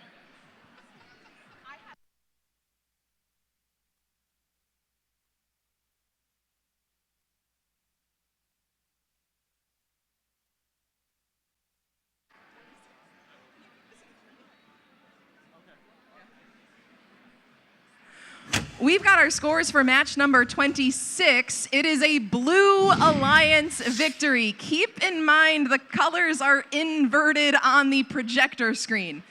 [SPEAKER 2] We've got our scores for match number 26. It is a Blue Alliance victory. Keep in mind the colors are inverted on the projector screen.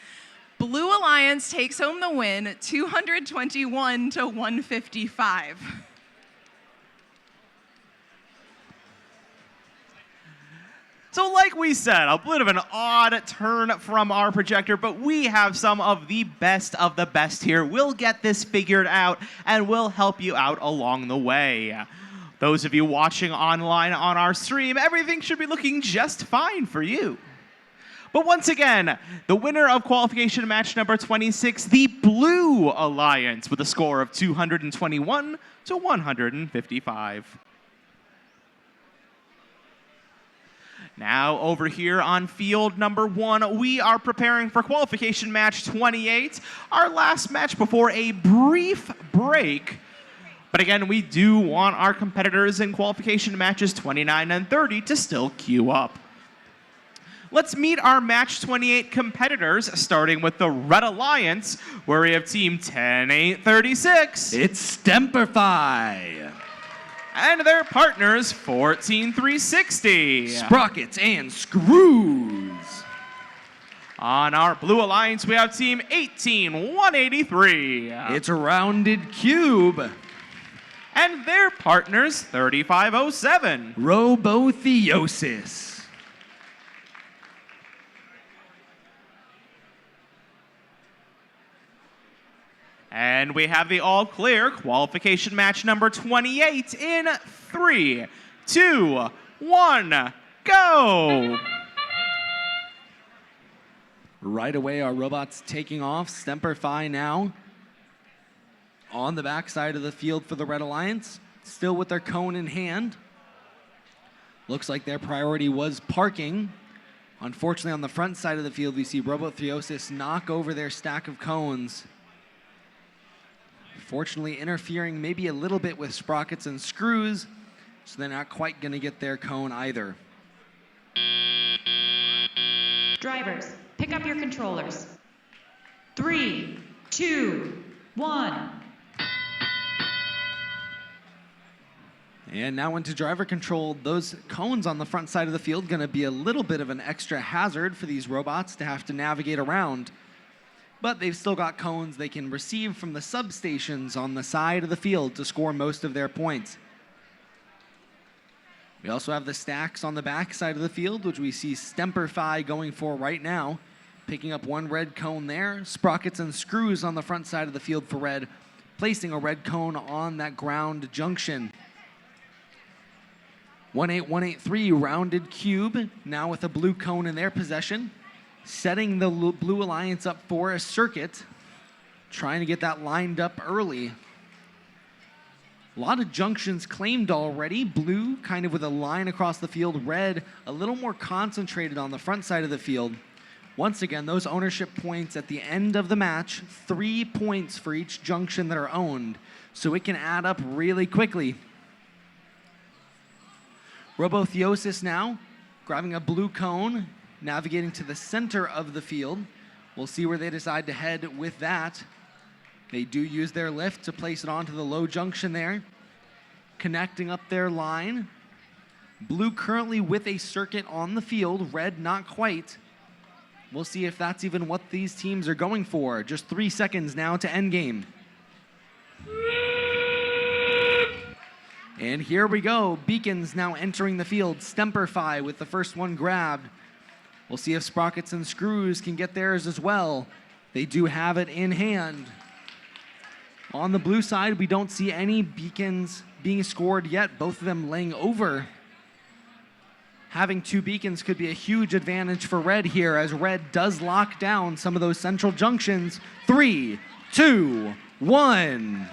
[SPEAKER 2] Blue Alliance takes home the win, 221 to 155.
[SPEAKER 1] So like we said, a bit of an odd turn from our projector, but we have some of the best here. We'll get this figured out, and we'll help you out along the way. Those of you watching online on our stream, everything should be looking just fine for you. But once again, the winner of qualification match number 26, the Blue Alliance, with a score of 221 to 155. Now over here on field number 1, we are preparing for qualification match 28, our last match before a brief break. But again, we do want our competitors in qualification matches 29 and 30 to still queue up. Let's meet our match 28 competitors, starting with the Red Alliance, where we have team 10-8-36.
[SPEAKER 4] It's Stemperfy.
[SPEAKER 1] And their partners, 14-3-60.
[SPEAKER 4] Sprockets and Screws.
[SPEAKER 1] On our Blue Alliance, we have team 18-183.
[SPEAKER 4] It's a Rounded Cube.
[SPEAKER 1] And their partners, 3507.
[SPEAKER 4] Robotheosis.
[SPEAKER 1] And we have the all-clear qualification match number 28 in 3, 2, 1, go!
[SPEAKER 4] Right away, our robots taking off. Stemperfy now on the backside of the field for the Red Alliance, still with their cone in hand. Looks like their priority was parking. Unfortunately, on the front side of the field, we see Robotheosis knock over their stack of cones. Fortunately, interfering maybe a little bit with Sprockets and Screws, so they're not quite going to get their cone either.
[SPEAKER 3] Drivers, pick up your controllers. 3, 2, 1.
[SPEAKER 4] And now into driver control. Those cones on the front side of the field going to be a little bit of an extra hazard for these robots to have to navigate around. But they've still got cones they can receive from the substations on the side of the field to score most of their points. We also have the stacks on the back side of the field, which we see Stemperfy going for right now, picking up one red cone there. Sprockets and Screws on the front side of the field for red, placing a red cone on that ground junction. 18183 Rounded Cube, now with a blue cone in their possession, setting the Blue Alliance up for a circuit, trying to get that lined up early. A lot of junctions claimed already. Blue kind of with a line across the field. Red a little more concentrated on the front side of the field. Once again, those ownership points at the end of the match, 3 points for each junction that are owned, so it can add up really quickly. Robotheosis now, grabbing a blue cone, navigating to the center of the field. We'll see where they decide to head with that. They do use their lift to place it onto the low junction there, connecting up their line. Blue currently with a circuit on the field, red not quite. We'll see if that's even what these teams are going for. Just 3 seconds now to end game. And here we go. Beacons now entering the field. Stemperfy with the first one grabbed. We'll see if Sprockets and Screws can get theirs as well. They do have it in hand. On the blue side, we don't see any beacons being scored yet, both of them laying over. Having 2 beacons could be a huge advantage for red here, as red does lock down some of those central junctions. 3, 2, 1.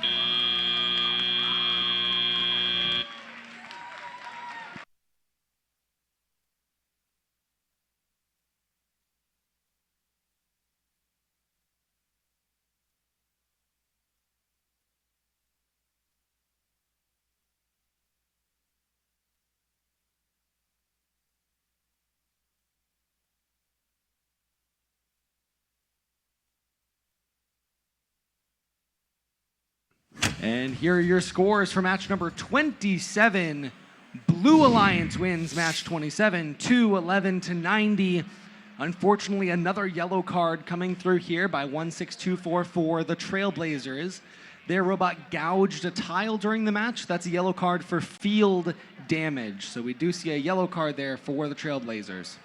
[SPEAKER 4] And here are your scores for match number 27. Blue Alliance wins match 27, 211 to 90. Unfortunately, another yellow card coming through here by 16244, the Trailblazers. Their robot gouged a tile during the match. That's a yellow card for field damage. So we do see a yellow card there for the Trailblazers.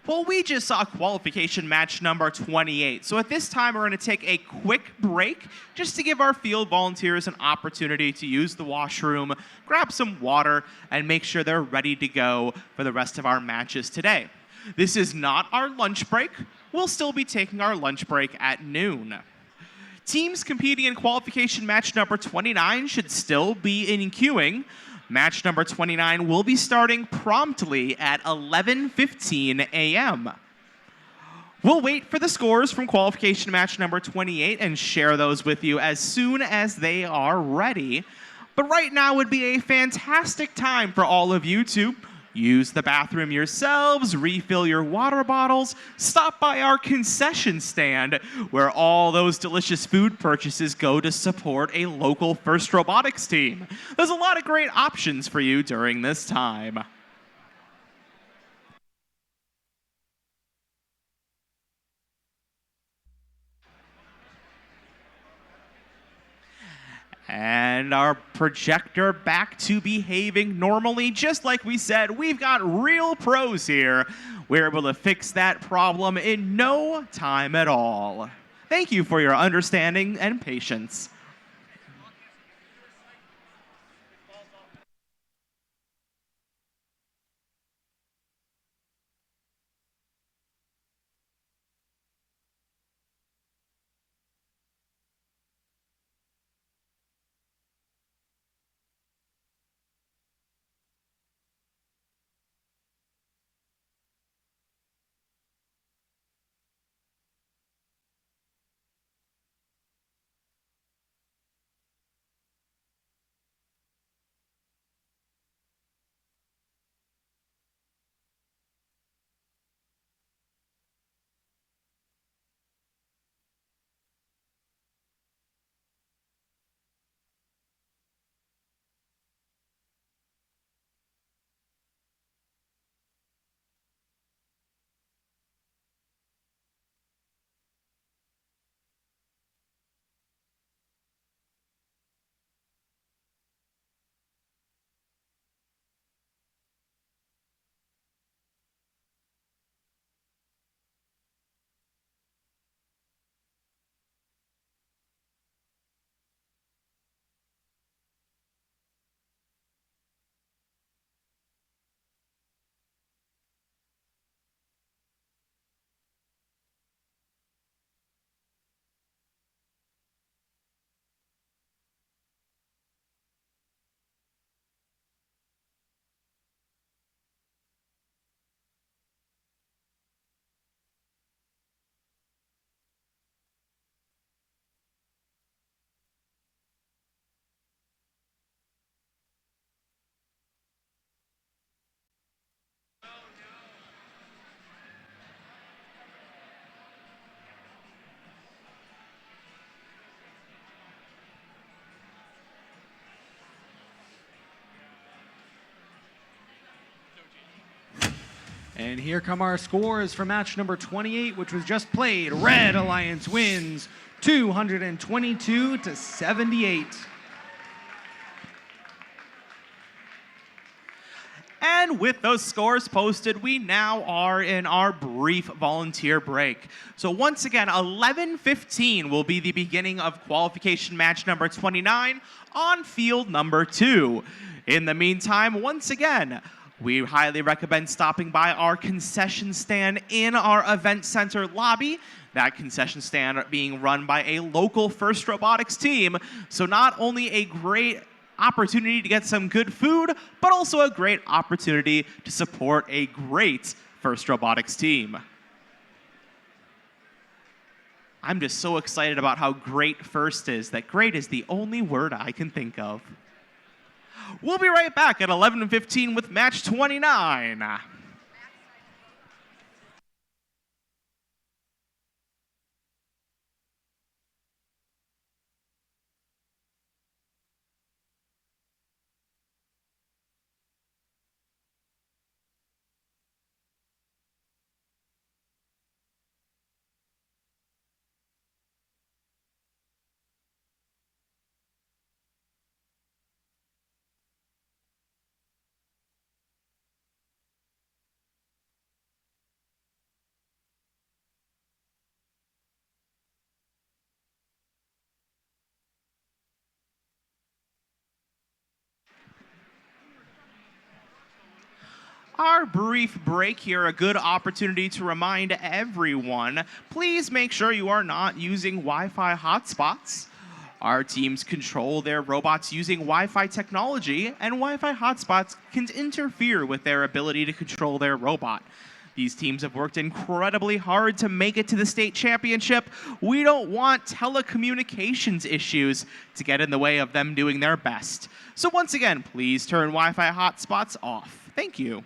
[SPEAKER 1] Well, we just saw qualification match number 28. So at this time, we're going to take a quick break just to give our field volunteers an opportunity to use the washroom, grab some water, and make sure they're ready to go for the rest of our matches today. This is not our lunch break. We'll still be taking our lunch break at noon. Teams competing in qualification match number 29 should still be in queuing. Match number 29 will be starting promptly at 11:15 a.m. We'll wait for the scores from qualification match number 28 and share those with you as soon as they are ready. But right now would be a fantastic time for all of you to use the bathroom yourselves, refill your water bottles, stop by our concession stand where all those delicious food purchases go to support a local FIRST Robotics team. There's a lot of great options for you during this time. And our projector back to behaving normally. Just like we said, we've got real pros here. We're able to fix that problem in no time at all. Thank you for your understanding and patience.
[SPEAKER 4] And here come our scores for match number 28, which was just played. Red Alliance wins 222 to 78.
[SPEAKER 1] And with those scores posted, we now are in our brief volunteer break. So once again, 11:15 will be the beginning of qualification match number 29 on field number 2. In the meantime, once again, we highly recommend stopping by our concession stand in our event center lobby. That concession stand being run by a local FIRST Robotics team. So not only a great opportunity to get some good food, but also a great opportunity to support a great FIRST Robotics team. I'm just so excited about how great FIRST is that great is the only word I can think of. We'll be right back at 11:15 with match 29. Our brief break here, a good opportunity to remind everyone, please make sure you are not using Wi-Fi hotspots. Our teams control their robots using Wi-Fi technology, and Wi-Fi hotspots can interfere with their ability to control their robot. These teams have worked incredibly hard to make it to the state championship. We don't want telecommunications issues to get in the way of them doing their best. So once again, please turn Wi-Fi hotspots off. Thank you.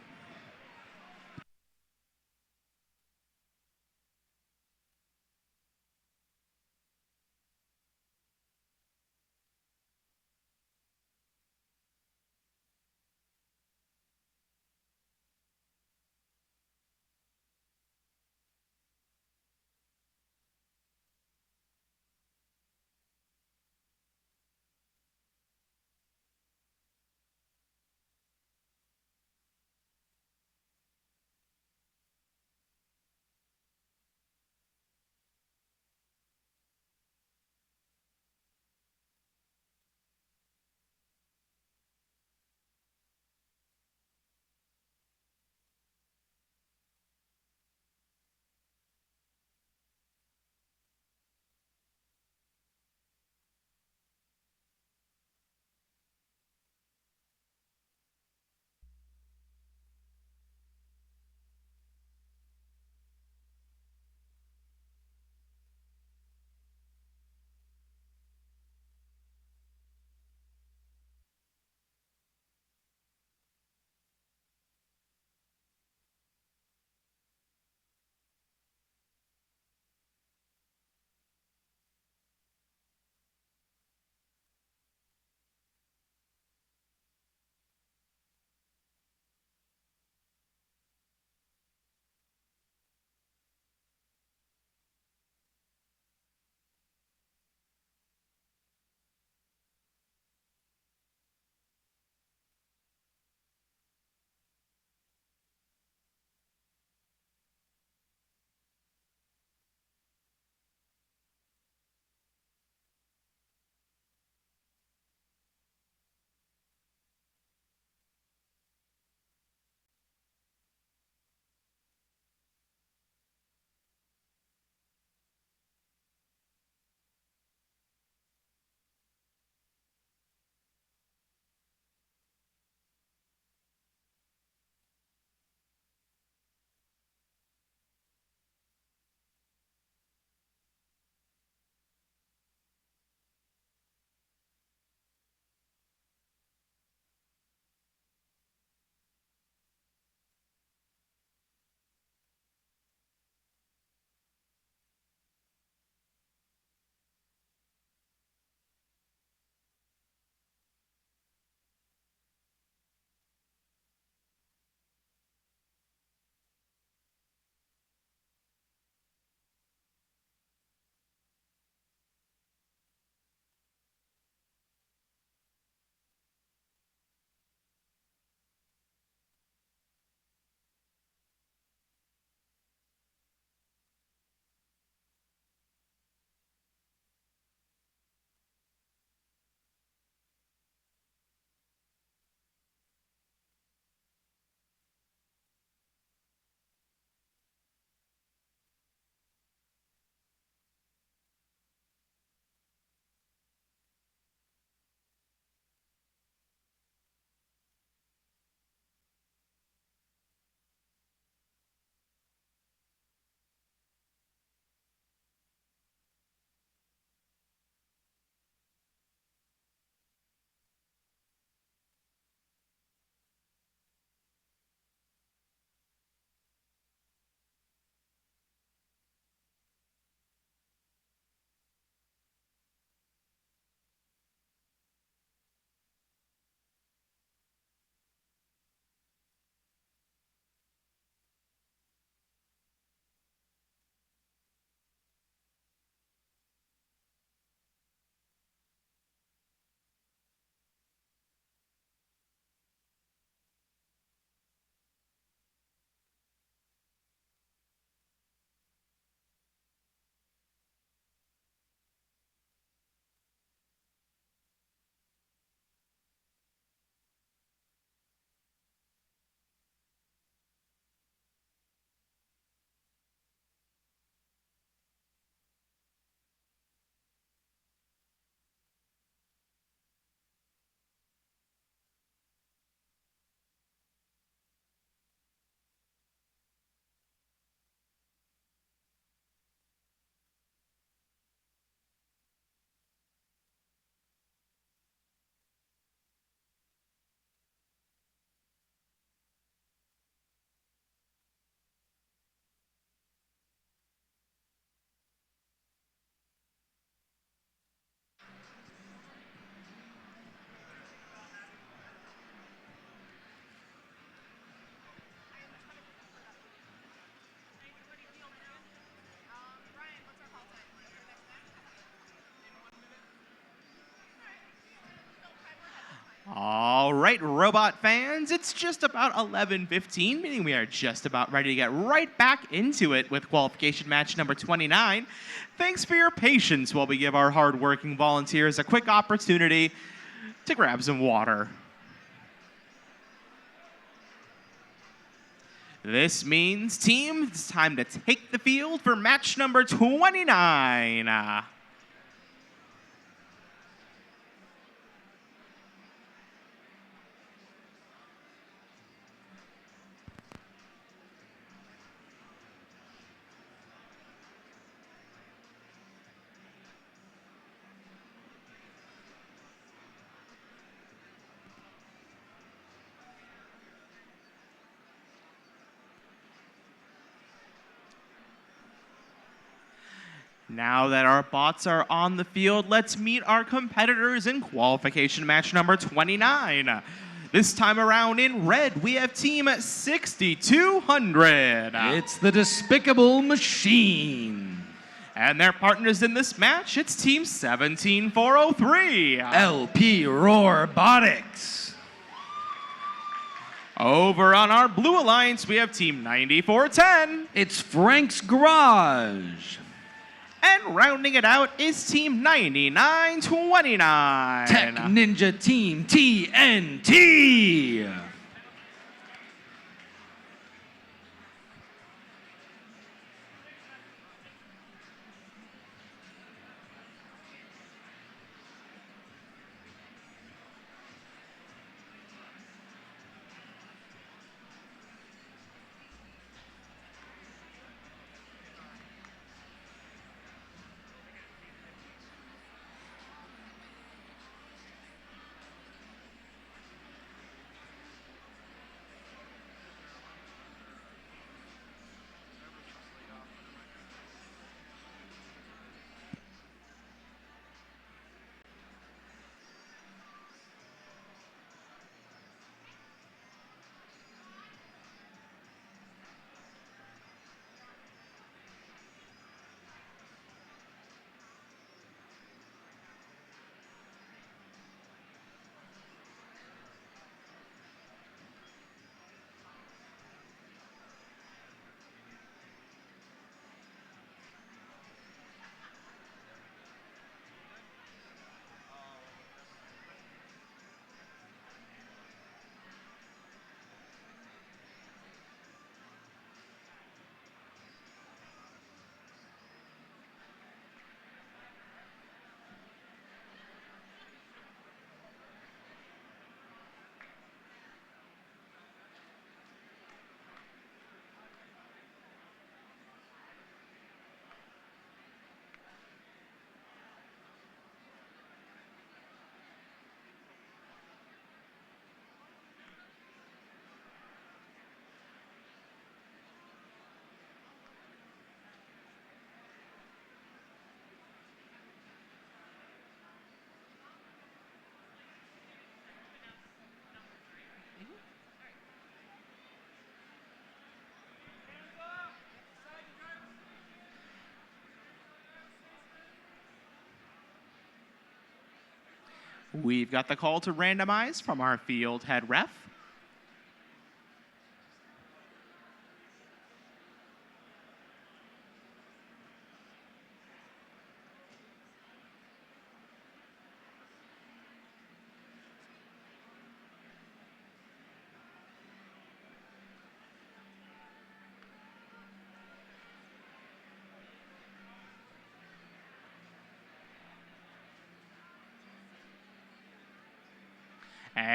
[SPEAKER 1] right, robot fans, it's just about 11:15, meaning we are just about ready to get right back into it with qualification match number 29. Thanks for your patience while we give our hardworking volunteers a quick opportunity to grab some water. This means, team, it's time to take the field for match number 29. Now that our bots are on the field, let's meet our competitors in qualification match number 29. This time around in red, we have team 6200.
[SPEAKER 4] It's the Despicable Machine.
[SPEAKER 1] And their partners in this match, it's team 17403.
[SPEAKER 4] LP Robotics.
[SPEAKER 1] Over on our blue alliance, we have team 9410.
[SPEAKER 4] It's Frank's Garage.
[SPEAKER 1] And rounding it out is team 9929.
[SPEAKER 4] Tech Ninja Team TNT.
[SPEAKER 1] We've got the call to randomize from our field head ref.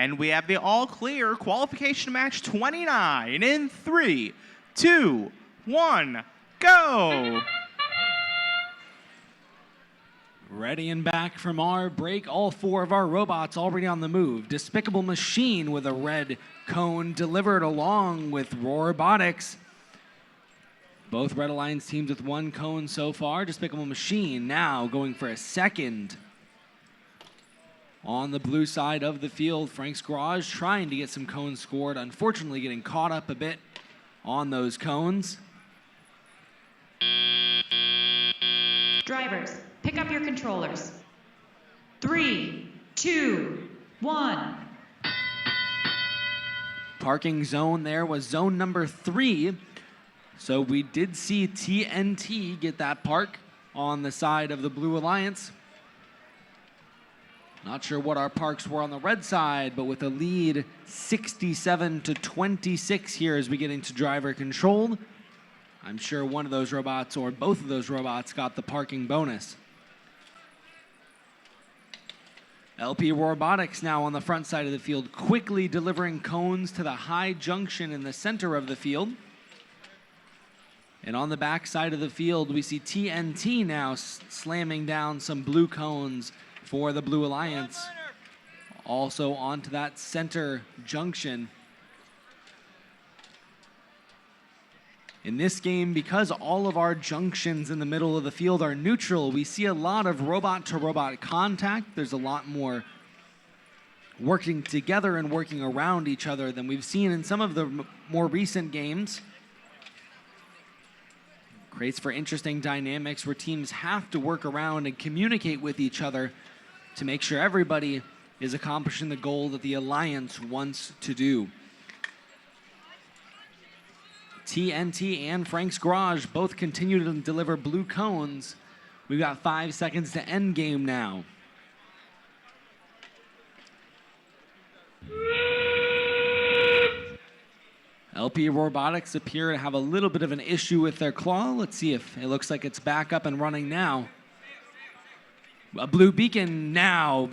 [SPEAKER 1] And we have the all clear qualification match 29 in 3, 2, 1, go!
[SPEAKER 4] Ready and back from our break. All four of our robots already on the move. Despicable Machine with a red cone delivered along with Robotics. Both Red Alliance teams with one cone so far. Despicable Machine now going for a second. On the blue side of the field, Frank's Garage trying to get some cones scored. Unfortunately, getting caught up a bit on those cones.
[SPEAKER 3] Drivers, pick up your controllers. 3, 2, 1.
[SPEAKER 4] parking zone there was zone number 3. So we did see TNT get that park on the side of the Blue Alliance. Not sure what our parks were on the red side, but with a lead 67-26 here as we get into driver controlled, I'm sure one of those robots or both of those robots got the parking bonus. LP Robotics now on the front side of the field, quickly delivering cones to the high junction in the center of the field. And on the back side of the field, we see TNT now slamming down some blue cones for the Blue Alliance. Also onto that center junction. In this game, because all of our junctions in the middle of the field are neutral, we see a lot of robot-to-robot contact. There's a lot more working together and working around each other than we've seen in some of the more recent games. Creates for interesting dynamics where teams have to work around and communicate with each other to make sure everybody is accomplishing the goal that the Alliance wants to do. TNT and Frank's Garage both continue to deliver blue cones. We've got 5 seconds to end game now. LP Robotics appear to have a little bit of an issue with their claw. Let's see if it looks like it's back up and running now. A blue beacon now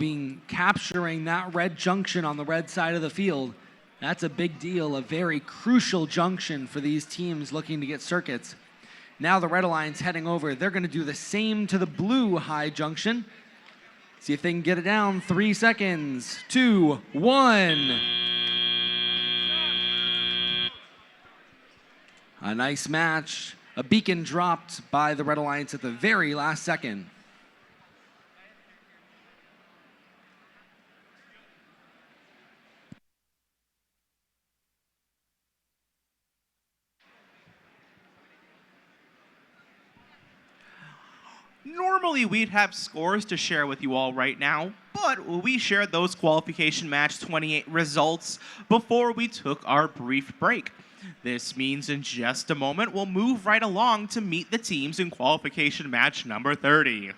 [SPEAKER 4] capturing that red junction on the red side of the field. That's a big deal, a very crucial junction for these teams looking to get circuits. Now the Red Alliance heading over. They're going to do the same to the blue high junction. See if they can get it down. 3 seconds. 2, 1. A nice match. A beacon dropped by the Red Alliance at the very last second.
[SPEAKER 1] Normally, we'd have scores to share with you all right now, but we shared those qualification match 28 results before we took our brief break. This means in just a moment, we'll move right along to meet the teams in qualification match number 30.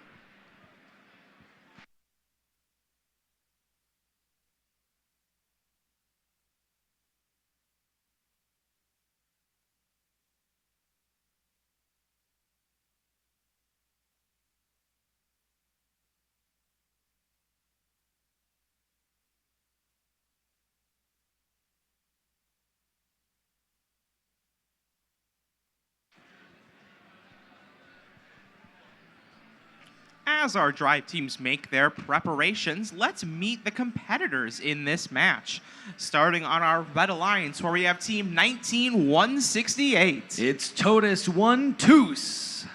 [SPEAKER 1] As our drive teams make their preparations, let's meet the competitors in this match. Starting on our Red Alliance, where we have Team 19168.
[SPEAKER 4] It's Totus 1 Toos.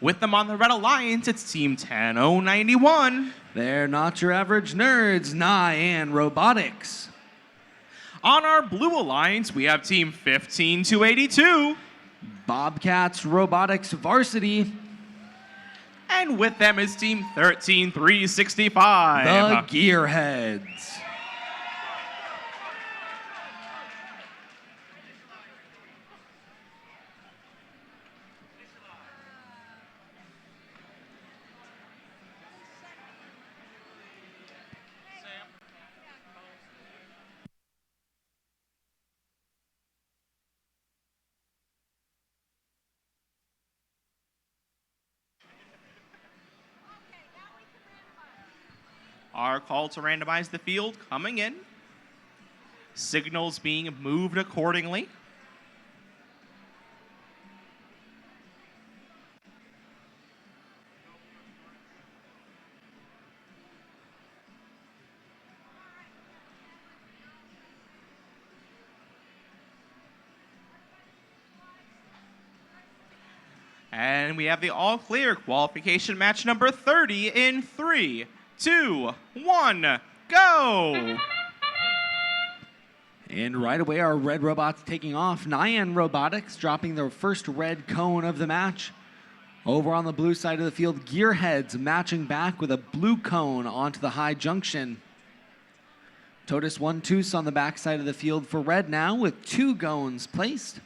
[SPEAKER 1] With them on the Red Alliance, it's Team 10091.
[SPEAKER 4] They're not your average nerds, Nyan Robotics.
[SPEAKER 1] On our Blue Alliance, we have Team 15282.
[SPEAKER 4] Bobcats Robotics Varsity.
[SPEAKER 1] And with them is Team 13365.
[SPEAKER 4] The Gearheads.
[SPEAKER 1] Our call to randomize the field coming in. Signals being moved accordingly. And we have the all clear qualification match number 30 in 3, 2, 1, go!
[SPEAKER 4] And right away, our red robots taking off. Nyan Robotics dropping their first red cone of the match. Over on the blue side of the field, Gearheads matching back with a blue cone onto the high junction. Totus 1-2 on the backside of the field for red now with 2 gones placed.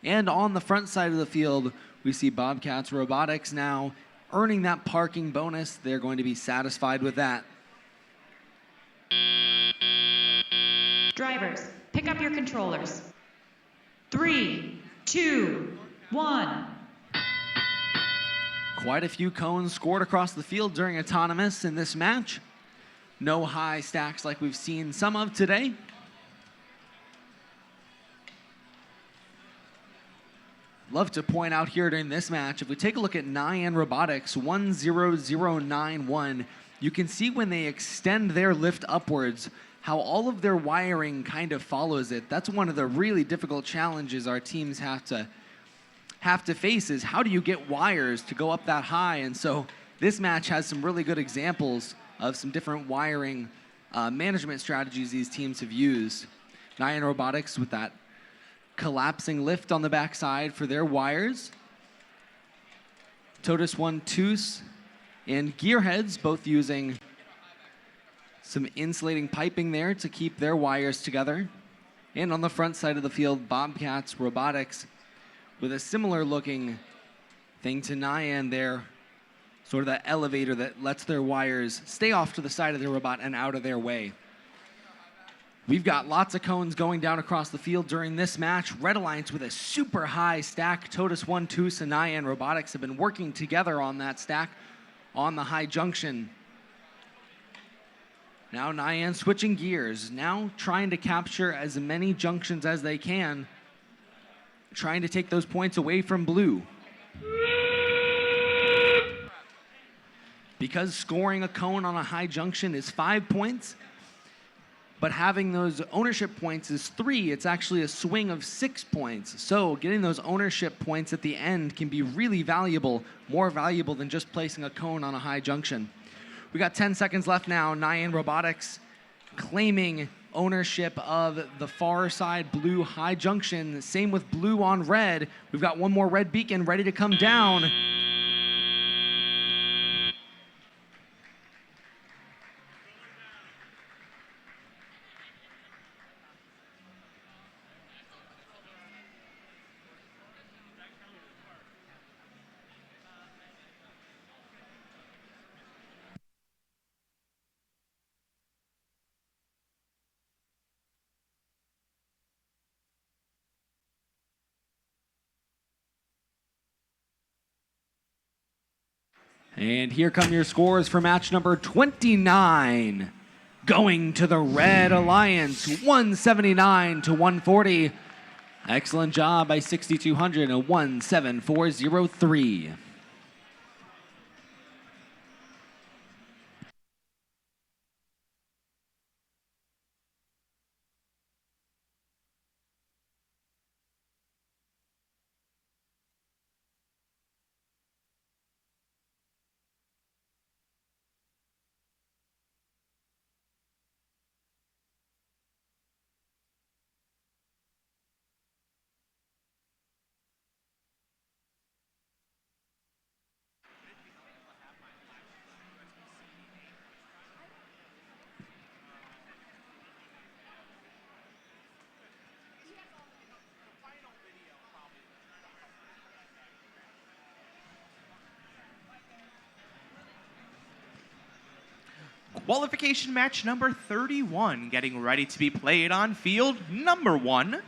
[SPEAKER 4] And on the front side of the field, we see Bobcats Robotics now earning that parking bonus. They're going to be satisfied with that.
[SPEAKER 3] Drivers, pick up your controllers. 3, 2, 1.
[SPEAKER 4] Quite a few cones scored across the field during autonomous in this match. No high stacks like we've seen some of today. Love to point out here during this match, if we take a look at Nyan Robotics 10091, you can see when they extend their lift upwards, how all of their wiring kind of follows it. That's one of the really difficult challenges our teams have to face, is how do you get wires to go up that high? And so this match has some really good examples of some different wiring management strategies these teams have used. Nyan Robotics with that collapsing lift on the backside for their wires. Totus 1-2 and Gearheads both using some insulating piping there to keep their wires together. And on the front side of the field, Bobcats Robotics with a similar looking thing to Nyan there, sort of that elevator that lets their wires stay off to the side of the robot and out of their way. We've got lots of cones going down across the field during this match. Red Alliance with a super high stack. Totus 1-2 and Nyan Robotics have been working together on that stack on the high junction. Now Nyan switching gears, now trying to capture as many junctions as they can, trying to take those points away from blue. Because scoring a cone on a high junction is 5 points, but having those ownership points is 3, it's actually a swing of 6 points. So getting those ownership points at the end can be really valuable, more valuable than just placing a cone on a high junction. We got 10 seconds left now. Nyan Robotics claiming ownership of the far side blue high junction. Same with blue on red. We've got one more red beacon ready to come down. And here come your scores for match number 29. Going to the Red Alliance, 179 to 140. Excellent job by 6200 and 17403.
[SPEAKER 1] Qualification match number 31 getting ready to be played on field number 1.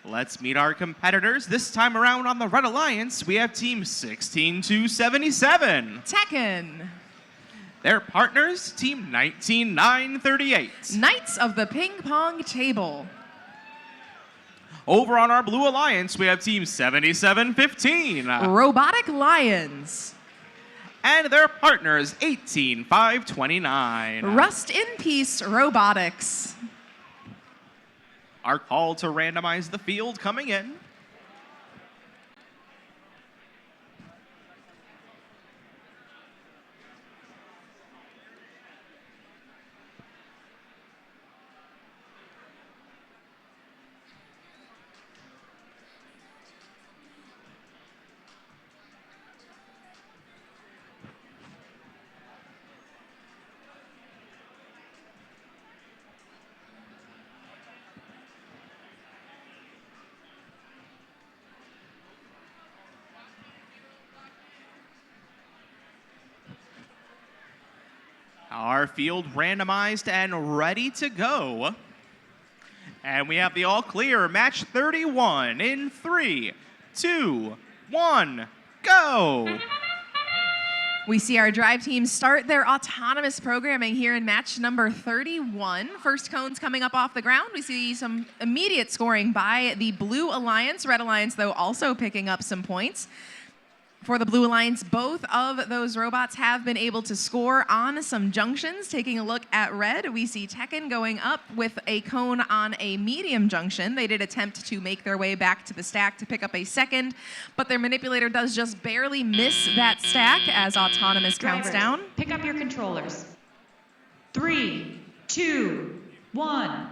[SPEAKER 1] Let's meet our competitors. This time around on the Red Alliance, we have team 16277.
[SPEAKER 2] Tekken.
[SPEAKER 1] Their partners, team 19938.
[SPEAKER 2] Knights of the Ping Pong Table.
[SPEAKER 1] Over on our Blue Alliance, we have team 7715.
[SPEAKER 2] Robotic Lions.
[SPEAKER 1] And their partners, 18529.
[SPEAKER 2] Rust in Peace Robotics.
[SPEAKER 1] Our call to randomize the field coming in. our field randomized and ready to go. And we have the all clear, match 31 in 3, 2, 1, go!
[SPEAKER 2] We see our drive team start their autonomous programming here in match number 31. First cones coming up off the ground. We see some immediate scoring by the Blue Alliance. Red Alliance, though, also picking up some points. For the Blue Alliance, both of those robots have been able to score on some junctions. Taking a look at Red, we see Tekken going up with a cone on a medium junction. They did attempt to make their way back to the stack to pick up a second, but their manipulator does just barely miss that stack as autonomous counts down.
[SPEAKER 3] Pick up your controllers. 3, 2, 1.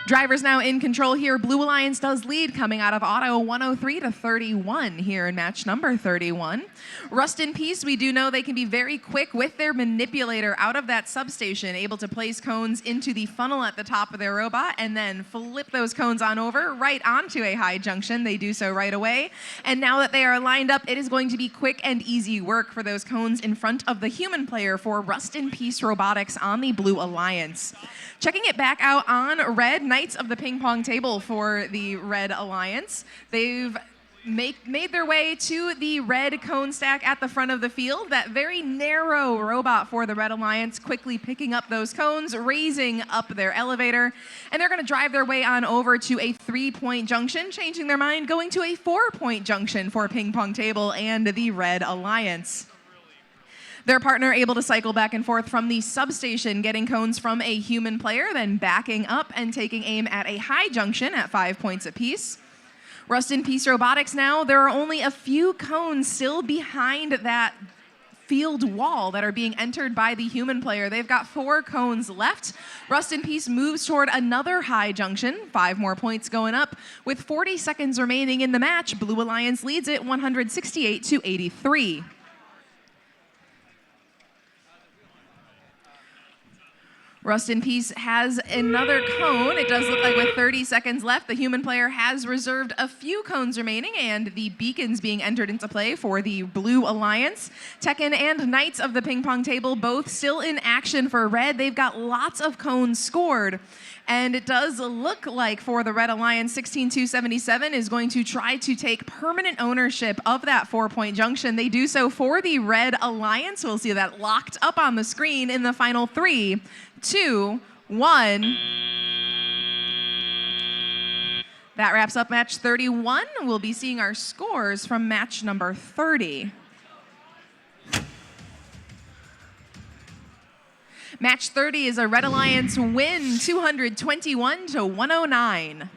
[SPEAKER 2] Drivers now in control here. Blue Alliance does lead, coming out of auto 103 to 31 here in match number 31. Rust in Peace, we do know they can be very quick with their manipulator out of that substation, able to place cones into the funnel at the top of their robot and then flip those cones on over right onto a high junction. They do so right away. And now that they are lined up, it is going to be quick and easy work for those cones in front of the human player for Rust in Peace Robotics on the Blue Alliance. Checking it back out on Red, Knights of the Ping Pong Table for the Red Alliance. They've made their way to the red cone stack at the front of the field. That very narrow robot for the Red Alliance quickly picking up those cones, raising up their elevator, and they're going to drive their way on over to a 3-point junction, changing their mind, going to a 4-point junction for Ping Pong Table and the Red Alliance. Their partner able to cycle back and forth from the substation, getting cones from a human player, then backing up and taking aim at a high junction at 5 points apiece. Rust in Peace Robotics now, there are only a few cones still behind that field wall that are being entered by the human player. They've got 4 cones left. Rust in Peace moves toward another high junction, 5 more points going up. With 40 seconds remaining in the match, Blue Alliance leads it 168 to 83. Rust in Peace has another cone. It does look like with 30 seconds left, the human player has reserved a few cones remaining, and the beacons being entered into play for the Blue Alliance. Tekken and Knights of the Ping Pong Table both still in action for Red. They've got lots of cones scored. And it does look like for the Red Alliance, 16277 is going to try to take permanent ownership of that 4-point junction. They do so for the Red Alliance. We'll see that locked up on the screen in the final 3, 2, 1. That wraps up match 31. We'll be seeing our scores from match number 30. Match 30 is a Red Alliance win, 221 to 109.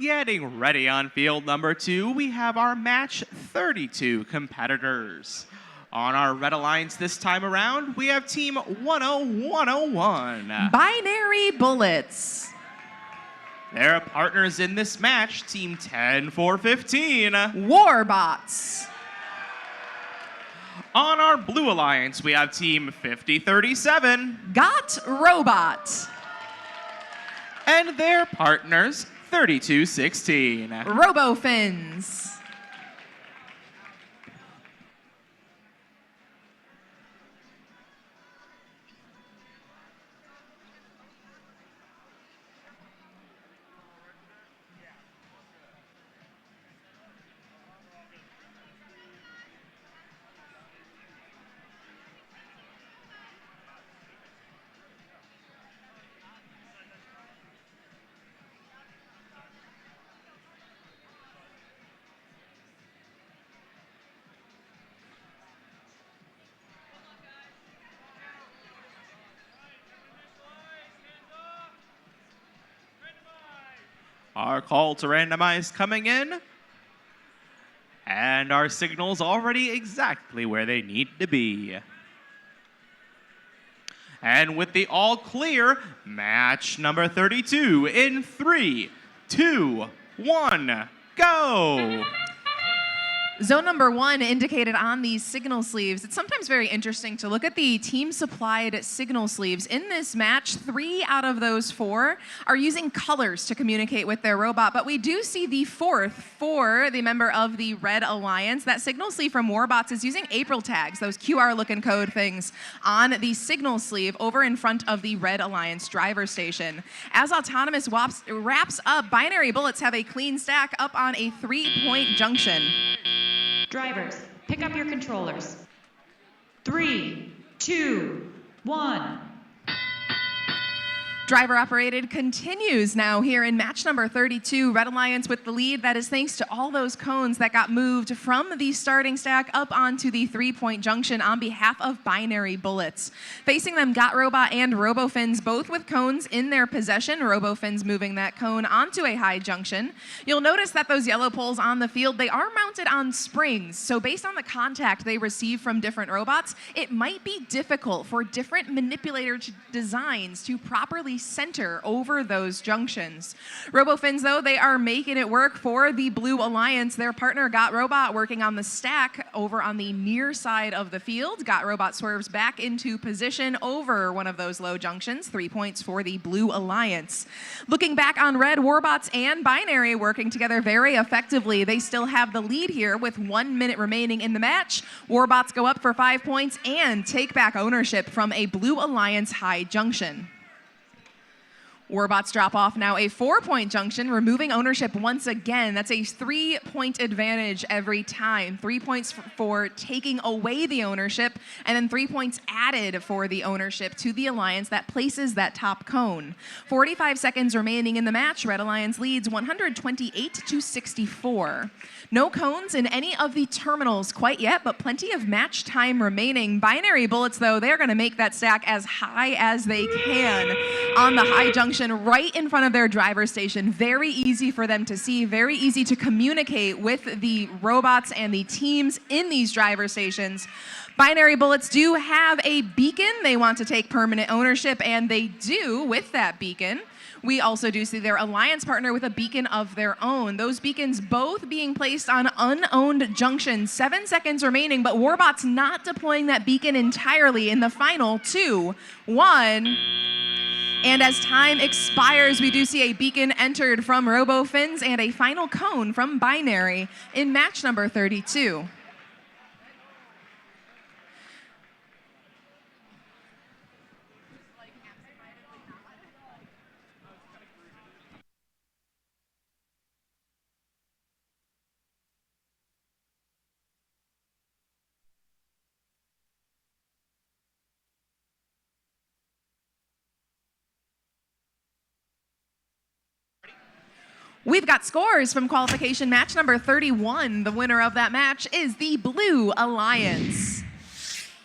[SPEAKER 1] Getting ready on field number 2, we have our match 32 competitors. On our Red Alliance this time around, we have team 10101.
[SPEAKER 2] Binary Bullets.
[SPEAKER 1] Their partners in this match, team 10415.
[SPEAKER 2] Warbots.
[SPEAKER 1] On our Blue Alliance, we have Team 5037
[SPEAKER 2] Got Robot.
[SPEAKER 1] and their partners 3216.
[SPEAKER 2] RoboFins.
[SPEAKER 1] Our call to randomize coming in. And our signal's already exactly where they need to be. And with the all clear, match number 32 in 3, 2, 1, go!
[SPEAKER 2] Zone number 1 indicated on these signal sleeves. It's sometimes very interesting to look at the team-supplied signal sleeves. In this match, 3 out of those 4 are using colors to communicate with their robot, but we do see the 4th for the member of the Red Alliance. That signal sleeve from Warbots is using April tags, those QR-looking code things, on the signal sleeve over in front of the Red Alliance driver station. As Autonomous wraps up, Binary Bullets have a clean stack up on a 3-point junction.
[SPEAKER 3] Drivers, pick up your controllers. 3, 2, 1.
[SPEAKER 2] Driver operated continues now here in match number 32. Red Alliance with the lead. That is thanks to all those cones that got moved from the starting stack up onto the 3-point junction on behalf of Binary Bullets. Facing them, Got Robot and RoboFins, both with cones in their possession. RoboFins moving that cone onto a high junction. You'll notice that those yellow poles on the field, they are mounted on springs. So based on the contact they receive from different robots, it might be difficult for different manipulator designs to properly center over those junctions. RoboFins, though, they are making it work for the Blue Alliance. Their partner, Got Robot, working on the stack over on the near side of the field. Got Robot swerves back into position over one of those low junctions. 3 points for the Blue Alliance. Looking back on Red, Warbots and Binary working together very effectively. They still have the lead here with 1 minute remaining in the match. Warbots go up for 5 points and take back ownership from a Blue Alliance high junction. Warbots drop off now a 4-point junction, removing ownership once again. That's a 3-point advantage every time. 3 points for taking away the ownership, and then 3 points added for the ownership to the Alliance that places that top cone. 45 seconds remaining in the match. Red Alliance leads 128-64. No cones in any of the terminals quite yet, but plenty of match time remaining. Binary Bullets, though, they're going to make that stack as high as they can on the high junction right in front of their driver station. Very easy for them to see, very easy to communicate with the robots and the teams in these driver stations. Binary Bullets do have a beacon. They want to take permanent ownership, and they do with that beacon. We also do see their alliance partner with a beacon of their own. Those beacons both being placed on unowned junctions. 7 seconds remaining, but Warbots not deploying that beacon entirely in the final 2, 1. And as time expires, we do see a beacon entered from RoboFins and a final cone from Binary in match number 32. We've got scores from qualification match number 31. The winner of that match is the Blue Alliance.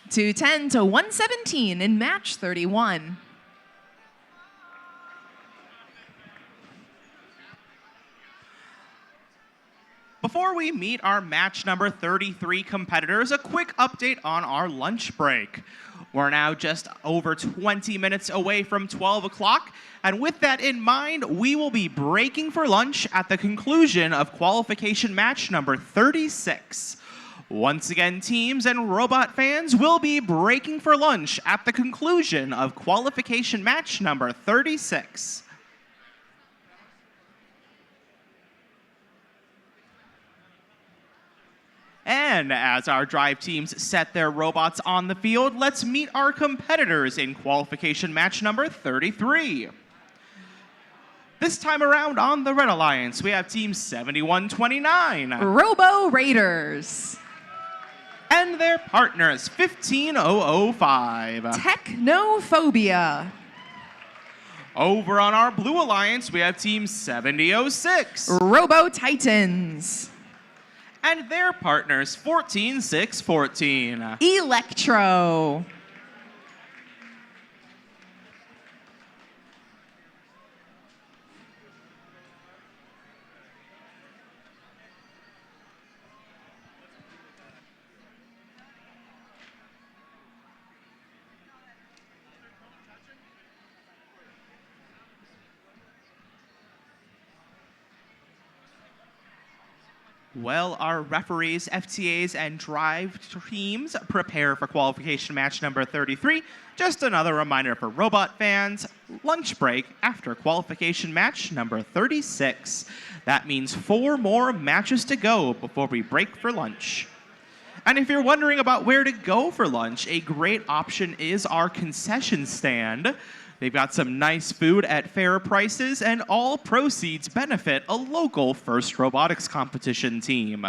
[SPEAKER 2] 210 to 117 in match 31.
[SPEAKER 1] Before we meet our match number 33 competitors, a quick update on our lunch break. We're now just over 20 minutes away from 12 o'clock, and with that in mind, we will be breaking for lunch at the conclusion of qualification match number 36. Once again, teams and robot fans will be breaking for lunch at the conclusion of qualification match number 36. And as our drive teams set their robots on the field, let's meet our competitors in qualification match number 33. This time around on the Red Alliance, we have Team 7129.
[SPEAKER 2] Robo Raiders.
[SPEAKER 1] And their partners, 15005.
[SPEAKER 2] Technophobia.
[SPEAKER 1] Over on our Blue Alliance, we have Team 7006.
[SPEAKER 2] Robo Titans.
[SPEAKER 1] And their partners, 14614.
[SPEAKER 2] Electro.
[SPEAKER 1] Well, our referees, FTAs, and drive teams prepare for qualification match number 33. Just another reminder for robot fans, lunch break after qualification match number 36. That means 4 more matches to go before we break for lunch. And if you're wondering about where to go for lunch, a great option is our concession stand. They've got some nice food at fair prices, and all proceeds benefit a local FIRST Robotics competition team.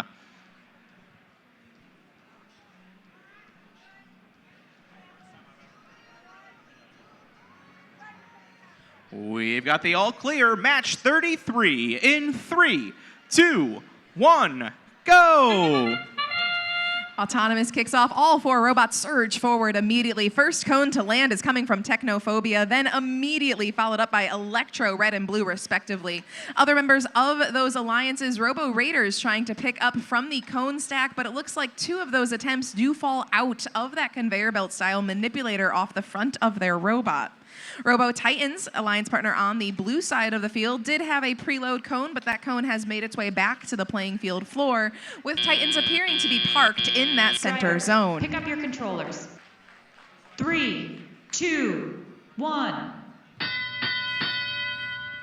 [SPEAKER 1] We've got the all clear match 33 in 3, 2, 1, go!
[SPEAKER 2] Autonomous kicks off. All 4 robots surge forward immediately. First cone to land is coming from Technophobia, then immediately followed up by Electro, Red and Blue, respectively. Other members of those alliances, Robo Raiders trying to pick up from the cone stack, but it looks like 2 of those attempts do fall out of that conveyor belt style manipulator off the front of their robot. Robo Titans, alliance partner on the blue side of the field, did have a preload cone, but that cone has made its way back to the playing field floor, with Titans appearing to be parked in that center zone.
[SPEAKER 3] Pick up your controllers. 3, 2, 1.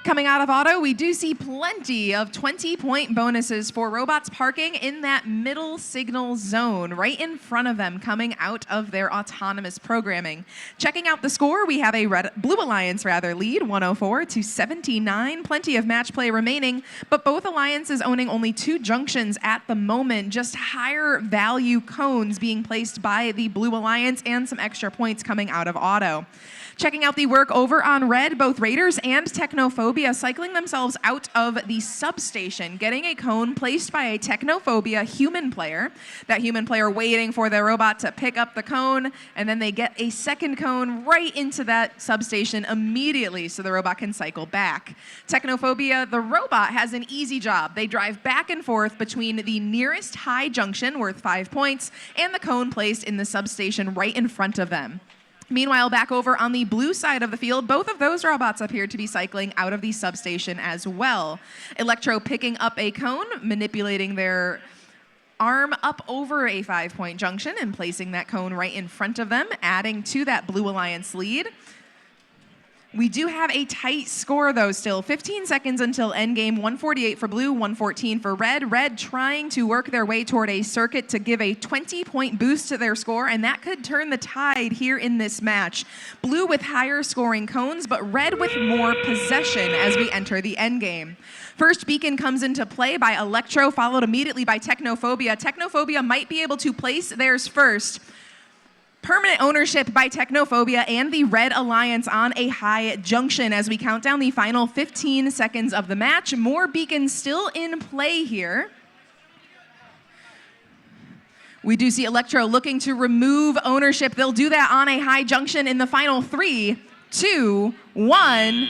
[SPEAKER 2] Coming out of auto, we do see plenty of 20-point bonuses for robots parking in that middle signal zone, right in front of them, coming out of their autonomous programming. Checking out the score, we have a Blue Alliance lead, 104-79. Plenty of match play remaining, but both alliances owning only 2 junctions at the moment, just higher value cones being placed by the Blue Alliance and some extra points coming out of auto. Checking out the work over on Red, both Raiders and Technophobia cycling themselves out of the substation, getting a cone placed by a Technophobia human player. That human player waiting for their robot to pick up the cone, and then they get a second cone right into that substation immediately so the robot can cycle back. Technophobia, the robot, has an easy job. They drive back and forth between the nearest high junction, worth 5 points, and the cone placed in the substation right in front of them. Meanwhile, back over on the blue side of the field, both of those robots appear to be cycling out of the substation as well. Electro picking up a cone, manipulating their arm up over a 5-point junction and placing that cone right in front of them, adding to that Blue Alliance lead. We do have a tight score, though, still. 15 seconds until endgame. 148 for Blue, 114 for Red. Red trying to work their way toward a circuit to give a 20-point boost to their score, and that could turn the tide here in this match. Blue with higher scoring cones, but Red with more possession as we enter the endgame. First beacon comes into play by Electro, followed immediately by Technophobia. Technophobia might be able to place theirs first. Permanent ownership by Technophobia and the Red Alliance on a high junction as we count down the final 15 seconds of the match. More beacons still in play here. We do see Electro looking to remove ownership. They'll do that on a high junction in the final 3, 2, 1.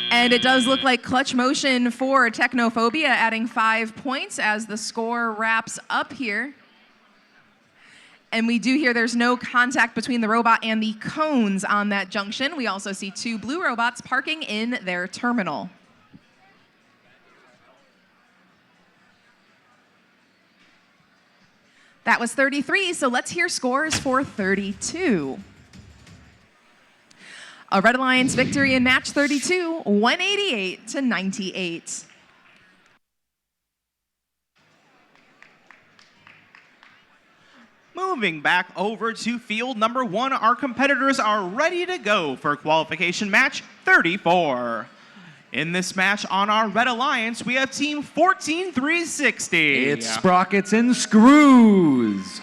[SPEAKER 2] And it does look like clutch motion for Technophobia, adding 5 points as the score wraps up here. And we do hear there's no contact between the robot and the cones on that junction. We also see 2 blue robots parking in their terminal. That was 33, so let's hear scores for 32. A Red Alliance victory in match 32, 188 to 98.
[SPEAKER 1] Moving back over to field number 1, our competitors are ready to go for qualification match 34. In this match on our Red Alliance, we have team 14360.
[SPEAKER 4] It's Sprockets and Screws.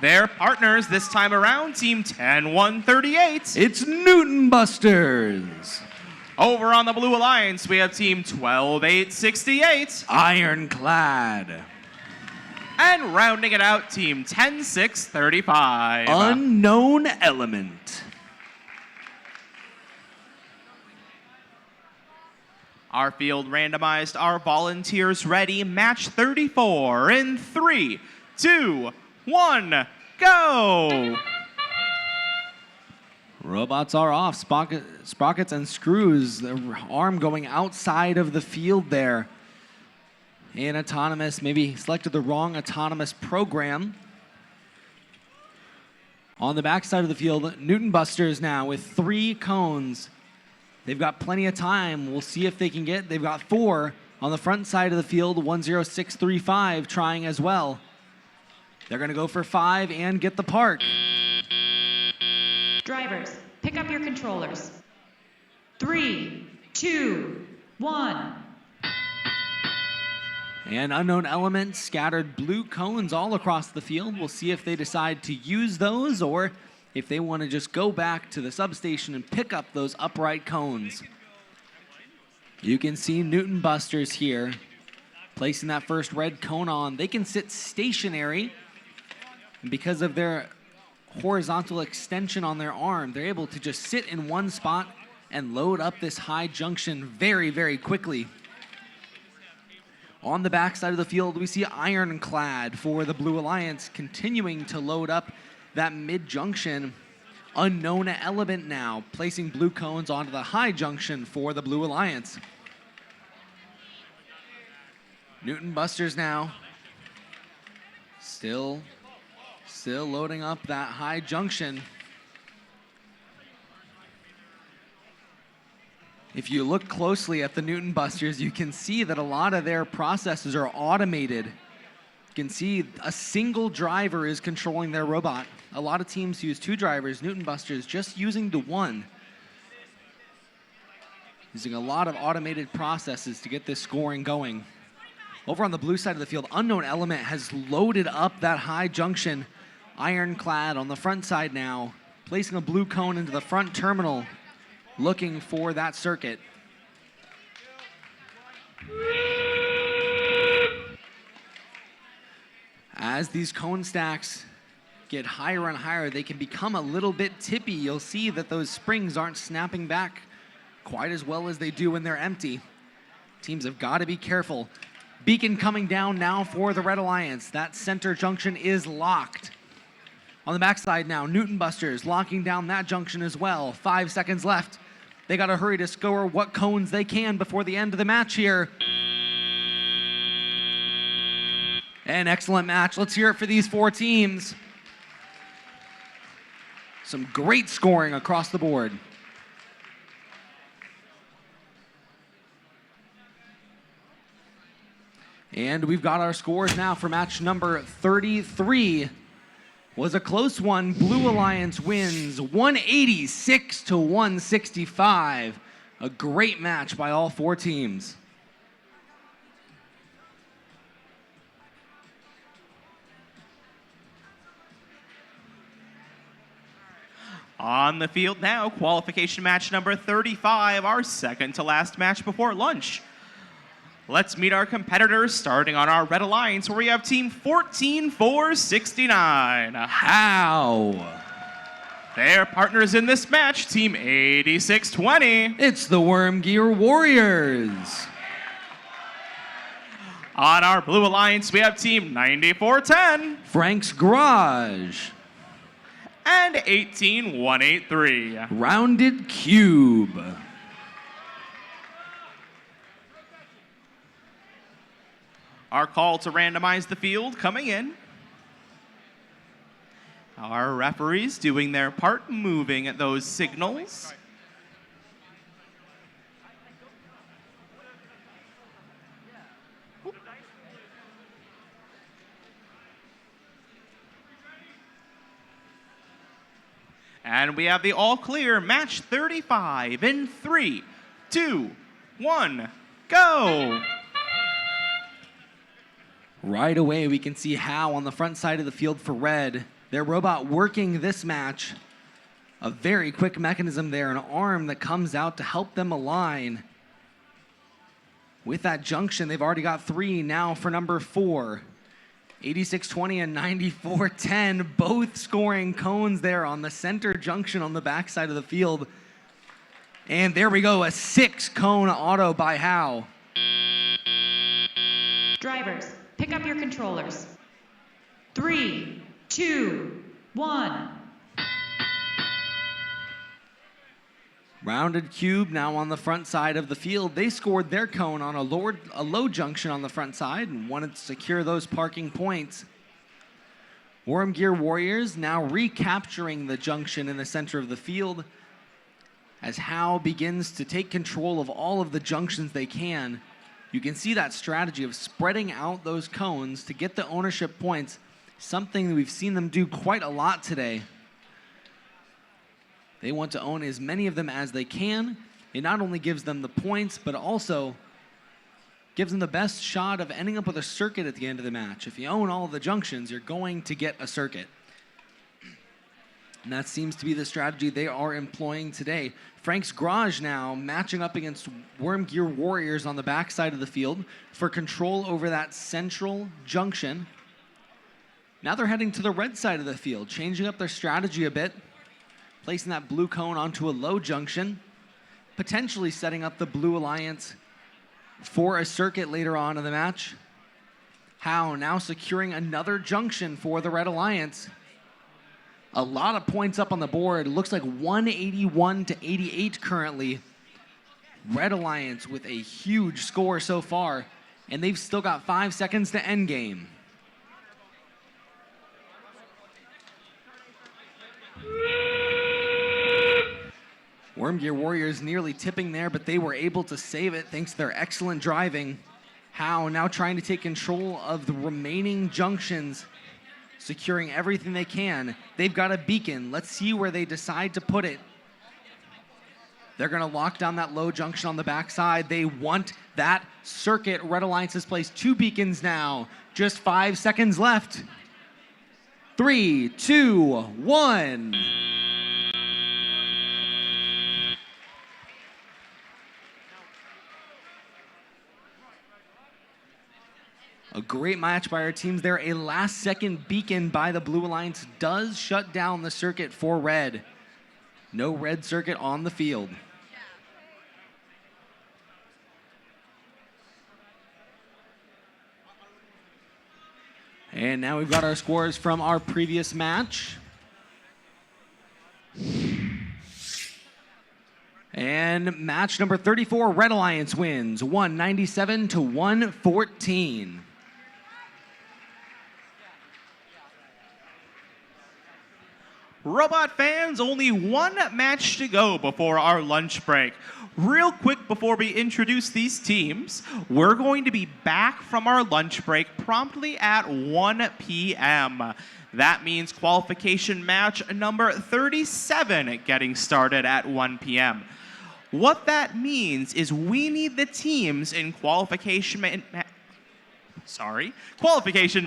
[SPEAKER 1] Their partners this time around, team 10138.
[SPEAKER 4] It's Newton Busters.
[SPEAKER 1] Over on the Blue Alliance, we have team 12868.
[SPEAKER 4] Ironclad.
[SPEAKER 1] And rounding it out, team 10635.
[SPEAKER 4] Unknown Element.
[SPEAKER 1] Our field randomized, our volunteers ready. Match 34 in 3, 2, 1, go!
[SPEAKER 4] Robots are off. Sprockets and Screws. The arm going outside of the field there. And Autonomous maybe selected the wrong Autonomous program. On the backside of the field, Newton Busters now with 3 cones. They've got plenty of time. We'll see if they can get. They've got 4 on the front side of the field. 10635 trying as well. They're going to go for 5 and get the park.
[SPEAKER 3] Drivers, pick up your controllers. 3, 2, 1.
[SPEAKER 4] And Unknown Element scattered blue cones all across the field. We'll see if they decide to use those or if they want to just go back to the substation and pick up those upright cones. You can see Newton Busters here placing that first red cone on. They can sit stationary, and because of their horizontal extension on their arm, they're able to just sit in one spot and load up this high junction very, very quickly. On the backside of the field, we see Ironclad for the Blue Alliance continuing to load up that mid-junction. Unknown Element now placing blue cones onto the high junction for the Blue Alliance. Newton Busters now still loading up that high junction. If you look closely at the Newton Busters, you can see that a lot of their processes are automated. You can see a single driver is controlling their robot. A lot of teams use 2 drivers. Newton Busters just using the 1. Using a lot of automated processes to get this scoring going. Over on the blue side of the field, Unknown Element has loaded up that high junction. Ironclad on the front side now, placing a blue cone into the front terminal, looking for that circuit. As these cone stacks get higher and higher, they can become a little bit tippy. You'll see that those springs aren't snapping back quite as well as they do when they're empty. Teams have got to be careful. Beacon coming down now for the Red Alliance. That center junction is locked. On the backside now, Newton Busters locking down that junction as well. 5 seconds left. They got to hurry to score what cones they can before the end of the match here. An excellent match. Let's hear it for these 4 teams. Some great scoring across the board. And we've got our scores now for match number 33. Was a close one. Blue Alliance wins 186 to 165. A great match by all 4 teams.
[SPEAKER 1] On the field now, qualification match number 35, our second to last match before lunch. Let's meet our competitors, starting on our Red Alliance, where we have team 14469.
[SPEAKER 4] How?
[SPEAKER 1] Their partners in this match, team 8620.
[SPEAKER 4] It's the Worm Gear Warriors.
[SPEAKER 1] On our Blue Alliance, we have team 9410.
[SPEAKER 4] Frank's Garage.
[SPEAKER 1] And 18183.
[SPEAKER 4] Rounded Cube.
[SPEAKER 1] Our call to randomize the field coming in. Our referees doing their part, moving those signals. And we have the all clear match 35 in 3, 2, 1, go!
[SPEAKER 4] Right away, we can see How on the front side of the field for Red. Their robot working this match. A very quick mechanism there, an arm that comes out to help them align. With that junction, they've already got 3 now for number 4. 86-20 and 94-10, both scoring cones there on the center junction on the backside of the field. And there we go, a 6-cone auto by How.
[SPEAKER 3] Drivers, pick up your controllers. 3, 2, 1.
[SPEAKER 4] Rounded Cube now on the front side of the field. They scored their cone on a low junction on the front side and wanted to secure those parking points. Worm Gear Warriors now recapturing the junction in the center of the field as How begins to take control of all of the junctions they can. You can see that strategy of spreading out those cones to get the ownership points, something that we've seen them do quite a lot today. They want to own as many of them as they can. It not only gives them the points, but also gives them the best shot of ending up with a circuit at the end of the match. If you own all of the junctions, you're going to get a circuit. And that seems to be the strategy they are employing today. Frank's Garage now matching up against Worm Gear Warriors on the backside of the field for control over that central junction. Now they're heading to the red side of the field, changing up their strategy a bit, placing that blue cone onto a low junction, potentially setting up the Blue Alliance for a circuit later on in the match. How now securing another junction for the Red Alliance. A lot of points up on the board. Looks like 181 to 88 currently. Red Alliance with a huge score so far, and they've still got 5 seconds to end game. Worm Gear Warriors nearly tipping there, but they were able to save it thanks to their excellent driving. How now trying to take control of the remaining junctions, securing everything they can. They've got a beacon. Let's see where they decide to put it. They're going to lock down that low junction on the backside. They want that circuit. Red Alliance has placed 2 beacons now. Just 5 seconds left. 3, 2, 1. A great match by our teams there. A last-second beacon by the Blue Alliance does shut down the circuit for Red. No red circuit on the field. And now we've got our scores from our previous match. And match number 34, Red Alliance wins 197 to 114.
[SPEAKER 1] Robot fans, only one match to go before our lunch break. Real quick before we introduce these teams, we're going to be back from our lunch break promptly at 1 p.m. That means qualification match number 37 getting started at 1 p.m. What that means is we need the teams in qualification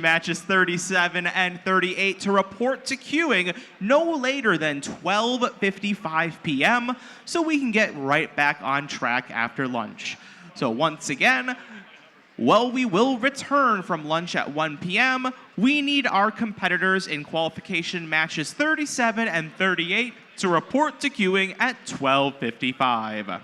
[SPEAKER 1] matches 37 and 38 to report to queuing no later than 12:55 p.m. so we can get right back on track after lunch. So once again, while we will return from lunch at 1 p.m., we need our competitors in qualification matches 37 and 38 to report to queuing at 12:55.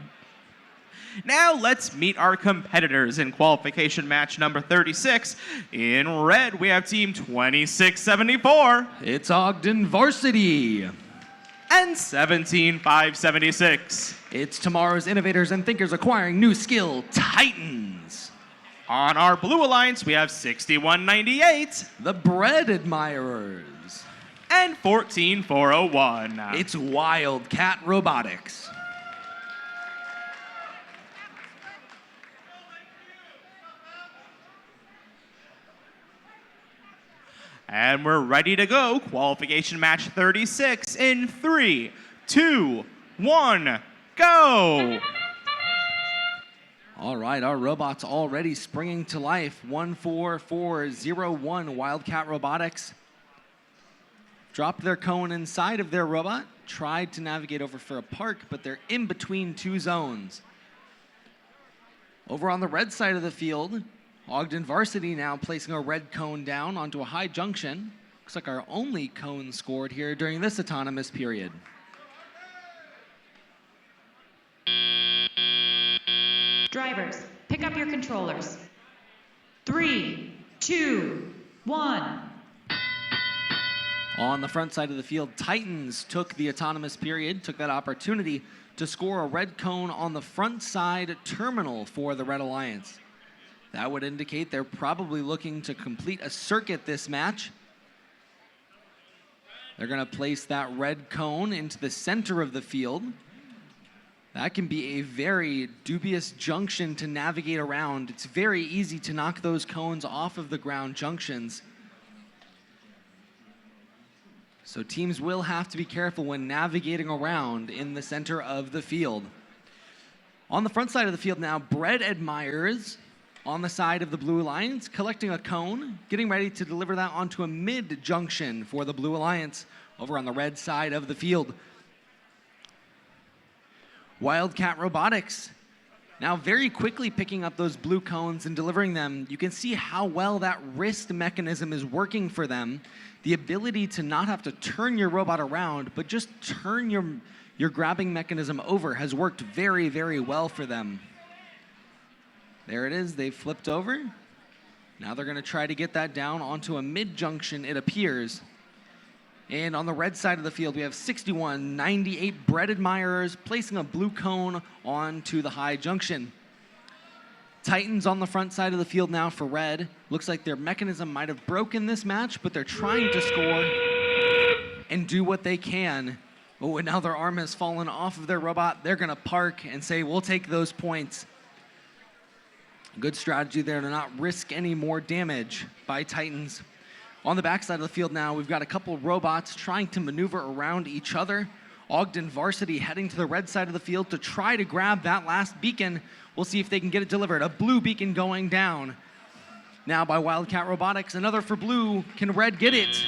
[SPEAKER 1] Now let's meet our competitors in qualification match number 36. In red, we have team 2674.
[SPEAKER 4] It's Ogden Varsity.
[SPEAKER 1] And 17576.
[SPEAKER 4] It's tomorrow's innovators and thinkers acquiring new skill, Titans.
[SPEAKER 1] On our Blue Alliance, we have 6198.
[SPEAKER 4] The Bread Admirers.
[SPEAKER 1] and 14401.
[SPEAKER 4] It's Wildcat Robotics.
[SPEAKER 1] And we're ready to go. Qualification match 36 in 3, 2, 1, go!
[SPEAKER 4] All right, our robots already springing to life. 14401 Wildcat Robotics. Dropped their cone inside of their robot, tried to navigate over for a park, but they're in between two zones. Over on the red side of the field, Ogden Varsity now placing a red cone down onto a high junction. Looks like our only cone scored here during this autonomous period.
[SPEAKER 3] Drivers, pick up your controllers. 3, 2, 1.
[SPEAKER 4] On the front side of the field, Titans took the autonomous period, took that opportunity to score a red cone on the front side terminal for the Red Alliance. That would indicate they're probably looking to complete a circuit this match. They're going to place that red cone into the center of the field. That can be a very dubious junction to navigate around. It's very easy to knock those cones off of the ground junctions. So teams will have to be careful when navigating around in the center of the field. On the front side of the field now, Brett Admires on the side of the Blue Alliance, collecting a cone, getting ready to deliver that onto a mid-junction for the Blue Alliance over on the red side of the field. Wildcat Robotics now very quickly picking up those blue cones and delivering them. You can see how well that wrist mechanism is working for them. The ability to not have to turn your robot around, but just turn your grabbing mechanism over has worked very, very well for them. There it is, they flipped over. Now they're gonna try to get that down onto a mid-junction, it appears. And on the red side of the field, we have 6198 Brett Admirers placing a blue cone onto the high junction. Titans on the front side of the field now for red. Looks like their mechanism might have broken this match, but they're trying to score and do what they can. Oh, and now their arm has fallen off of their robot. They're gonna park and say, we'll take those points. Good strategy there to not risk any more damage by Titans. On the backside of the field now, we've got a couple robots trying to maneuver around each other. Ogden Varsity heading to the red side of the field to try to grab that last beacon. We'll see if they can get it delivered. A blue beacon going down. Now by Wildcat Robotics, another for blue. Can red get it?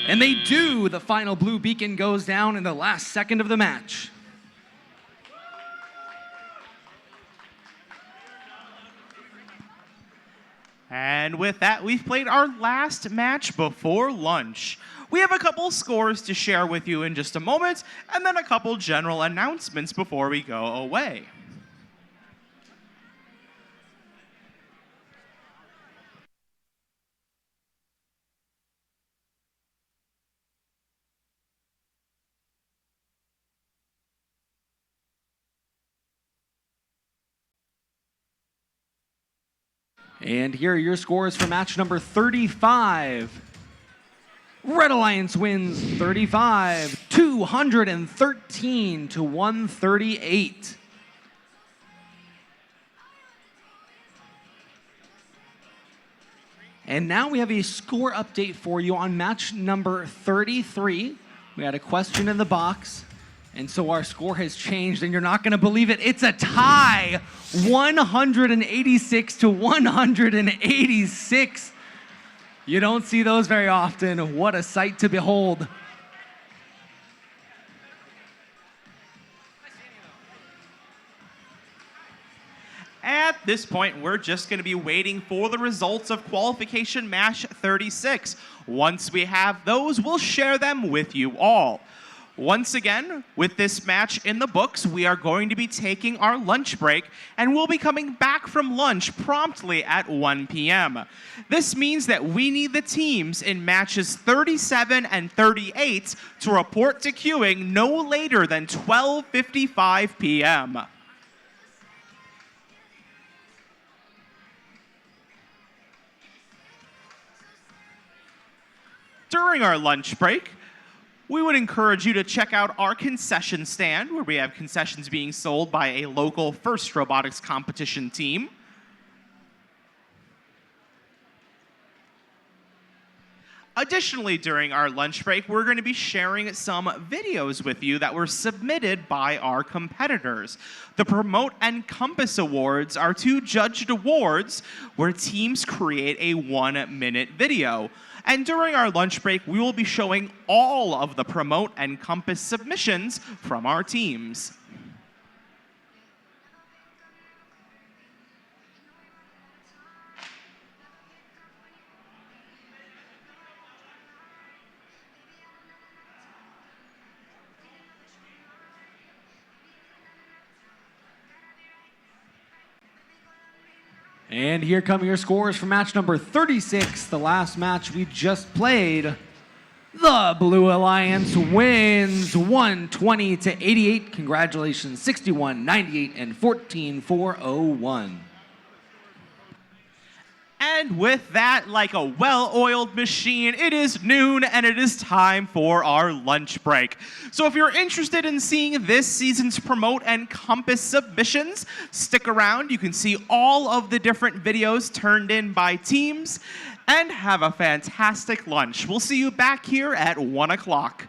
[SPEAKER 4] And they do. The final blue beacon goes down in the last second of the match.
[SPEAKER 1] And with that, we've played our last match before lunch. We have a couple scores to share with you in just a moment, and then a couple general announcements before we go away.
[SPEAKER 4] And here are your scores for match number 35. Red Alliance wins 35, 213 to 138. And now we have a score update for you on match number 33. We had a question in the box, and so our score has changed, and you're not going to believe it. It's a tie, 186 to 186. You don't see those very often. What a sight to behold.
[SPEAKER 1] At this point, we're just going to be waiting for the results of qualification match 36. Once we have those, we'll share them with you all. Once again, with this match in the books, we are going to be taking our lunch break, and we'll be coming back from lunch promptly at 1 p.m. This means that we need the teams in matches 37 and 38 to report to queuing no later than 12:55 p.m. During our lunch break, we would encourage you to check out our concession stand, where we have concessions being sold by a local FIRST robotics competition team. Additionally, during our lunch break, we're going to be sharing some videos with you that were submitted by our competitors. The Promote and Compass Awards are 2 judged awards where teams create a 1-minute video. And during our lunch break, we will be showing all of the Promote and Compass submissions from our teams.
[SPEAKER 4] And here come your scores for match number 36, the last match we just played. The Blue Alliance wins 120-88. Congratulations, 61-98 and 14-401.
[SPEAKER 1] And with that, like a well-oiled machine, it is noon and it is time for our lunch break. So if you're interested in seeing this season's Promote and Compass submissions, stick around. You can see all of the different videos turned in by teams, and have a fantastic lunch. We'll see you back here at 1 o'clock.